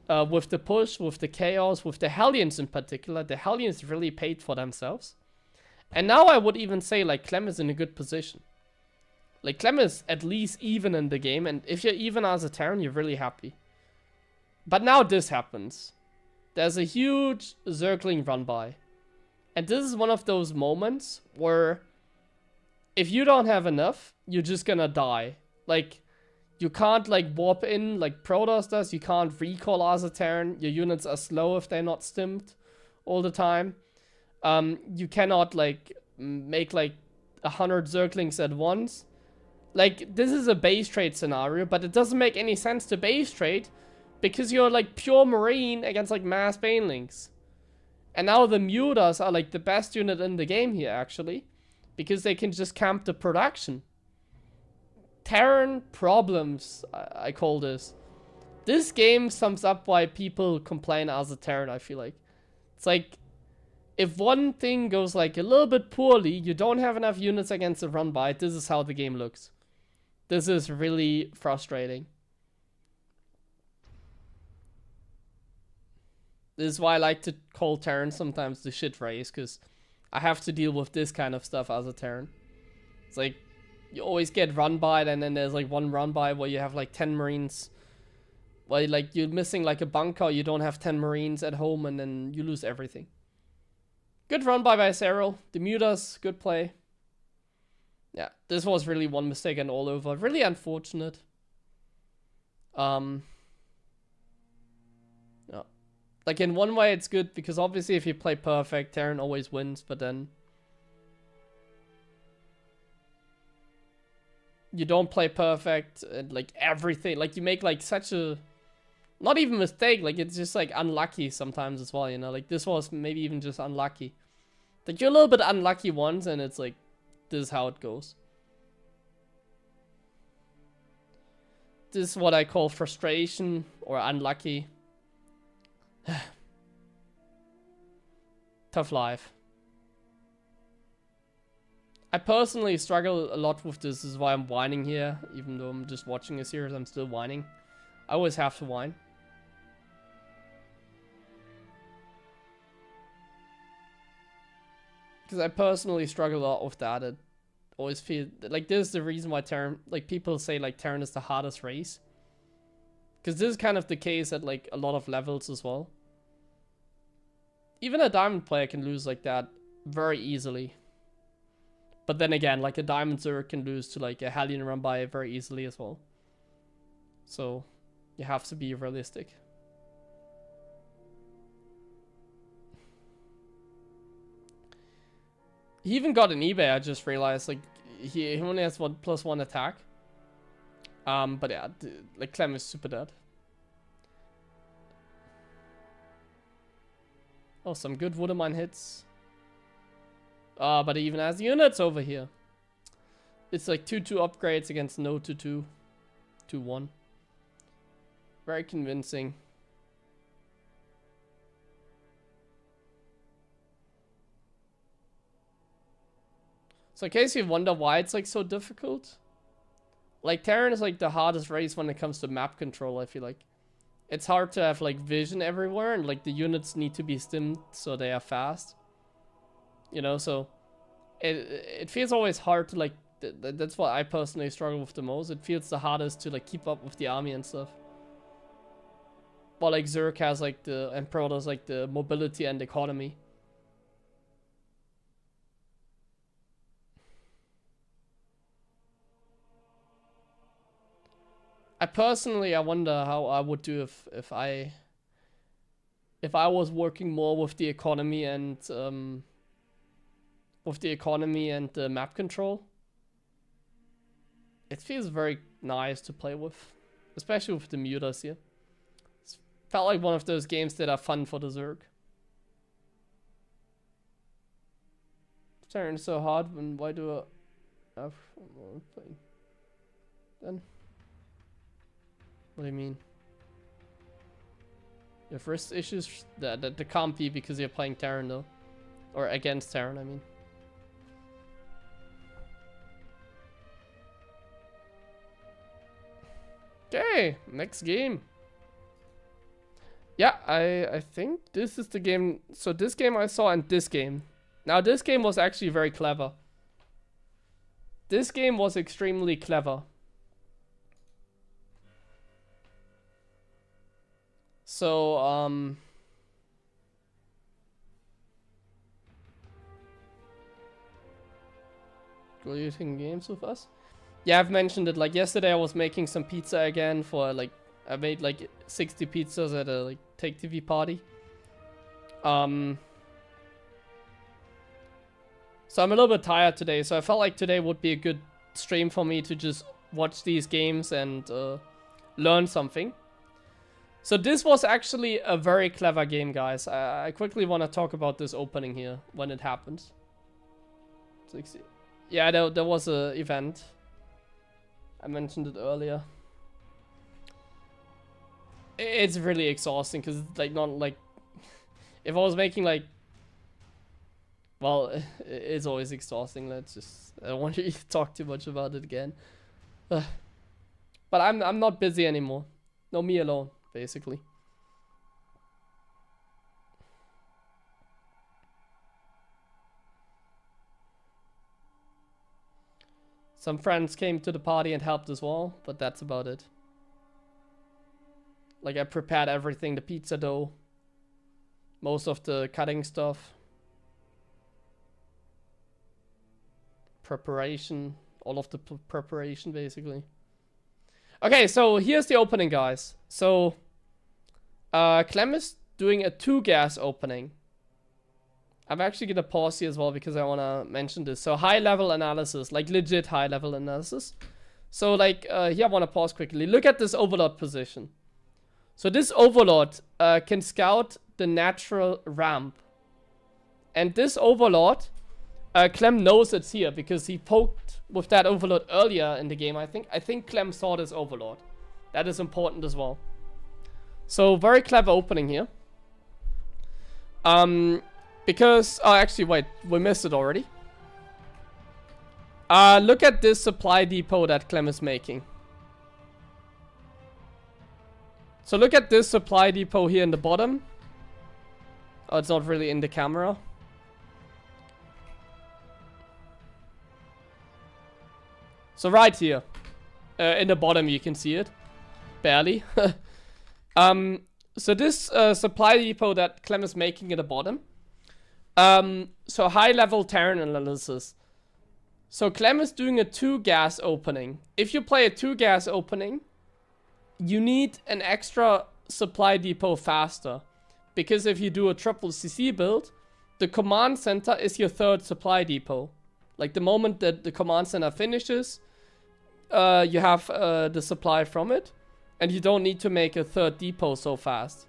With the push, with the chaos, with the Hellions in particular. The Hellions really paid for themselves. And now I would even say, like, Clem is in a good position. Like, Clem is at least even in the game. And if you're even as a Terran, you're really happy. But now this happens. There's a huge Zergling run by. And this is one of those moments where if you don't have enough, you're just gonna die. Like, you can't, like, warp in like Protoss does. You can't recall as a Terran. Your units are slow if they're not stimmed all the time. You cannot, like, make, like, 100 Zerglings at once. Like, this is a base trade scenario, but it doesn't make any sense to base trade because you're like pure marine against like mass banelings. And now the mutas are like the best unit in the game here, actually, because they can just camp the production. Terran problems, I call this. This game sums up why people complain as a Terran, I feel like. It's like, if one thing goes like a little bit poorly, you don't have enough units against the run by, this is how the game looks. This is really frustrating. This is why I like to call Terran sometimes the shit race, because I have to deal with this kind of stuff as a Terran. It's like, you always get run by, and then there's like one run by where you have like 10 Marines. Well, like you're missing like a bunker, you don't have 10 Marines at home, and then you lose everything. Good run by Seral. The mutas, good play. Yeah, this was really one mistake and all over. Really unfortunate. Yeah. Like in one way it's good, because obviously if you play perfect, Terran always wins, but then you don't play perfect, and like everything, like you make like such a, not even mistake, like it's just like unlucky sometimes as well, you know, like this was maybe even just unlucky. Like you're a little bit unlucky once, and it's like, this is how it goes. This is what I call frustration, or unlucky. Tough life. I personally struggle a lot with this. This is why I'm whining here. Even though I'm just watching a series, I'm still whining. I always have to whine. Because I personally struggle a lot with that. It always feel like this is the reason why Terran, like people say like Terran is the hardest race. Because this is kind of the case at like a lot of levels as well. Even a diamond player can lose like that very easily. But then again, like a diamond Zerg can lose to like a Hellion run by very easily as well. So you have to be realistic. He even got an eBay, I just realized. Like he only has +1 attack. But yeah, like Clem is super dead. Oh, some good Woodermine hits. But he even has units over here. It's like 2-2 upgrades against no 2-2. 2-1. Very convincing. So in case you wonder why it's like so difficult. Like Terran is like the hardest race when it comes to map control, I feel like. It's hard to have like vision everywhere, and like the units need to be stimmed so they are fast. You know, so it feels always hard to like, that's what I personally struggle with the most. It feels the hardest to like keep up with the army and stuff. While like Zerg has like the, and Protoss like the mobility and economy. I wonder how I would do if I was working more with the economy and the map control. It feels very nice to play with, especially with the mutas here. It felt like one of those games that are fun for the Zerg. Terran is so hard, and why do I have playing? Then. What do you mean? You have wrist issues? That can't be because you're playing Terran though. Or against Terran, I mean. Okay, next game. Yeah, I think this is the game. So this game I saw and this game. Now this game was actually very clever. This game was extremely clever. So, will you take games with us? Yeah, I've mentioned it. Like yesterday I was making some pizza again for like, I made like 60 pizzas at a like Take TV party. So I'm a little bit tired today, so I felt like today would be a good stream for me to just watch these games and learn something. So this was actually a very clever game, guys. I quickly want to talk about this opening here when it happened. Yeah, there was a event. I mentioned it earlier. It's really exhausting because like not like if I was making like, well, it's always exhausting. Let's just, I don't want to talk too much about it again. But I'm not busy anymore. No, me alone, basically. Some friends came to the party and helped as well, but that's about it. Like I prepared everything, the pizza dough, most of the cutting stuff, preparation, all of the preparation basically. Okay, so here's the opening, guys. So Clem is doing a 2-gas opening. I'm actually gonna pause here as well because I wanna mention this. So high level analysis, like legit high level analysis. So like here I wanna pause quickly. Look at this overlord position. So this overlord can scout the natural ramp. And this overlord, Clem knows it's here because he poked with that overlord earlier in the game, I think. I think Clem saw this overlord. That is important as well. So very clever opening here. Because, oh actually wait, we missed it already. Look at this supply depot that Clem is making. So look at this supply depot here in the bottom. Oh, it's not really in the camera. So right here, in the bottom you can see it, barely. So this supply depot that Clem is making at the bottom. So high level terrain analysis. So Clem is doing a 2-gas opening. If you play a 2-gas opening, you need an extra supply depot faster. Because if you do a triple CC build, the command center is your 3rd supply depot. Like the moment that the command center finishes, you have the supply from it. And you don't need to make a 3rd depot so fast.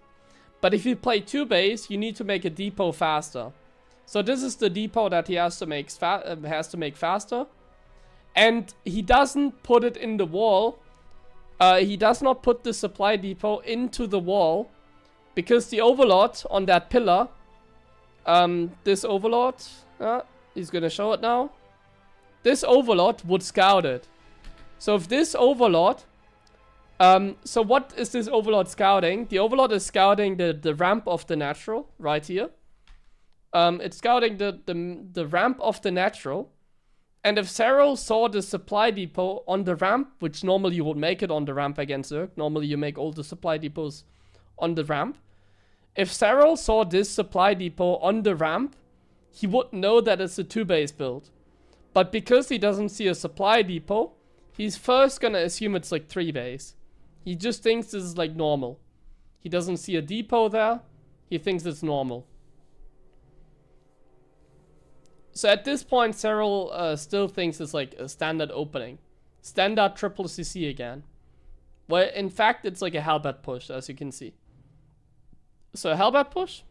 But if you play 2 base, you need to make a depot faster. So this is the depot that he has to make faster. And he doesn't put it in the wall. He does not put the supply depot into the wall. Because the overlord on that pillar, this overlord, he's gonna show it now. This overlord would scout it. So if this overlord, so what is this overlord scouting? The overlord is scouting the ramp of the natural right here. It's scouting the ramp of the natural. And if Seral saw the supply depot on the ramp, which normally you would make it on the ramp against Zerg. Normally you make all the supply depots on the ramp. If Seral saw this supply depot on the ramp, he would know that it's a 2-base build. But because he doesn't see a supply depot, he's first gonna assume it's like 3-base. He just thinks this is like normal. He doesn't see a depot there. He thinks it's normal. So at this point, Seral still thinks it's like a standard opening. Standard triple CC again. Well, in fact, it's like a Hellbat push, as you can see. So Hellbat push.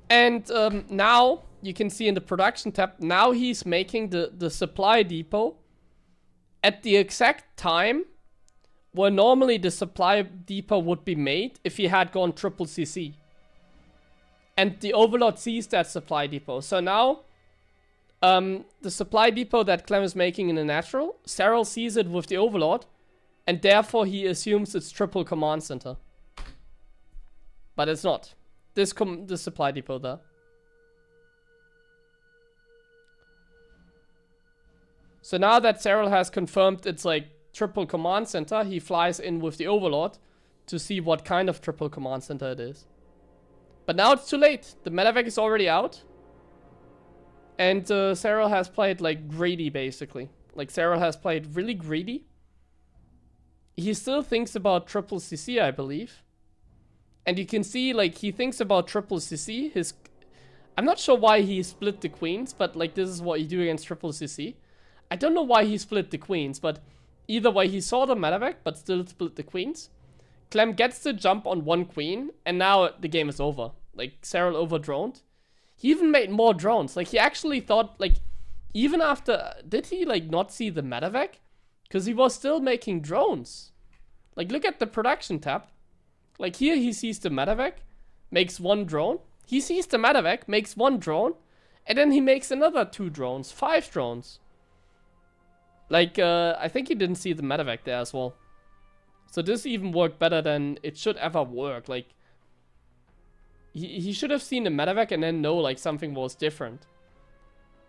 And now, you can see in the production tab, now he's making the supply depot at the exact time where normally the supply depot would be made if he had gone triple CC. And the overlord sees that supply depot. So now, the supply depot that Clem is making in the natural, Seral sees it with the overlord, and therefore he assumes it's triple command center. But it's not. This supply depot there. So now that Seral has confirmed it's like triple command center, he flies in with the overlord to see what kind of triple command center it is. But now it's too late. The medevac is already out. And Seral has played like greedy basically. Like Seral has played really greedy. He still thinks about triple CC, I believe. And you can see, like, he thinks about triple CC. I'm not sure why he split the queens, but, like, this is what you do against triple CC. I don't know why he split the queens, but either way, he saw the medevac, but still split the queens. Clem gets the jump on one queen, and now the game is over. Like, Seral over-droned. He even made more drones. Like, he actually thought, like, even after... Did he, like, not see the medevac? Because he was still making drones. Like, look at the production tab. Like, here he sees the medevac, makes one drone. He sees the medevac, makes one drone, and then he makes another 2 drones, 5 drones. Like, I think he didn't see the medevac there as well. So this even worked better than it should ever work. Like, he should have seen the medevac and then know, like, something was different.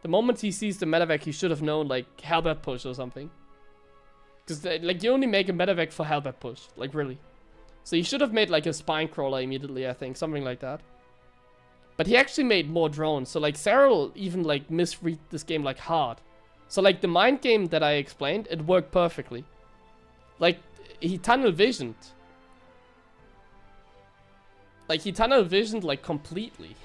The moment he sees the medevac, he should have known, like, halberd push or something. Because, like, you only make a medevac for halberd push. Like, really. So he should have made, like, a spine crawler immediately, I think. Something like that. But he actually made more drones. So, like, Seral even, like, misread this game, like, hard. So, like, the mind game that I explained, it worked perfectly. Like, he tunnel visioned. Like, he tunnel visioned, like, completely.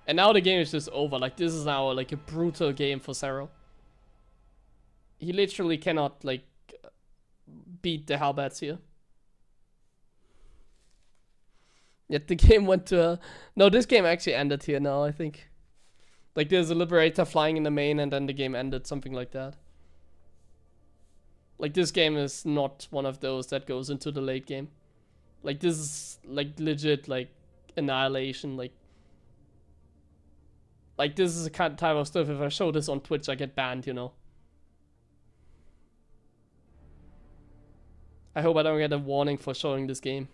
And now the game is just over. Like, this is now, like, a brutal game for Seral. He literally cannot, like, beat the halberds here. Yet the game went to... No, this game actually ended here now, I think. Like, there's a Liberator flying in the main and then the game ended, something like that. Like, this game is not one of those that goes into the late game. Like, this is, like, legit, like, annihilation, like... Like, this is the kind of type of stuff, if I show this on Twitch, I get banned, you know. I hope I don't get a warning for showing this game.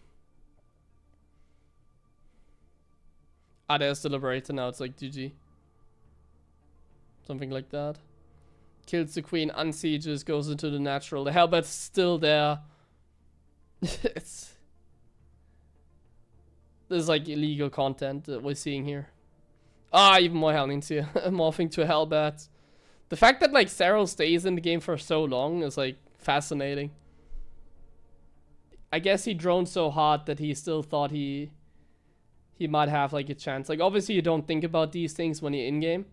Ah, there's the Liberator now, it's like GG. Something like that. Kills the queen, unsieges, goes into the natural. The halberd's still there. This is like illegal content that we're seeing here. Ah, even more Helmings here. Morphing to halberd. The fact that, like, Seral stays in the game for so long is, like, fascinating. I guess he droned so hard that he still thought he might have, like, a chance. Like, obviously you don't think about these things when you're in-game.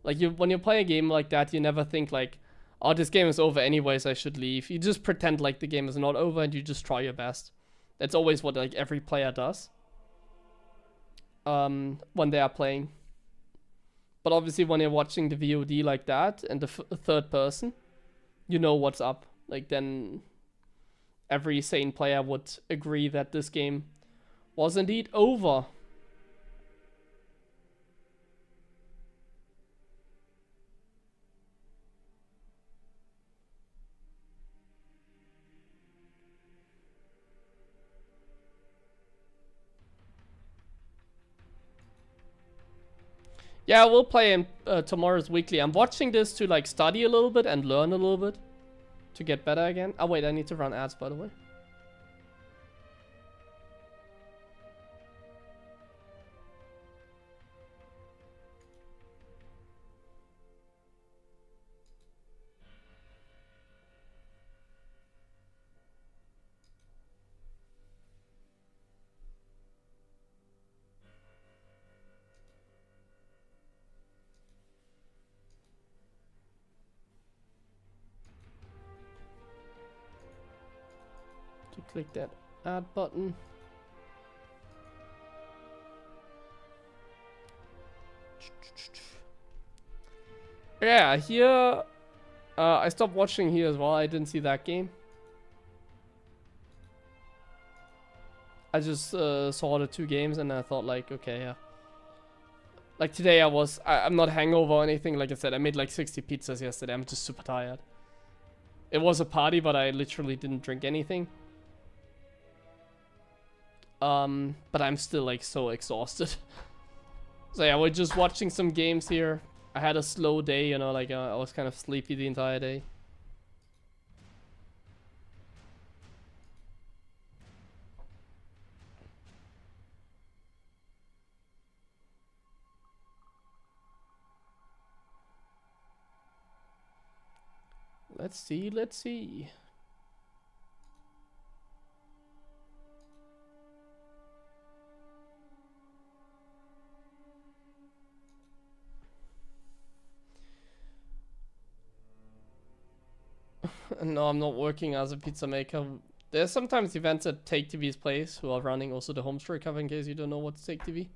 Like, when you play a game like that, you never think, like, oh, this game is over anyways, I should leave. You just pretend like the game is not over and you just try your best. That's always what, like, every player does. When they are playing. But obviously when you're watching the VOD like that, and the third person, you know what's up. Like, then every sane player would agree that this game was indeed over. Yeah, we'll play in tomorrow's weekly. I'm watching this to, like, study a little bit and learn a little bit to get better again. Oh wait, I need to run ads, by the way. Click that add button. Yeah, here I stopped watching here as well. I didn't see that game. I just saw the 2 games and I thought, like, okay, yeah. Like, today I'm not hangover or anything. Like I said, I made like 60 pizzas yesterday. I'm just super tired. It was a party, but I literally didn't drink anything. But I'm still, like, so exhausted. So yeah, we're just watching some games here. I had a slow day, you know, like, I was kind of sleepy the entire day. Let's see, let's see. No, I'm not working as a pizza maker. There's sometimes events at Take TV's place who are running also the home store cover in case you don't know what's Take TV.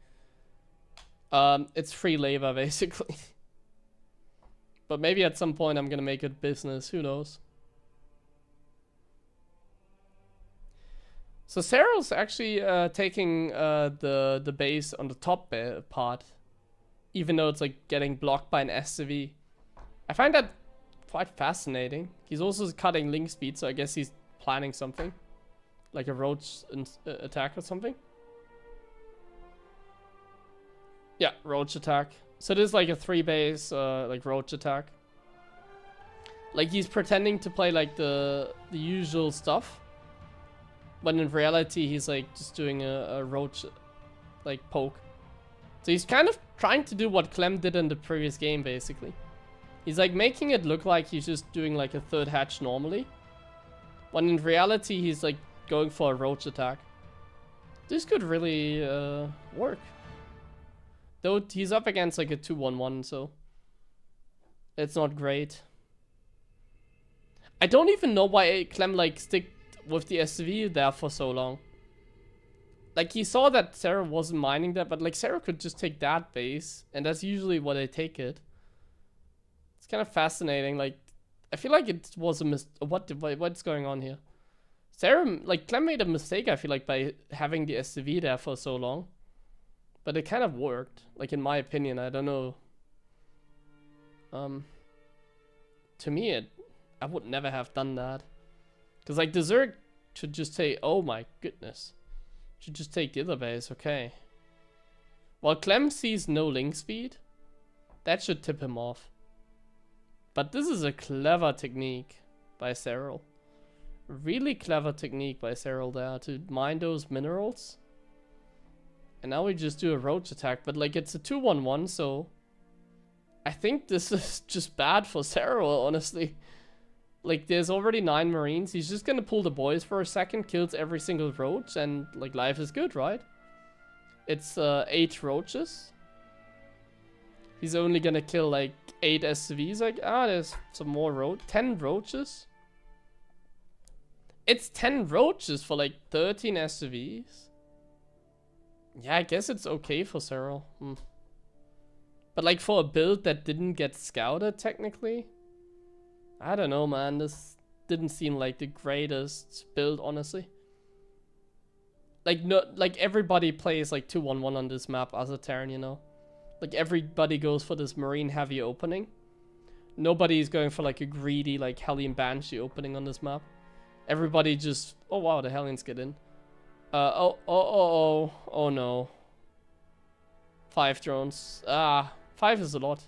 It's free labor basically. But maybe at some point I'm gonna make it business, who knows. So Seral's actually taking the base on the top part, even though it's like getting blocked by an SCV. I find that quite fascinating. He's also cutting link speed, so I guess he's planning something, like a roach attack or something. Yeah, roach attack. So this is like a 3 base like roach attack. Like he's pretending to play like the usual stuff, but in reality he's like just doing a roach like poke. So he's kind of trying to do what Clem did in the previous game basically. He's like making it look like he's just doing like a 3rd hatch normally, when in reality he's like going for a roach attack. This could really work. Though he's up against like a 2-1-1, so it's not great. I don't even know why Clem like stick with the SCV there for so long. Like he saw that Seral wasn't mining that, but like Seral could just take that base, and that's usually what they take it. It's kind of fascinating. Like I feel like it was a what's going on here? Seral, like Clem made a mistake, I feel like, by having the SCV there for so long. But it kind of worked, like in my opinion. I don't know. To me, I would never have done that. Because like the Zerg should just say, oh my goodness. Should just take the other base, okay. While Clem sees no link speed, that should tip him off. But this is a clever technique by Seral. Really clever technique by Seral there to mine those minerals. And now we just do a roach attack, but like it's a 2-1-1, so I think this is just bad for Seral, honestly. Like there's already 9 marines. He's just gonna pull the boys for a second, kills every single roach, and like life is good, right? It's 8 roaches. He's only gonna kill like 8 SCVs. Like there's some more 10 roaches. It's 10 roaches for like 13 SCVs. Yeah, I guess it's okay for Seral. But like for a build that didn't get scouted technically, I don't know, man. This didn't seem like the greatest build, honestly. Like like everybody plays like 2-1-1 on this map as a Terran, you know. Like everybody goes for this marine heavy opening. Nobody's going for like a greedy like Hellion Banshee opening on this map. Everybody just, oh wow, the Hellions get in. Oh no. 5 drones. 5 is a lot.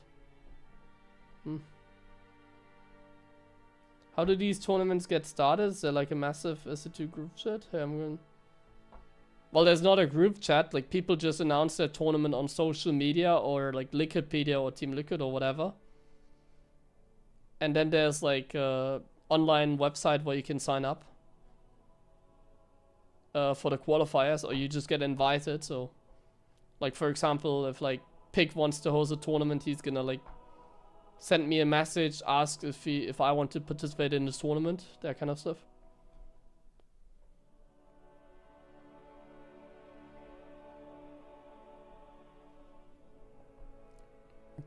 How do these tournaments get started? Is there like a massive SC2 group chat? Hey, I'm going. Well, there's not a group chat. Like people just announce their tournament on social media or like Liquidpedia or Team Liquid or whatever. And then there's like a online website where you can sign up. For the qualifiers, or you just get invited. So like for example, if like Pig wants to host a tournament, he's gonna like send me a message, ask if I want to participate in this tournament, that kind of stuff.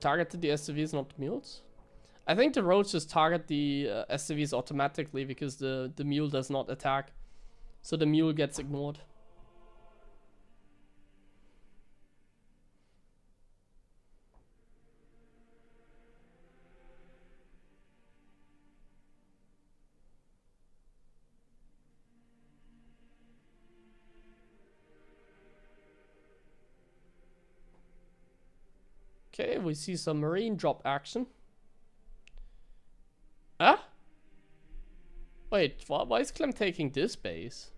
Targeted the SCVs, not the mules. I think the roaches target the SCVs automatically because the mule does not attack. So the mule gets ignored. Okay, we see some marine drop action. Wait, why is Clem taking this base?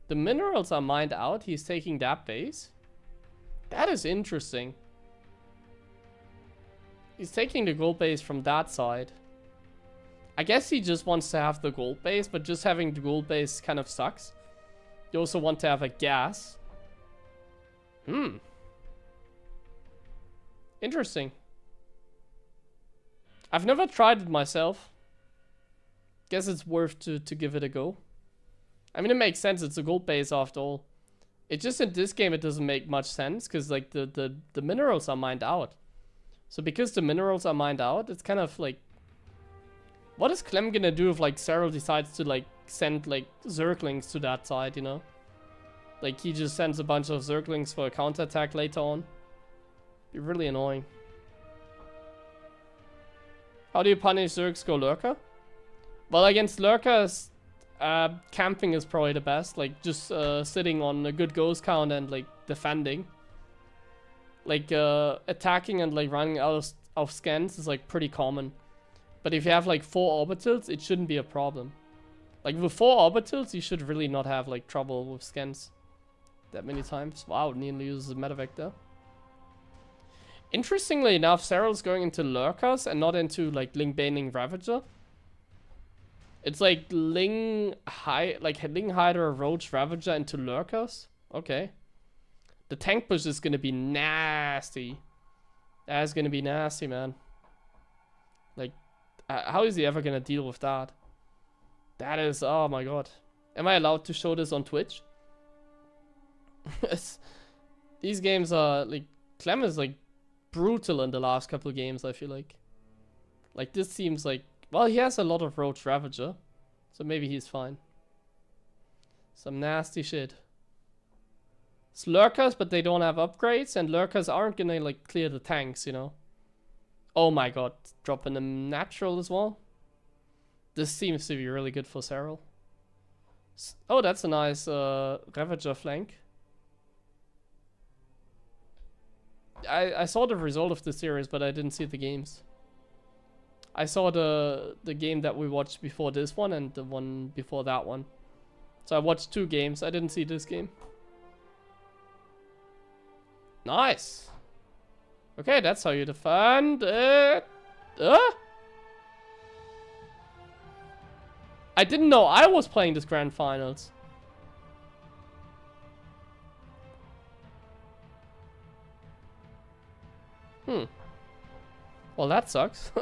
The minerals are mined out, he's taking that base? That is interesting. He's taking the gold base from that side. I guess he just wants to have the gold base, but just having the gold base kind of sucks. You also want to have a gas. Interesting. I've never tried it myself. guess it's worth to give it a go. I mean, it makes sense. It's a gold base after all. It just in this game, it doesn't make much sense because like the minerals are mined out. So because the minerals are mined out, it's kind of like, what is Clem gonna do if like Seral decides to like send like Zerglings to that side, you know? Like he just sends a bunch of Zerglings for a counterattack later on. Be really annoying. How do you punish Zergs go Lurker? Well, against Lurkers, camping is probably the best. Like just sitting on a good ghost count and like defending. Like attacking and like running out of scans is like pretty common. But if you have like 4 orbitals, it shouldn't be a problem. Like with 4 orbitals, you should really not have like trouble with scans that many times. Wow, nearly uses a medevac there. Interestingly enough, Seral's going into Lurkers and not into like Ling Baning Ravager. It's like Ling Hydra Roach Ravager into Lurkers. Okay. The tank push is gonna be nasty. That's gonna be nasty, man. Like, how is he ever gonna deal with that? That is, oh my god. Am I allowed to show this on Twitch? These games are like, Clem is like brutal in the last couple of games, I feel like. Like this seems like, well, he has a lot of Roach Ravager, so maybe he's fine. Some nasty shit. It's Lurkers, but they don't have upgrades, and Lurkers aren't gonna like clear the tanks, you know. Oh my god, dropping them natural as well. This seems to be really good for Seral. Oh, that's a nice Ravager flank. I saw the result of the series, but I didn't see the games. I saw the game that we watched before this one and the one before that one. So I watched 2 games. I didn't see this game. Nice. Okay, that's how you defend it. I didn't know I was playing this grand finals. Well, that sucks.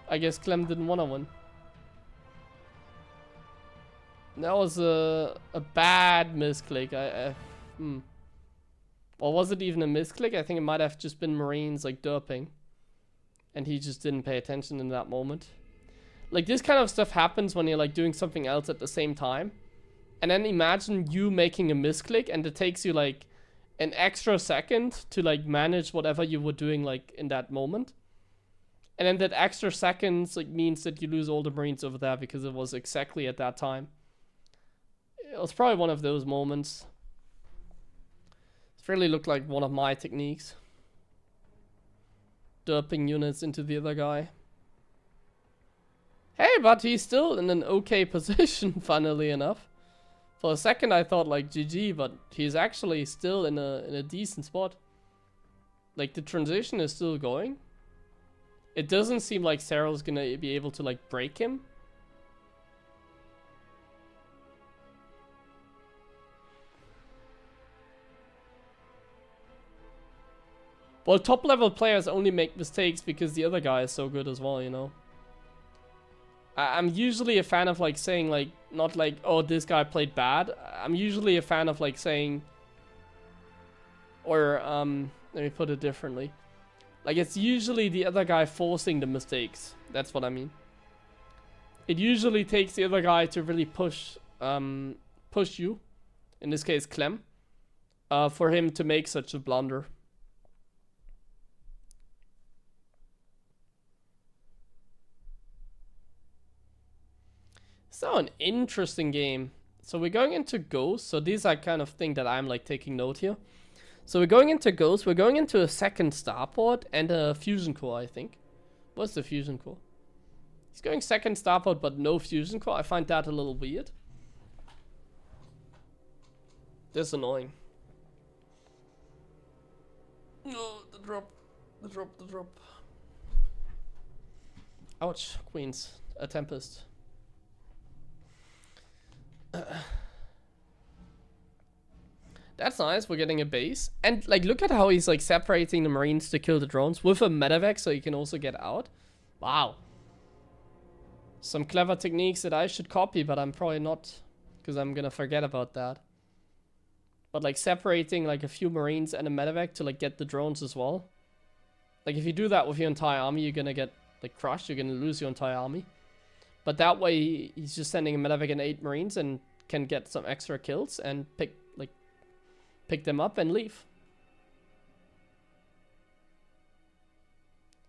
I guess Clem didn't want to win. That was a bad misclick. Or was it even a misclick? I think it might have just been Marines like derping. And he just didn't pay attention in that moment. Like this kind of stuff happens when you're like doing something else at the same time. And then imagine you making a misclick and it takes you like an extra second to like manage whatever you were doing like in that moment. And then that extra seconds like means that you lose all the Marines over there because it was exactly at that time. It was probably one of those moments. It really looked like one of my techniques. Derping units into the other guy. Hey, but he's still in an okay position, funnily enough. For a second I thought like GG, but he's actually still in a decent spot. Like the transition is still going. It doesn't seem like Seral's gonna be able to like break him. Well, top level players only make mistakes because the other guy is so good as well, you know. I'm usually a fan of like saying like, not like, oh, this guy played bad. I'm usually a fan of like saying, or let me put it differently. Like it's usually the other guy forcing the mistakes. That's what I mean. It usually takes the other guy to really push you, in this case Clem, for him to make such a blunder. So an interesting game. So we're going into Ghost. So these are kind of thing that I'm like taking note here. So we're going into Ghost. We're going into a second starport and a fusion core, I think. What's the fusion core? He's going second starport but no fusion core. I find that a little weird. That's annoying. No, the drop. The drop, the drop. Ouch, Queens. A Tempest. That's nice, we're getting a base. And like look at how he's like separating the Marines to kill the drones with a medevac so you can also get out. Wow. Some clever techniques that I should copy, but I'm probably not, because I'm gonna forget about that. But like separating like a few Marines and a medevac to like get the drones as well. Like if you do that with your entire army, you're gonna get like crushed. You're gonna lose your entire army. But that way, he's just sending a medevac and 8 Marines and can get some extra kills and pick them up and leave.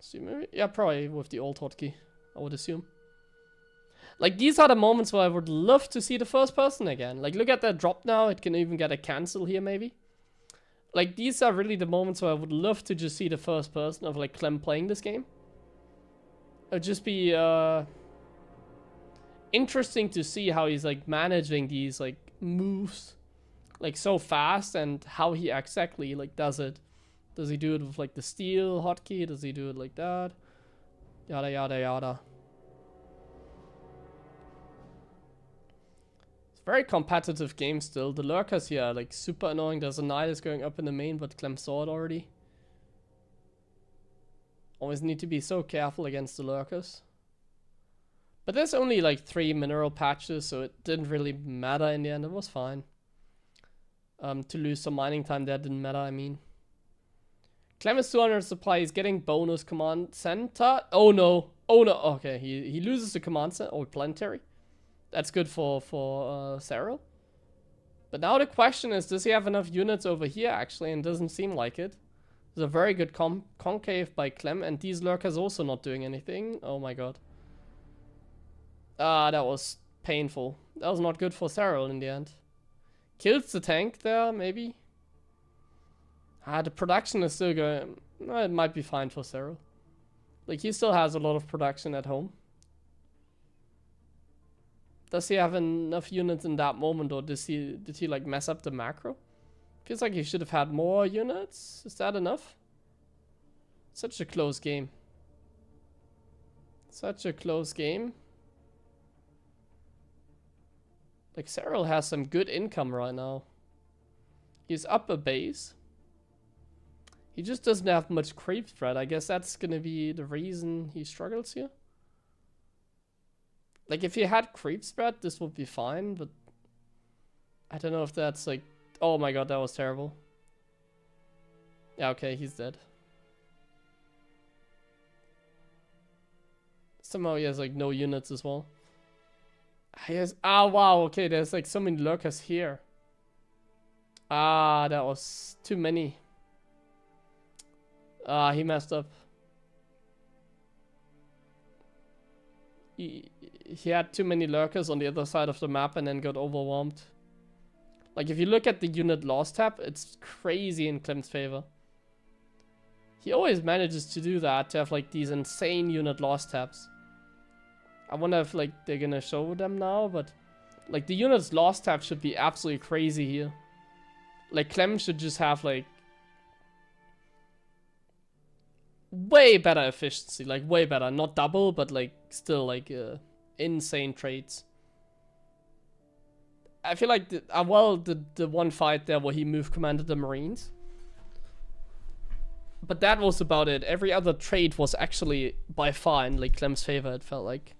So maybe, yeah, probably with the old hotkey, I would assume. Like, these are the moments where I would love to see the first person again. Like, look at that drop now. It can even get a cancel here, maybe. Like, these are really the moments where I would love to just see the first person of, like, Clem playing this game. It would just be, interesting to see how he's, like, managing these, like, moves, like, so fast, and how he exactly, like, does it. Does he do it with, like, the steel hotkey? Does he do it like that? Yada, yada, yada. Very competitive game still. The lurkers here are like super annoying. There's a knight is going up in the main, but Clem saw it already. Always need to be so careful against the lurkers. But there's only like 3 mineral patches, so it didn't really matter in the end. It was fine. To lose some mining time there didn't matter, I mean. Clem is 200 supply. He's getting bonus command center. Oh no. Oh no. Okay, he loses the command center. Oh, planetary. That's good for Seral. But now the question is, does he have enough units over here actually? And doesn't seem like it. There's a very good concave by Clem, and these lurkers also not doing anything. Oh my god. Ah, that was painful. That was not good for Seral in the end. Kills the tank there, maybe. Ah, the production is still going. It might be fine for Seral. Like, he still has a lot of production at home. Does he have enough units in that moment, or did he like mess up the macro? Feels like he should have had more units. Is that enough? Such a close game. Such a close game. Like, Seral has some good income right now. He's up a base. He just doesn't have much creep spread. I guess that's gonna be the reason he struggles here. Like, if he had creep spread, this would be fine, but I don't know if that's like... Oh my god, that was terrible. Yeah, okay, he's dead. Somehow he has like no units as well. He has... Ah, wow, okay, there's like so many lurkers here. Ah, that was too many. Ah, he messed up. He had too many lurkers on the other side of the map and then got overwhelmed. Like, if you look at the unit loss tab, it's crazy in Clem's favor. He always manages to do that, to have like these insane unit loss tabs. I wonder if like they're gonna show them now, but like the units loss tab should be absolutely crazy here. Like, Clem should just have like way better efficiency, like way better, not double, but like still like insane trades. I feel like the one fight there where he move commanded the Marines, but that was about it. Every other trade was actually by far in like Clem's favor, it felt like.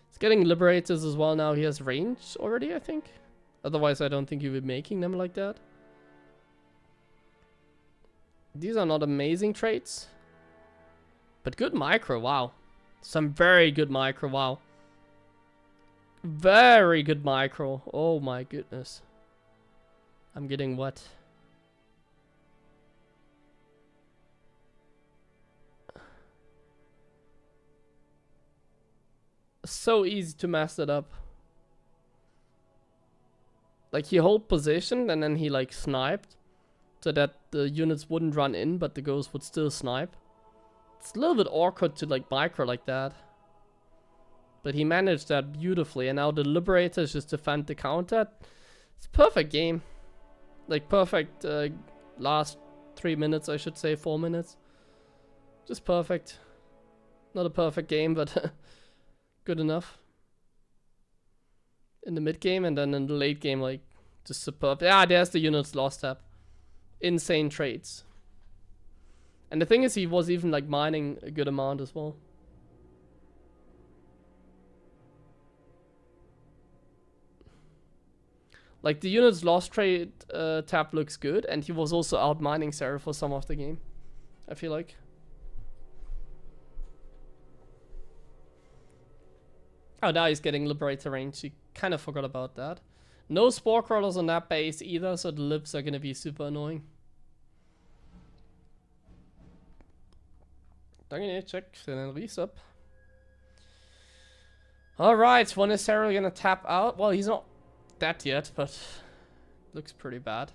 He's getting liberators as well now. He has range already, I think. Otherwise, I don't think he would be making them like that. These are not amazing traits, but good micro, wow. Some very good micro, wow. Very good micro. Oh my goodness. I'm getting wet. So easy to mess it up. Like, he hold position and then he like sniped so that the units wouldn't run in, but the ghost would still snipe. It's a little bit awkward to like micro like that, but he managed that beautifully. And now the liberators just defend the counter. It's a perfect game, like perfect last 3 minutes, I should say 4 minutes. Just perfect. Not a perfect game, but good enough. In the mid game, and then in the late game, like, just superb. Yeah, there's the units lost tab. insane trades. And the thing is, he was even like mining a good amount as well. Like the units lost trade tab looks good, and he was also out mining Seral for some of the game, I feel like. Oh, now he's getting Liberator range. He kind of forgot about that. No Spore Crawlers on that base either, so the Libs are going to be super annoying. I'm going to check Fenris up. Alright, when is Seral going to tap out? Well, he's not that yet, but looks pretty bad.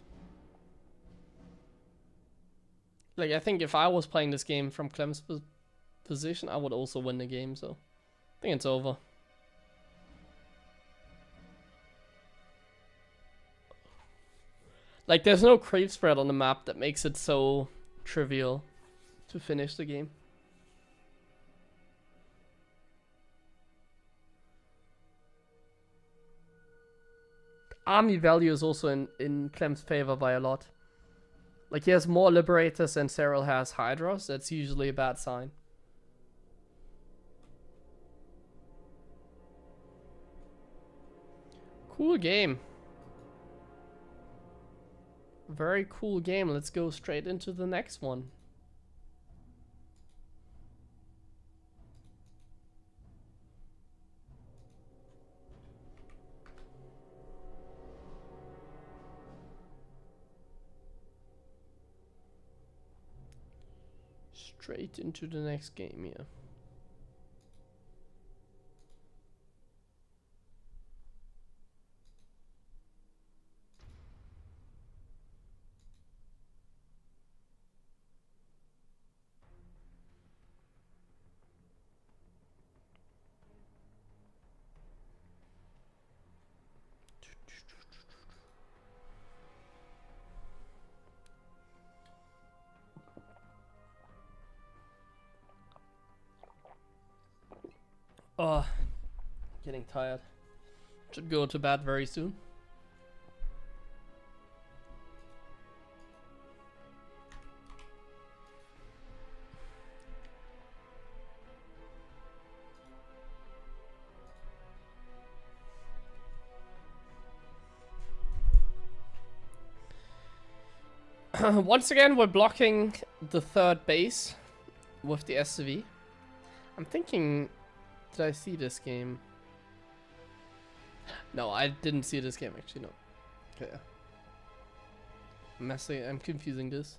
Like, I think if I was playing this game from Clem's position, I would also win the game, so I think it's over. Like, there's no creep spread on the map that makes it so trivial to finish the game. Army value is also in Clem's favor by a lot. Like, he has more Liberators than Seral has Hydras. That's usually a bad sign. Cool game. Very cool game. Let's go straight into the next one. Straight into the next game here. Oh, getting tired. Should go to bed very soon. Once again, we're blocking the third base with the SCV. I'm thinking, did I see this game? No, I didn't see this game actually, no. Okay. I'm confusing this.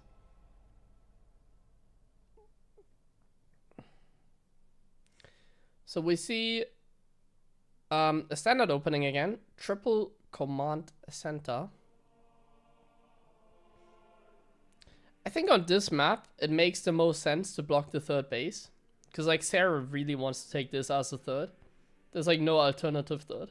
So we see a standard opening again. Triple command center. I think on this map, it makes the most sense to block the third base. Because, like, Sarah really wants to take this as a third. There's, like, no alternative third.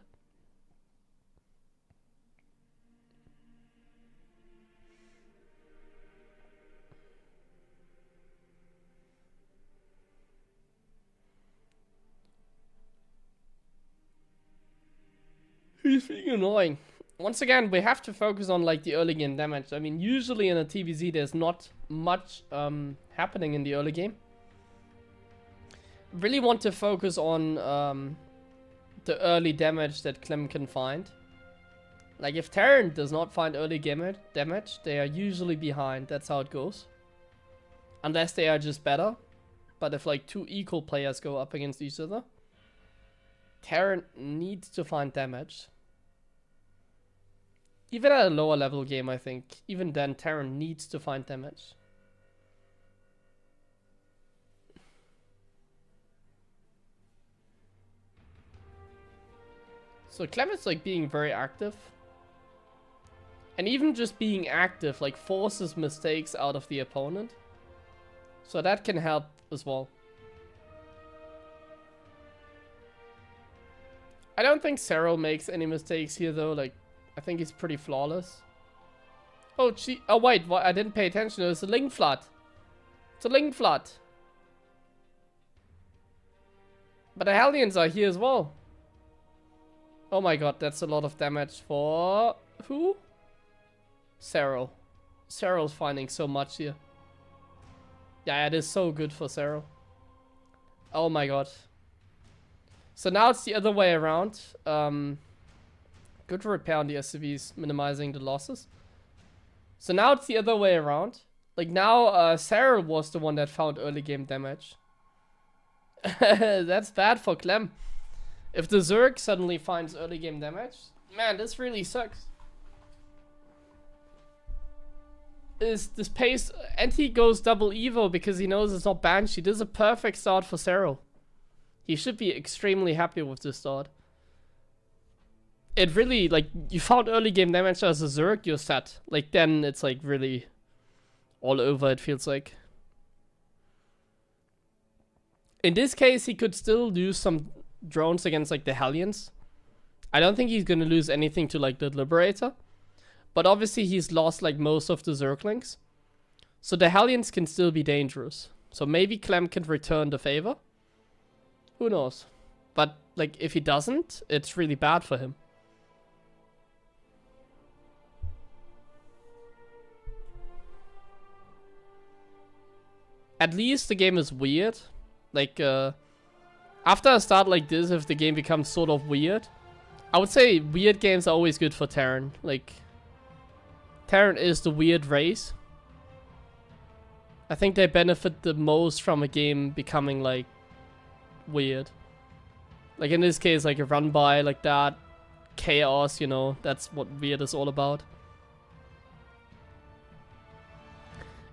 He's being annoying. Once again, we have to focus on, like, the early game damage. I mean, usually in a TVZ, there's not much happening in the early game. Really want to focus on the early damage that Clem can find. Like, if Terran does not find early damage, they are usually behind. That's how it goes. Unless they are just better. But if, like, two equal players go up against each other, Terran needs to find damage. Even at a lower level game, I think, even then, Terran needs to find damage. So Clem is, like, being very active. And even just being active, like, forces mistakes out of the opponent. So that can help as well. I don't think Seral makes any mistakes here, though. Like, I think he's pretty flawless. Oh, gee. Oh, wait. What? I didn't pay attention. It's a link flood. It's a link flood. But the Hellions are here as well. Oh my god, that's a lot of damage for... who? Seral. Seral's finding so much here. Yeah, it is so good for Seral. Oh my god. So now it's the other way around. Good repair on the SCVs, minimizing the losses. So now it's the other way around. Like now, Seral was the one that found early game damage. That's bad for Clem. If the Zerg suddenly finds early game damage, man, this really sucks. This pace, and he goes double Evo because he knows it's not Banshee. This is a perfect start for Seral. He should be extremely happy with this start. It really, like, you found early game damage as a Zerg, you're set. Like, then it's like really all over, it feels like. In this case, he could still lose some drones against like the Hellions. I don't think he's gonna lose anything to like the Liberator. But obviously he's lost like most of the Zerglings. So the Hellions can still be dangerous. So maybe Clem can return the favor. Who knows? But like if he doesn't, it's really bad for him. At least the game is weird. Like after a start like this, if the game becomes sort of weird, I would say weird games are always good for Terran. Like Terran is the weird race. I think they benefit the most from a game becoming like weird. Like in this case, like a run by like that, chaos, you know, that's what weird is all about.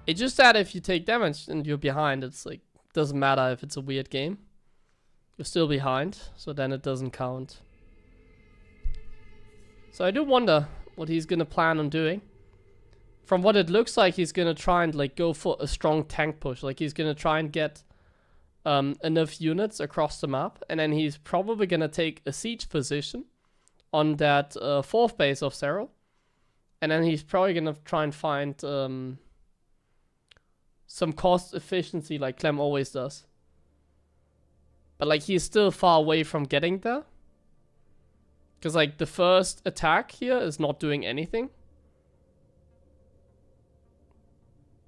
It's just that if you take damage and you're behind, it's like, doesn't matter if it's a weird game. You're still behind, so then it doesn't count. So I do wonder what he's gonna plan on doing. From what it looks like, he's gonna try and like go for a strong tank push. Like he's gonna try and get enough units across the map, and then he's probably gonna take a siege position on that fourth base of Seral, and then he's probably gonna try and find some cost efficiency like Clem always does. But like he's still far away from getting there. Because like the first attack here is not doing anything.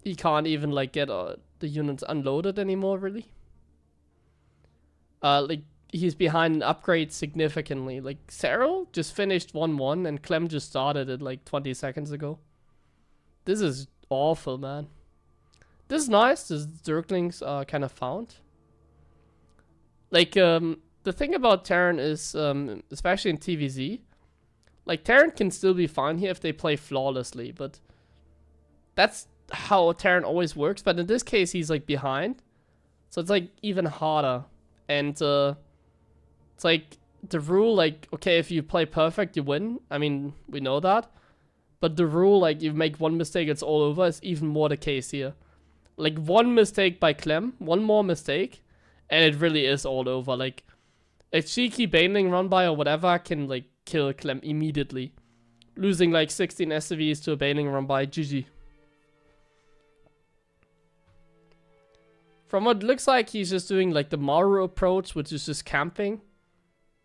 He can't even like get the units unloaded anymore really. Like he's behind in upgrades significantly. Like Seral just finished 1-1 and Clem just started it like 20 seconds ago. This is awful, man. This is nice. The Zerglings are kind of found. Like, the thing about Terran is, especially in TVZ, like, Terran can still be fine here if they play flawlessly, but that's how Terran always works. But in this case, he's, like, behind. So it's, like, even harder. And, it's, like, the rule, like, okay, if you play perfect, you win. I mean, we know that. But the rule, like, you make one mistake, it's all over, is even more the case here. Like, one mistake by Clem, one more mistake, and it really is all over. Like, a cheeky Baneling run by or whatever can, like, kill Clem immediately. Losing, like, 16 SCVs to a Baneling run by, GG. From what it looks like, he's just doing, like, the Maru approach, which is just camping.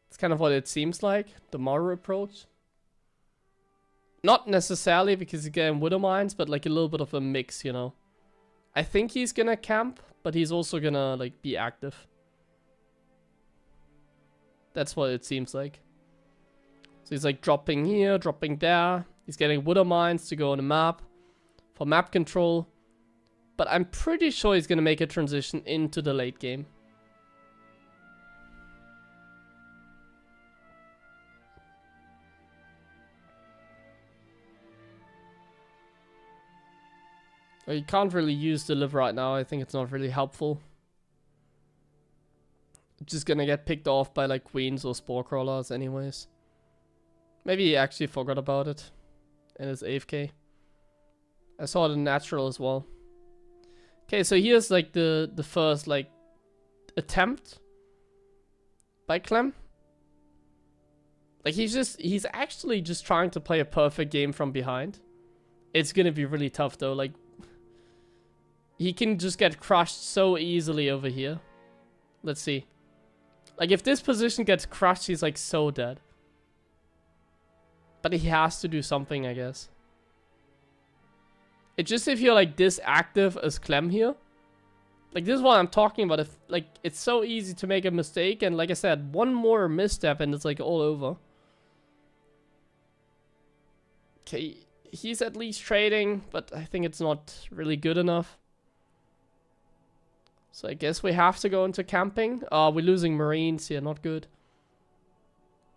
It's kind of what it seems like, the Maru approach. Not necessarily because he's getting Widow Mines, but, like, a little bit of a mix, you know. I think he's gonna camp, but he's also gonna, like, be active. That's what it seems like. So he's, like, dropping here, dropping there. He's getting Widow Mines to go on the map for map control. But I'm pretty sure he's gonna make a transition into the late game. You can't really use the live right now. I think it's not really helpful. Just gonna get picked off by like queens or spore crawlers anyways. Maybe he actually forgot about it and is AFK. I saw it in natural as well. Okay, so here's like the first like attempt by Clem. Like he's actually just trying to play a perfect game from behind. It's gonna be really tough though. Like he can just get crushed so easily over here. Let's see. Like if this position gets crushed, he's like so dead. But he has to do something, I guess. It's just if you're like this active as Clem here. Like, this is what I'm talking about. If, like, it's so easy to make a mistake. And like I said, one more misstep and it's like all over. Okay, he's at least trading, but I think it's not really good enough. So I guess we have to go into camping. We're losing Marines here, not good.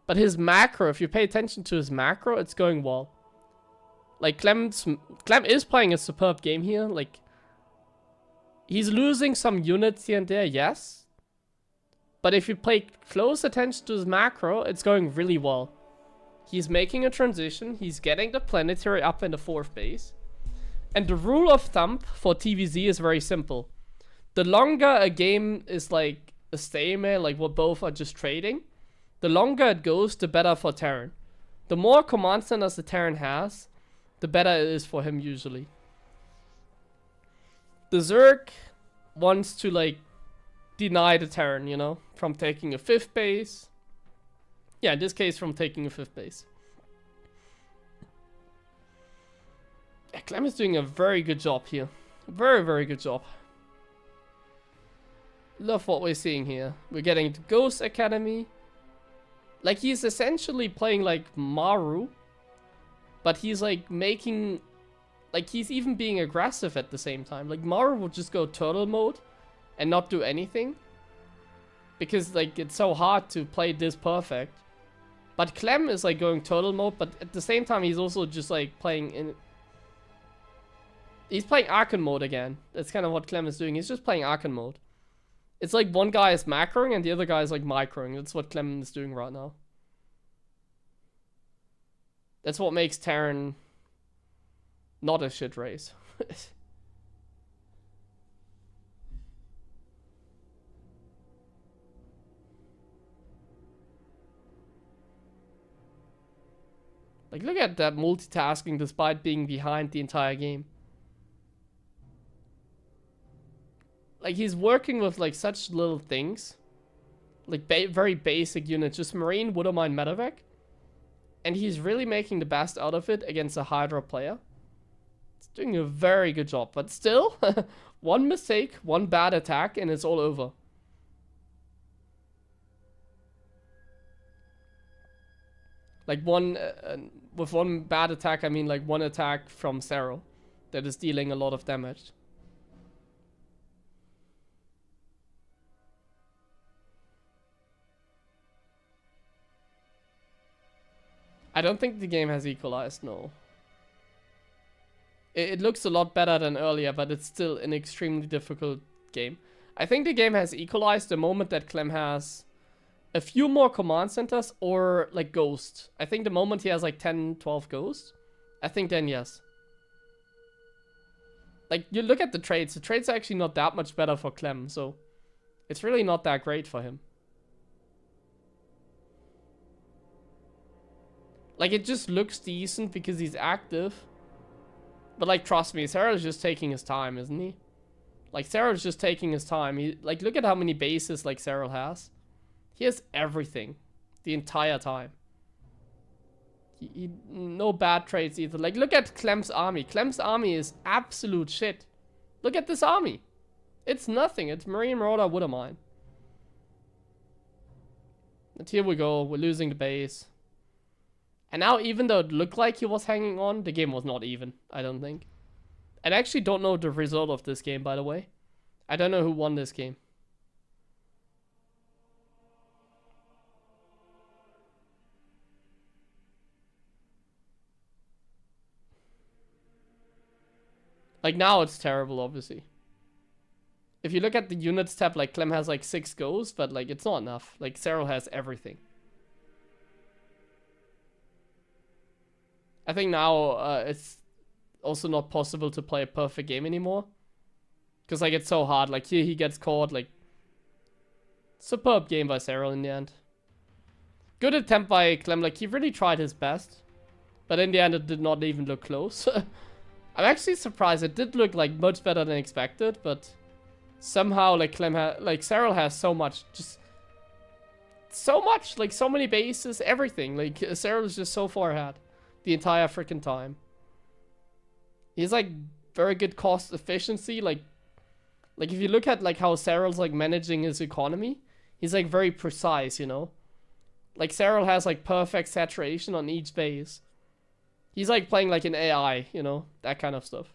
But his macro, if you pay attention to his macro, it's going well. Like, Clem is playing a superb game here. Like, he's losing some units here and there, yes. But if you pay close attention to his macro, it's going really well. He's making a transition. He's getting the planetary up in the 4th base. And the rule of thumb for TVZ is very simple. The longer a game is like a stalemate, like where both are just trading, the longer it goes, the better for Terran. The more command centers the Terran has, the better it is for him usually. The Zerg wants to like deny the Terran, you know, from taking a 5th base. Yeah, in this case, from taking a 5th base. Yeah, Clem is doing a very good job here. Very, very good job. Love what we're seeing here. We're getting the Ghost Academy. Like, he's essentially playing like Maru. But he's like making... Like, he's even being aggressive at the same time. Like, Maru would just go turtle mode and not do anything. Because, like, it's so hard to play this perfect. But Clem is like going turtle mode, but at the same time he's also just like playing in... He's playing Archon mode again. That's kind of what Clem is doing. He's just playing Archon mode. It's like one guy is macroing and the other guy is like microing. That's what Clem is doing right now. That's what makes Terran not a shit race. Like, look at that multitasking despite being behind the entire game. Like, he's working with like such little things. Like very basic units, just Marine, Widowmine, Medevac. And he's really making the best out of it against a Hydra player. It's doing a very good job, but still, one mistake, one bad attack, and it's all over. Like with one bad attack, I mean like one attack from Seral that is dealing a lot of damage. I don't think the game has equalized, no. It looks a lot better than earlier, but it's still an extremely difficult game. I think the game has equalized the moment that Clem has a few more command centers or like Ghost. I think the moment he has like 10, 12 Ghosts, I think then yes. Like, you look at the trades are actually not that much better for Clem, so it's really not that great for him. Like, it just looks decent because he's active. But, like, trust me, Seral's just taking his time, isn't he? Like, Seral's just taking his time. Like, look at how many bases, like, Seral has. He has everything. The entire time. No bad trades either. Like, look at Clem's army. Clem's army is absolute shit. Look at this army. It's nothing. It's Marine, Marauder, Widowmine. And here we go. We're losing the base. And now, even though it looked like he was hanging on, the game was not even, I don't think. And I actually don't know the result of this game, by the way. I don't know who won this game. Like, now it's terrible, obviously. If you look at the units tab, like, Clem has like 6 goals, but like, it's not enough. Like, Seral has everything. I think now it's also not possible to play a perfect game anymore. Because, like, it's so hard. Like, here he gets caught. Like, superb game by Seral in the end. Good attempt by Clem. Like, he really tried his best. But in the end, it did not even look close. I'm actually surprised. It did look, like, much better than expected. But somehow, like, Seral has so much. Just so much. Like, so many bases. Everything. Like, Seral is just so far ahead. The entire freaking time. He's like very good cost efficiency. Like if you look at like how Seral's like managing his economy, he's like very precise, you know. Like Seral has like perfect saturation on each base. He's like playing like an AI, you know, that kind of stuff.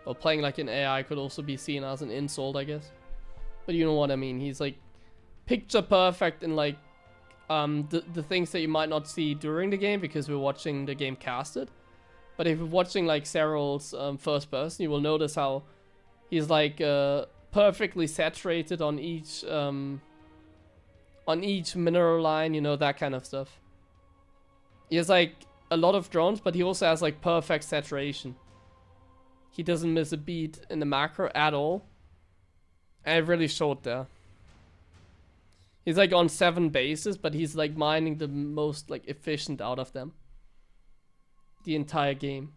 Well, playing like an AI could also be seen as an insult, I guess. But you know what I mean. He's like picture perfect in like the things that you might not see during the game because we're watching the game casted. But if you're watching like Seral's first person, you will notice how he's like perfectly saturated on each mineral line, you know, that kind of stuff. He has like a lot of drones, but he also has like perfect saturation. He doesn't miss a beat in the macro at all. And it really showed there. He's like on 7 bases, but he's like mining the most like efficient out of them. The entire game.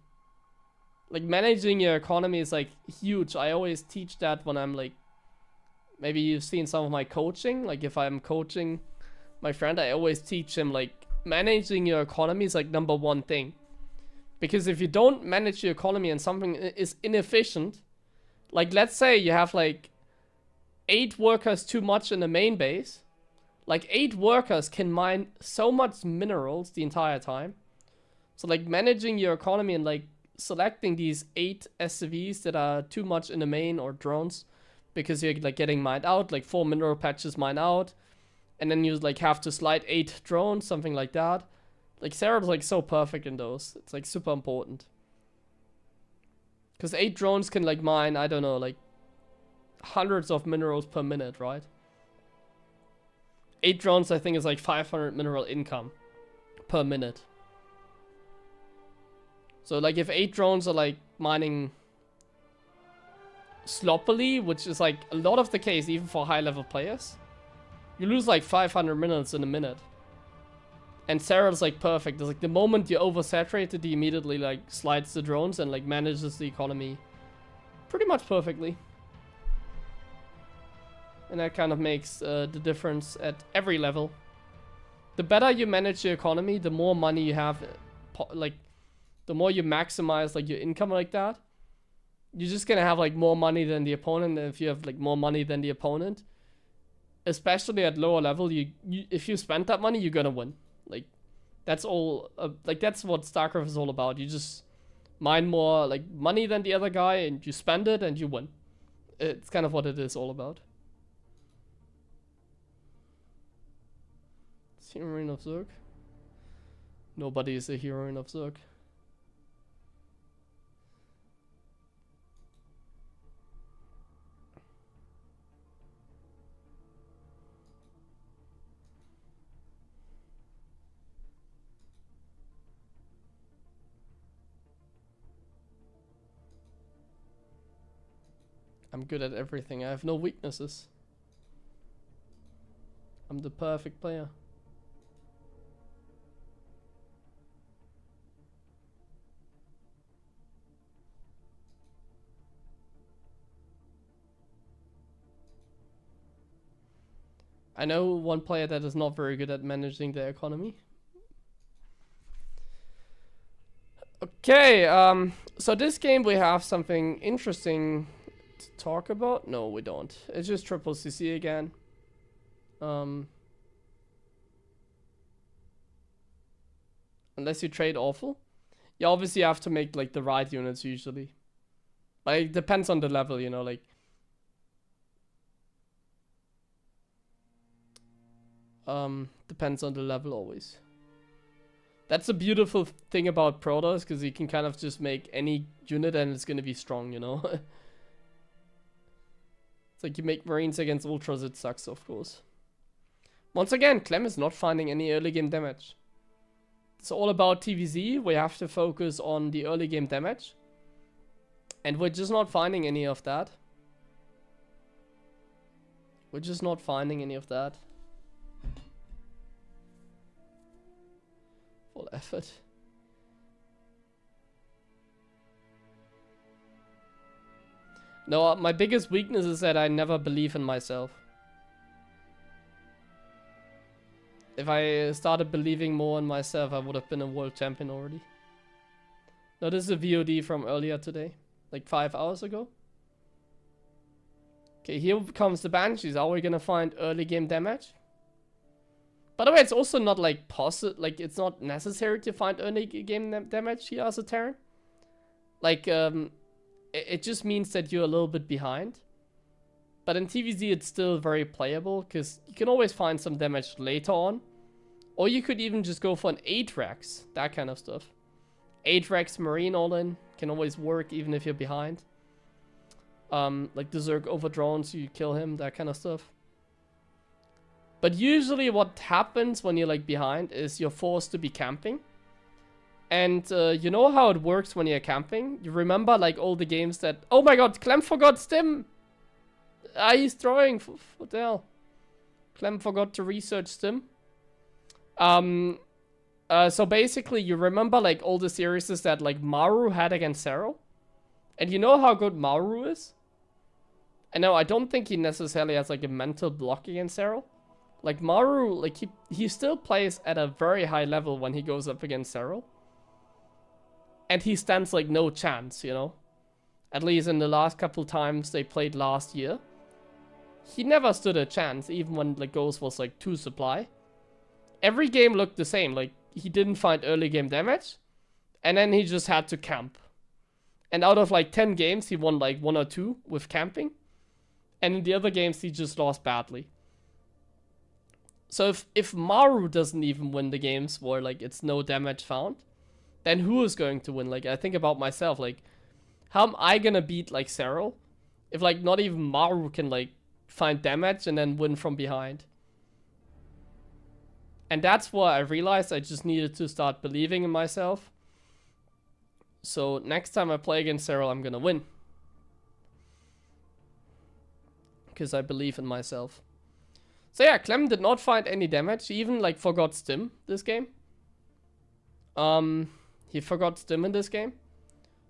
Like managing your economy is like huge. I always teach that when I'm like, maybe you've seen some of my coaching. Like if I'm coaching my friend, I always teach him like managing your economy is like #1 thing. Because if you don't manage your economy and something is inefficient, like let's say you have like 8 workers too much in the main base, like 8 workers can mine so much minerals the entire time. So like managing your economy and like selecting these 8 SCVs that are too much in the main or drones because you're like getting mined out, like 4 mineral patches mine out, and then you like have to slide 8 drones, something like that. Like Seral's like so perfect in those. It's like super important. Because 8 drones can like mine, I don't know, like hundreds of minerals per minute, right? 8 drones I think is like 500 mineral income per minute. So like if 8 drones are like mining sloppily, which is like a lot of the case even for high level players, you lose like 500 minerals in a minute. And Seral's like perfect. It's like the moment you're oversaturated, he immediately like slides the drones and like manages the economy pretty much perfectly. And that kind of makes the difference at every level. The better you manage your economy, the more money you have, like the more you maximize like your income like that. You're just gonna have like more money than the opponent. And if you have like more money than the opponent, especially at lower level, you if you spend that money, you're gonna win. Like that's all. Like that's what StarCraft is all about. You just mine more like money than the other guy, and you spend it, and you win. It's kind of what it is all about. HeroMarine of Zerg. Nobody is a HeroMarine of Zerg. I'm good at everything. I have no weaknesses. I'm the perfect player. I know one player that is not very good at managing their economy. Okay, so this game we have something interesting to talk about. No, we don't. It's just triple CC again. Unless you trade awful. You obviously have to make like the right units usually. But it depends on the level, you know, like depends on the level always. That's a beautiful thing about Protoss, because you can kind of just make any unit and it's gonna be strong, you know. It's like you make Marines against Ultras, it sucks, of course. Once again, Clem is not finding any early game damage. It's all about TVZ. We have to focus on the early game damage. And we're just not finding any of that. We're just not finding any of that. Full effort. No, my biggest weakness is that I never believe in myself. If I started believing more in myself, I would have been a world champion already. No, this is a VOD from earlier today. Like 5 hours ago. Okay, here comes the Banshees. Are we gonna find early game damage? By the way, it's also not like like it's not necessary to find early game damage here as a Terran. Like, it just means that you're a little bit behind. But in TVZ, it's still very playable because you can always find some damage later on. Or you could even just go for an 8 Rex, that kind of stuff. 8 Rex Marine all in can always work even if you're behind. Like the Zerg overdrones, you kill him, that kind of stuff. But usually what happens when you're like behind is you're forced to be camping. And you know how it works when you're camping? You remember like all the games that... Oh my god, Clem forgot Stim! Ah, he's throwing. What the hell? Clem forgot to research Stim. So basically you remember like all the series that like Maru had against Seral? And you know how good Maru is? And no, I don't think he necessarily has like a mental block against Seral. Like Maru, like he still plays at a very high level when he goes up against Seral. And he stands like no chance, you know? At least in the last couple times they played last year. He never stood a chance, even when like goals was like 2 supply. Every game looked the same, like he didn't find early game damage. And then he just had to camp. And out of like 10 games, he won like 1 or 2 with camping. And in the other games, he just lost badly. So if Maru doesn't even win the games where like it's no damage found, then who is going to win? Like I think about myself, like how am I gonna beat like Seral if like not even Maru can like find damage and then win from behind? And that's why I realized I just needed to start believing in myself. So next time I play against Seral, I'm gonna win. Because I believe in myself. So yeah, Clem did not find any damage. He even like forgot Stim this game. He forgot Stim in this game.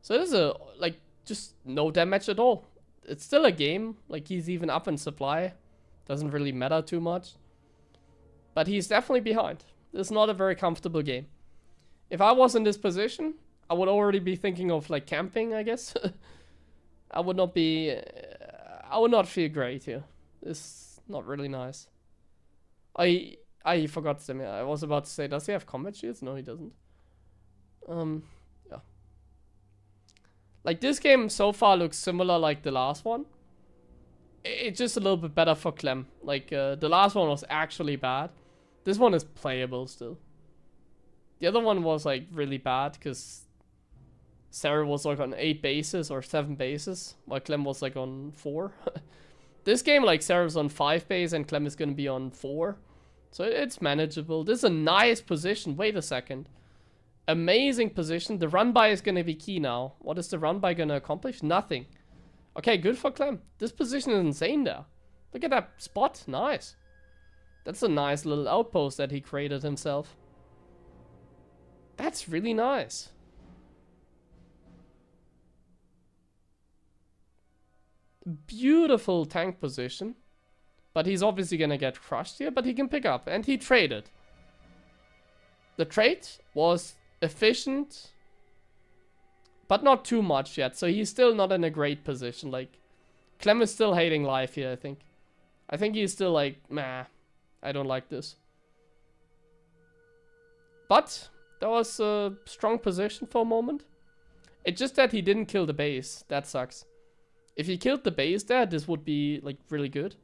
So this is a like just no damage at all. It's still a game. Like he's even up in supply. Doesn't really matter too much. But he's definitely behind. This is not a very comfortable game. If I was in this position, I would already be thinking of like camping, I guess. I would not be... I would not feel great here. It's not really nice. I forgot Stim. I was about to say, does he have combat shields? No, he doesn't. Yeah. Like this game so far looks similar like the last one. It's just a little bit better for Clem. Like the last one was actually bad. This one is playable still. The other one was like really bad because Sarah was like on 8 bases or 7 bases, while Clem was like on 4. This game, like Sarah's on 5 base and Clem is gonna be on 4. So it's manageable. This is a nice position. Wait a second. Amazing position. The run by is gonna be key now. What is the run by gonna accomplish? Nothing. Okay, good for Clem. This position is insane there. Look at that spot. Nice. That's a nice little outpost that he created himself. That's really nice. Beautiful tank position. But he's obviously gonna get crushed here, but he can pick up. And he traded. The trade was efficient, but not too much yet. So he's still not in a great position. Like, Clem is still hating life here, I think. I think he's still like, meh, I don't like this. But that was a strong position for a moment. It's just that he didn't kill the base. That sucks. If he killed the base there, this would be like really good.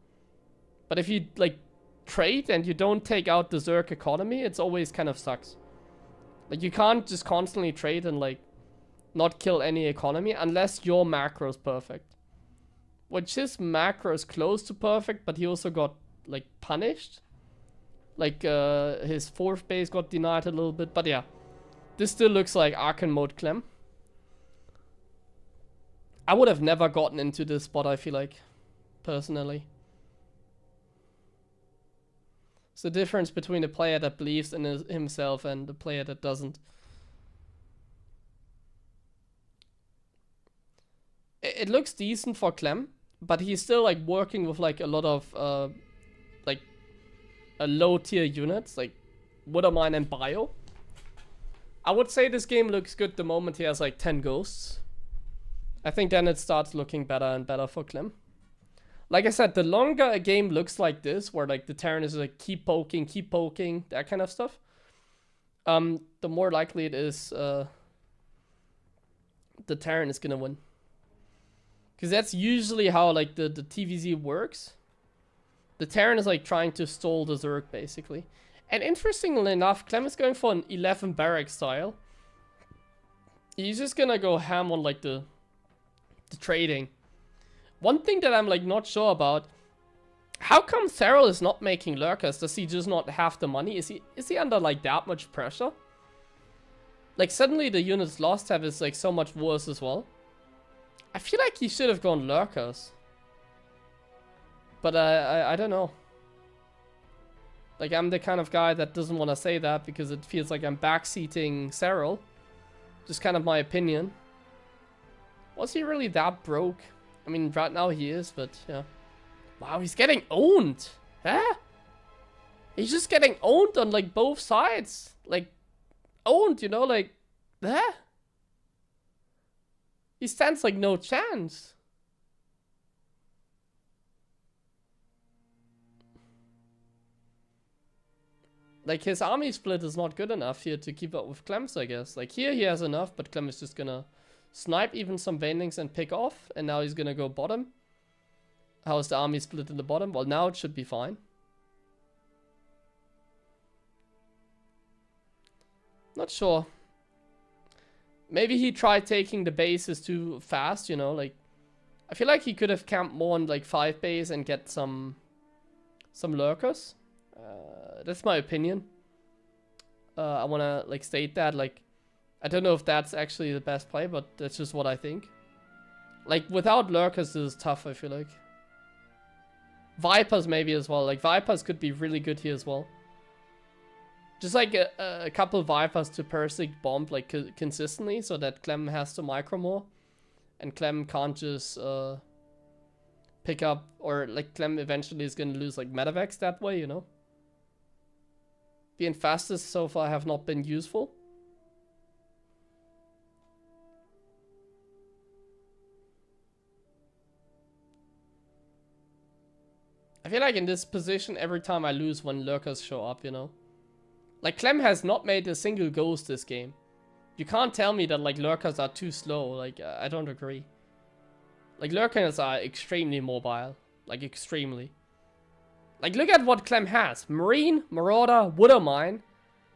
But if you like trade and you don't take out the Zerg economy, it's always kind of sucks. Like you can't just constantly trade and like not kill any economy unless your macro is perfect. Which his macro is close to perfect, but he also got like punished. Like his 4th base got denied a little bit, but yeah. This still looks like Archon mode Clem. I would have never gotten into this spot, I feel like, personally. It's the difference between a player that believes in himself and a player that doesn't. it looks decent for Clem, but he's still like working with like a lot of like a low tier units like HeroMarine and Bio. I would say this game looks good the moment he has like 10 ghosts. I think then it starts looking better and better for Clem. Like I said, the longer a game looks like this, where like the Terran is like keep poking, that kind of stuff, the more likely it is the Terran is gonna win. Because that's usually how like the TVZ works. The Terran is like trying to stall the Zerg basically. And interestingly enough, Clem is going for an 11 barrack style. He's just gonna go ham on like the trading. One thing that I'm like not sure about, how come Seral is not making lurkers? Does he just not have the money? Is he under like that much pressure? Like suddenly the units lost have is like so much worse as well. I feel like he should have gone lurkers. But I don't know. Like I'm the kind of guy that doesn't want to say that because it feels like I'm backseating Seral. Just kind of my opinion. Was he really that broke? I mean, right now he is, but yeah. Wow, he's getting owned. Huh? He's just getting owned on like both sides. Like, owned, you know, like, huh? He stands like no chance. Like, his army split is not good enough here to keep up with Clem's, I guess. Like, here he has enough, but Clem is just gonna snipe even some Banelings and pick off. And now he's gonna go bottom. How is the army split in the bottom? Well, now it should be fine. Not sure. Maybe he tried taking the bases too fast, you know, like... I feel like he could have camped more on, like, 5 base and get some lurkers. That's my opinion. I want to, like, state that, like... I don't know if that's actually the best play, but that's just what I think. Like, without lurkers, this is tough, I feel like. Vipers maybe as well. Like, Vipers could be really good here as well. Just like a couple Vipers to Persic bomb like consistently so that Clem has to micro more. And Clem can't just pick up, or like Clem eventually is going to lose like Medevacs that way, you know. Being fastest so far have not been useful. I feel like in this position every time I lose when lurkers show up, you know. Like, Clem has not made a single ghost this game. You can't tell me that, like, lurkers are too slow. Like, I don't agree. Like, lurkers are extremely mobile. Like, extremely. Like, look at what Clem has. Marine, Marauder, HeroMarine.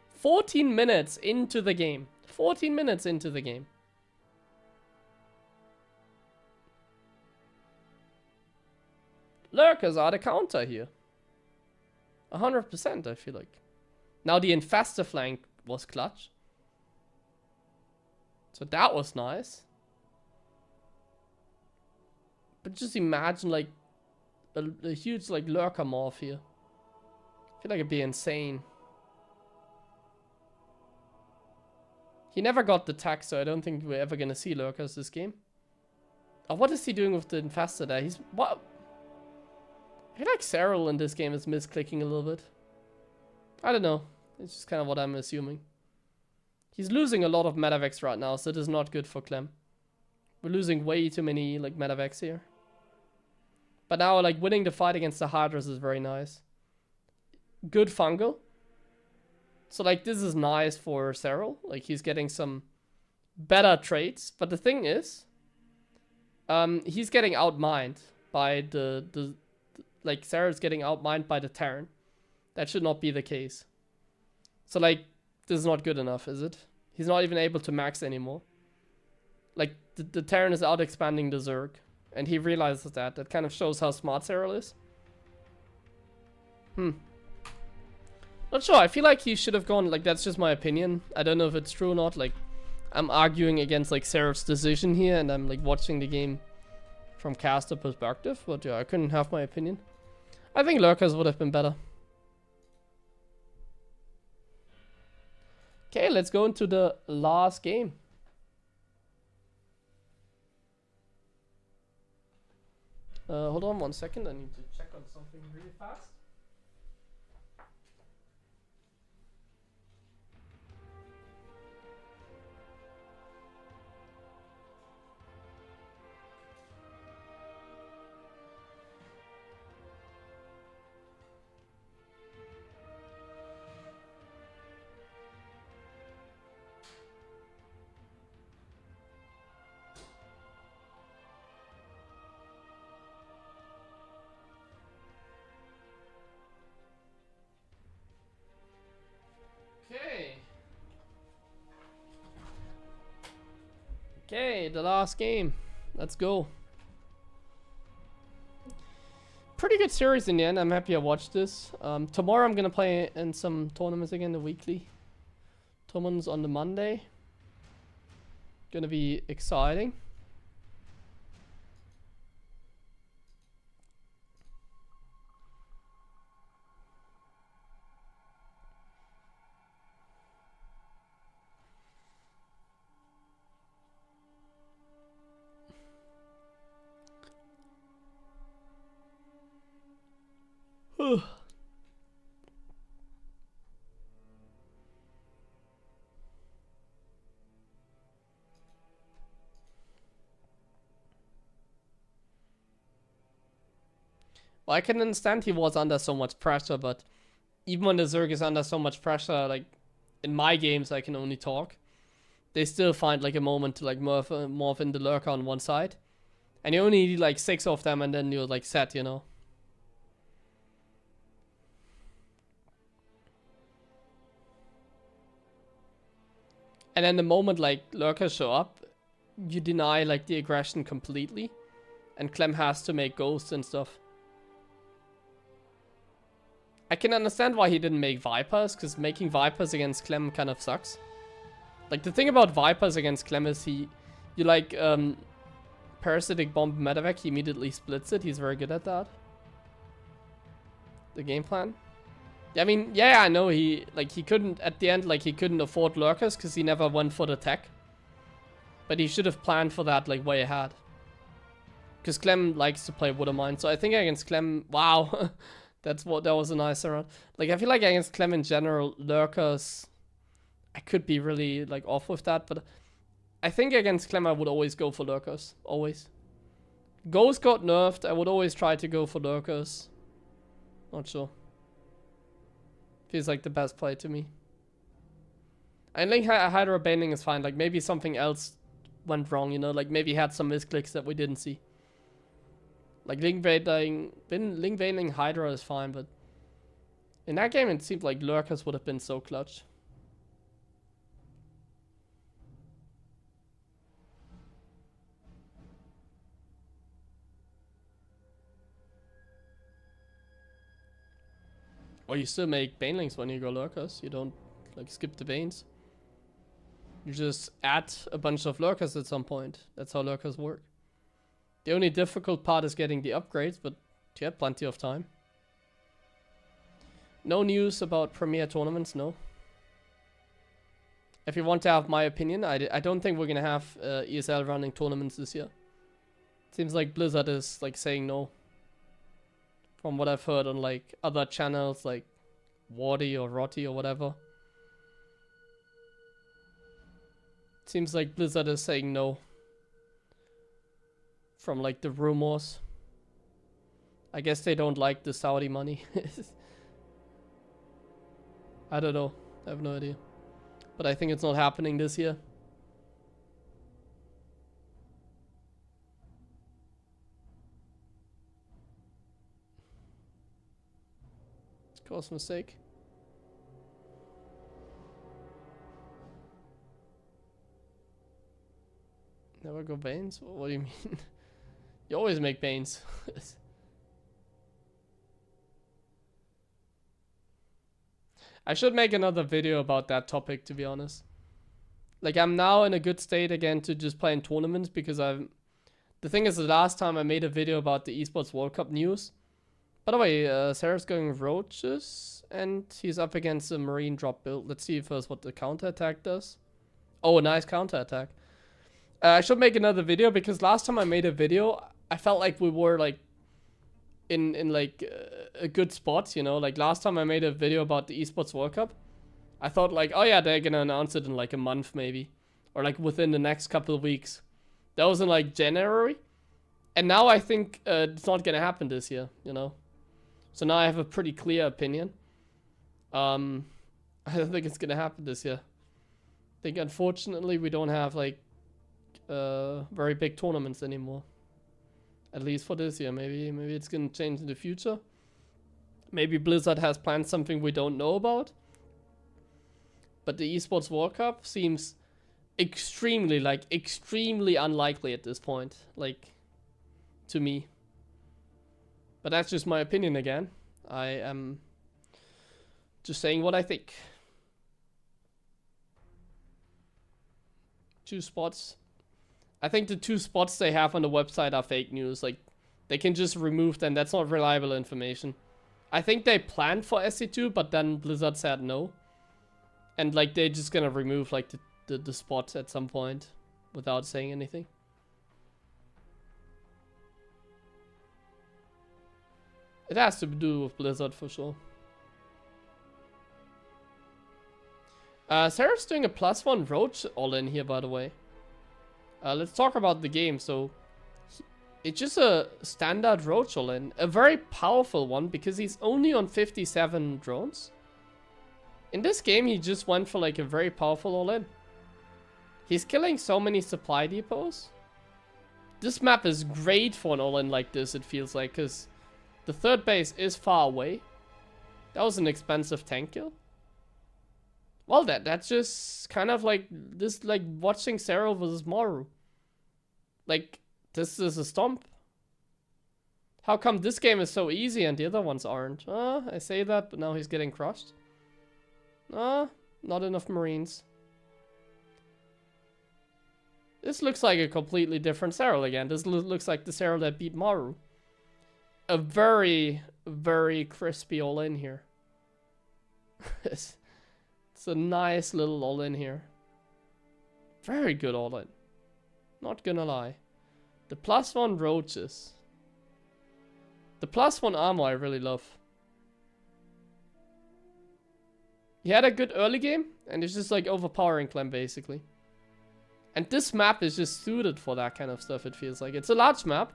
14 minutes into the game. 14 minutes into the game. Lurkers are the counter here. 100%, I feel like. Now the infestor flank was clutch. So that was nice. But just imagine like a huge like lurker morph here. I feel like it'd be insane. He never got the tag, so I don't think we're ever gonna see lurkers this game. Oh, what is he doing with the infestor there? He's what? I feel like Seral in this game is misclicking a little bit. I don't know. It's just kind of what I'm assuming. He's losing a lot of Medevacs right now, so it is not good for Clem. We're losing way too many like Medevacs here. But now like winning the fight against the Hydras is very nice. Good fungal. So like this is nice for Seral. Like he's getting some better traits. But the thing is, he's getting outmined by the like Seral's getting outmined by the Terran. That should not be the case. So like this is not good enough, is it? He's not even able to max anymore. Like the Terran is out expanding the Zerg, and he realizes that. That kind of shows how smart Seral is. Not sure. I feel like he should have gone, like, that's just my opinion. I don't know if it's true or not. Like, I'm arguing against, like, Serap's decision here, and I'm, like, watching the game from caster perspective. But, yeah, I couldn't have my opinion. I think Lurkers would have been better. Okay, let's go into the last game. Hold on 1 second. I need to check on something really fast. Okay, the last game. Let's go. Pretty good series in the end. I'm happy I watched this. Tomorrow I'm gonna play in some tournaments again, the weekly tournaments on the Monday. Gonna be exciting. Well, I can understand he was under so much pressure, but even when the Zerg is under so much pressure, like in my games, I can only talk. They still find like a moment to like morph in the lurker on one side, and you only need like 6 of them, and then you're like set, you know. And then the moment like lurkers show up, you deny like the aggression completely, and Clem has to make ghosts and stuff. I can understand why he didn't make Vipers, because making Vipers against Clem kind of sucks. Like, the thing about Vipers against Clem is you like, Parasitic Bomb Medevac, he immediately splits it. He's very good at that. The game plan. I mean, yeah, I know he couldn't, at the end, like, he couldn't afford Lurkers, because he never went for the tech. But he should have planned for that, like, way ahead. Because Clem likes to play HeroMarine, so I think against Clem, wow. That was a nice round. Like, I feel like against Clem in general, lurkers, I could be really like off with that, but I think against Clem I would always go for lurkers. Always. Ghost got nerfed, I would always try to go for lurkers. Not sure. Feels like the best play to me. I think Hydra Bailing is fine, like maybe something else went wrong, you know, like maybe he had some misclicks that we didn't see. Like Link Veiling Hydra is fine, but in that game it seemed like lurkers would have been so clutch. Or you still make Banelings when you go lurkers. You don't like skip the Banes. You just add a bunch of lurkers at some point. That's how lurkers work. The only difficult part is getting the upgrades, but you have plenty of time. No news about Premier tournaments, no. If you want to have my opinion, I don't think we're gonna have ESL running tournaments this year. Seems like Blizzard is like saying no. From what I've heard on like other channels like Wardy or Rotty or whatever. Seems like Blizzard is saying no. From like the rumors. I guess they don't like the Saudi money. I don't know. I have no idea. But I think it's not happening this year. It's cause mistake. Never go Banes? What do you mean? You always make Banes. I should make another video about that topic, to be honest. Like, I'm now in a good state again to just play in tournaments because the thing is, the last time I made a video about the Esports World Cup news. By the way, Sarah's going Roaches and he's up against a Marine drop build. Let's see first what the counterattack does. Oh, a nice counterattack. I should make another video because last time I made a video, I felt like we were like in like a good spot, you know. Like last time I made a video about the Esports World Cup, I thought like, oh yeah, they're gonna announce it in like a month maybe, or like within the next couple of weeks. That was in like January, and now I think it's not gonna happen this year, you know. So now I have a pretty clear opinion. I don't think it's gonna happen this year. I think unfortunately we don't have like very big tournaments anymore. At least for this year. Maybe it's gonna change in the future. Maybe Blizzard has planned something we don't know about. But the Esports World Cup seems extremely unlikely at this point. Like, to me. But that's just my opinion again. I am just saying what I think. 2 spots. I think the 2 spots they have on the website are fake news. Like, they can just remove them. That's not reliable information. I think they planned for SC2, but then Blizzard said no. And, like, they're just gonna remove, like, the spot at some point without saying anything. It has to do with Blizzard for sure. Seral's doing a +1 roach all-in here, by the way. Let's talk about the game. So, it's just a standard roach all-in. A very powerful one, because he's only on 57 drones. In this game, he just went for like a very powerful all-in. He's killing so many supply depots. This map is great for an all-in like this, it feels like, because the 3rd base is far away. That was an expensive tank kill. Well, that's just kind of like this, like watching Seral versus Maru. Like, this is a stomp. How come this game is so easy and the other ones aren't? I say that, but now he's getting crushed. Not enough Marines. This looks like a completely different Seral again. This looks like the Seral that beat Maru. A very, very crispy all-in here. It's a nice little all-in here. Very good all-in. Not gonna lie. The +1 roaches. The +1 armor I really love. He had a good early game, and it's just like overpowering Clem basically. And this map is just suited for that kind of stuff, it feels like. It's a large map,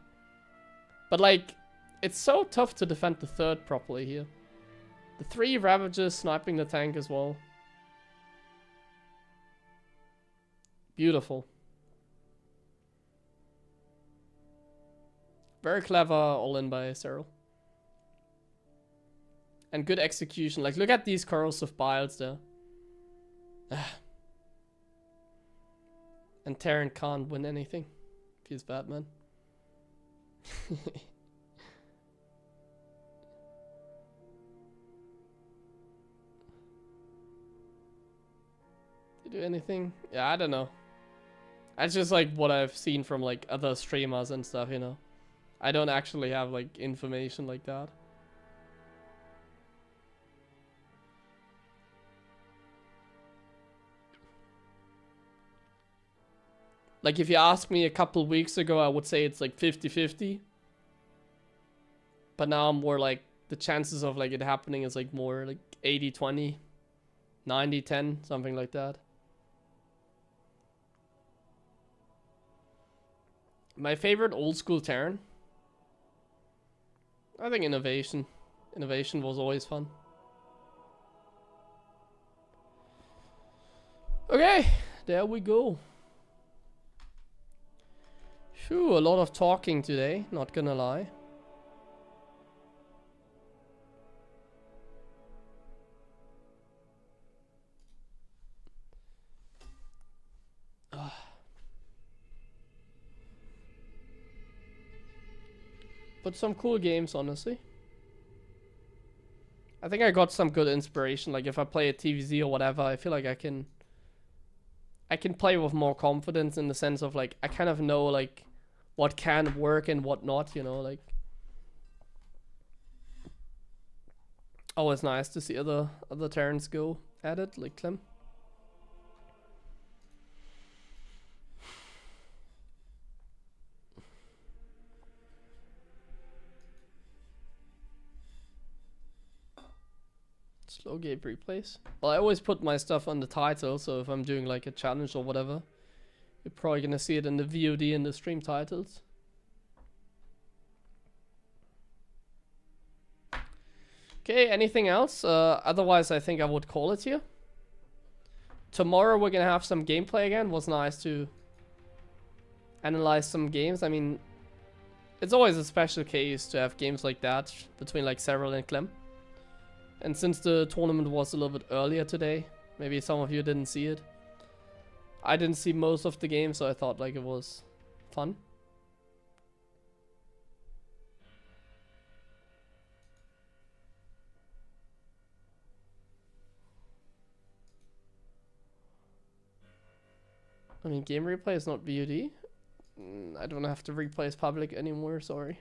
but like, it's so tough to defend the 3rd properly here. The 3 Ravagers sniping the tank as well. Beautiful. Very clever all-in by Seral. And good execution. Like, look at these corrosive biles there. And Terran can't win anything. Feels bad, man. Did you do anything? Yeah, I don't know. That's just like what I've seen from like other streamers and stuff, you know. I don't actually have like information like that. Like, if you asked me a couple weeks ago, I would say it's like 50-50. But now I'm more like, the chances of like it happening is like more like 80-20, 90-10, something like that. My favorite old school Terran? I think Innovation. Innovation was always fun. Okay, there we go. Phew, a lot of talking today, not gonna lie. But some cool games, honestly. I think I got some good inspiration. Like, if I play a TVZ or whatever, I feel like I can play with more confidence, in the sense of like, I kind of know like what can work and what not, you know, like. Always nice to see other Terrans go at it, like Clem. Slow game replays. Well, I always put my stuff on the title, so if I'm doing like a challenge or whatever, you're probably gonna see it in the VOD and the stream titles. Okay, anything else? Otherwise, I think I would call it here. Tomorrow we're gonna have some gameplay again. Was nice to analyze some games. I mean, it's always a special case to have games like that between like Seral and Clem. And since the tournament was a little bit earlier today, maybe some of you didn't see it. I didn't see most of the game, so I thought like it was fun. I mean, game replay is not VOD. I don't have to replace public anymore, sorry.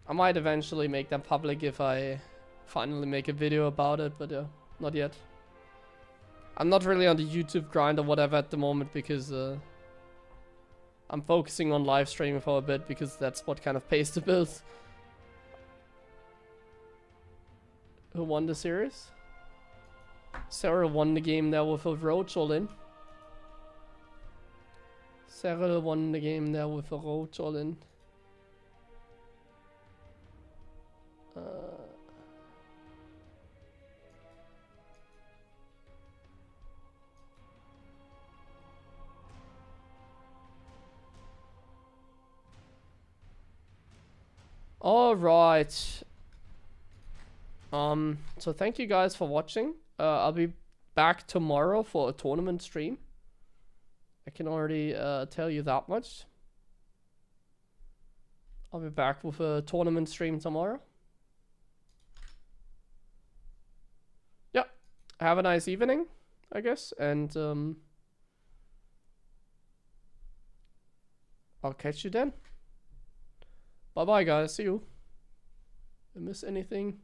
I might eventually make them public if I finally make a video about it, but not yet. I'm not really on the YouTube grind or whatever at the moment because I'm focusing on live streaming for a bit because that's what kind of pays the bills. Who won the series? Seral won the game there with a roach all in. Seral won the game there with a roach all in. All right. So thank you guys for watching. I'll be back tomorrow for a tournament stream. I can already tell you that much. I'll be back with a tournament stream tomorrow. Yeah. Have a nice evening, I guess, and I'll catch you then. Bye bye guys, see you. Did I miss anything?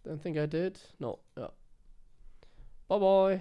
Don't think I did. No, yeah. Bye bye.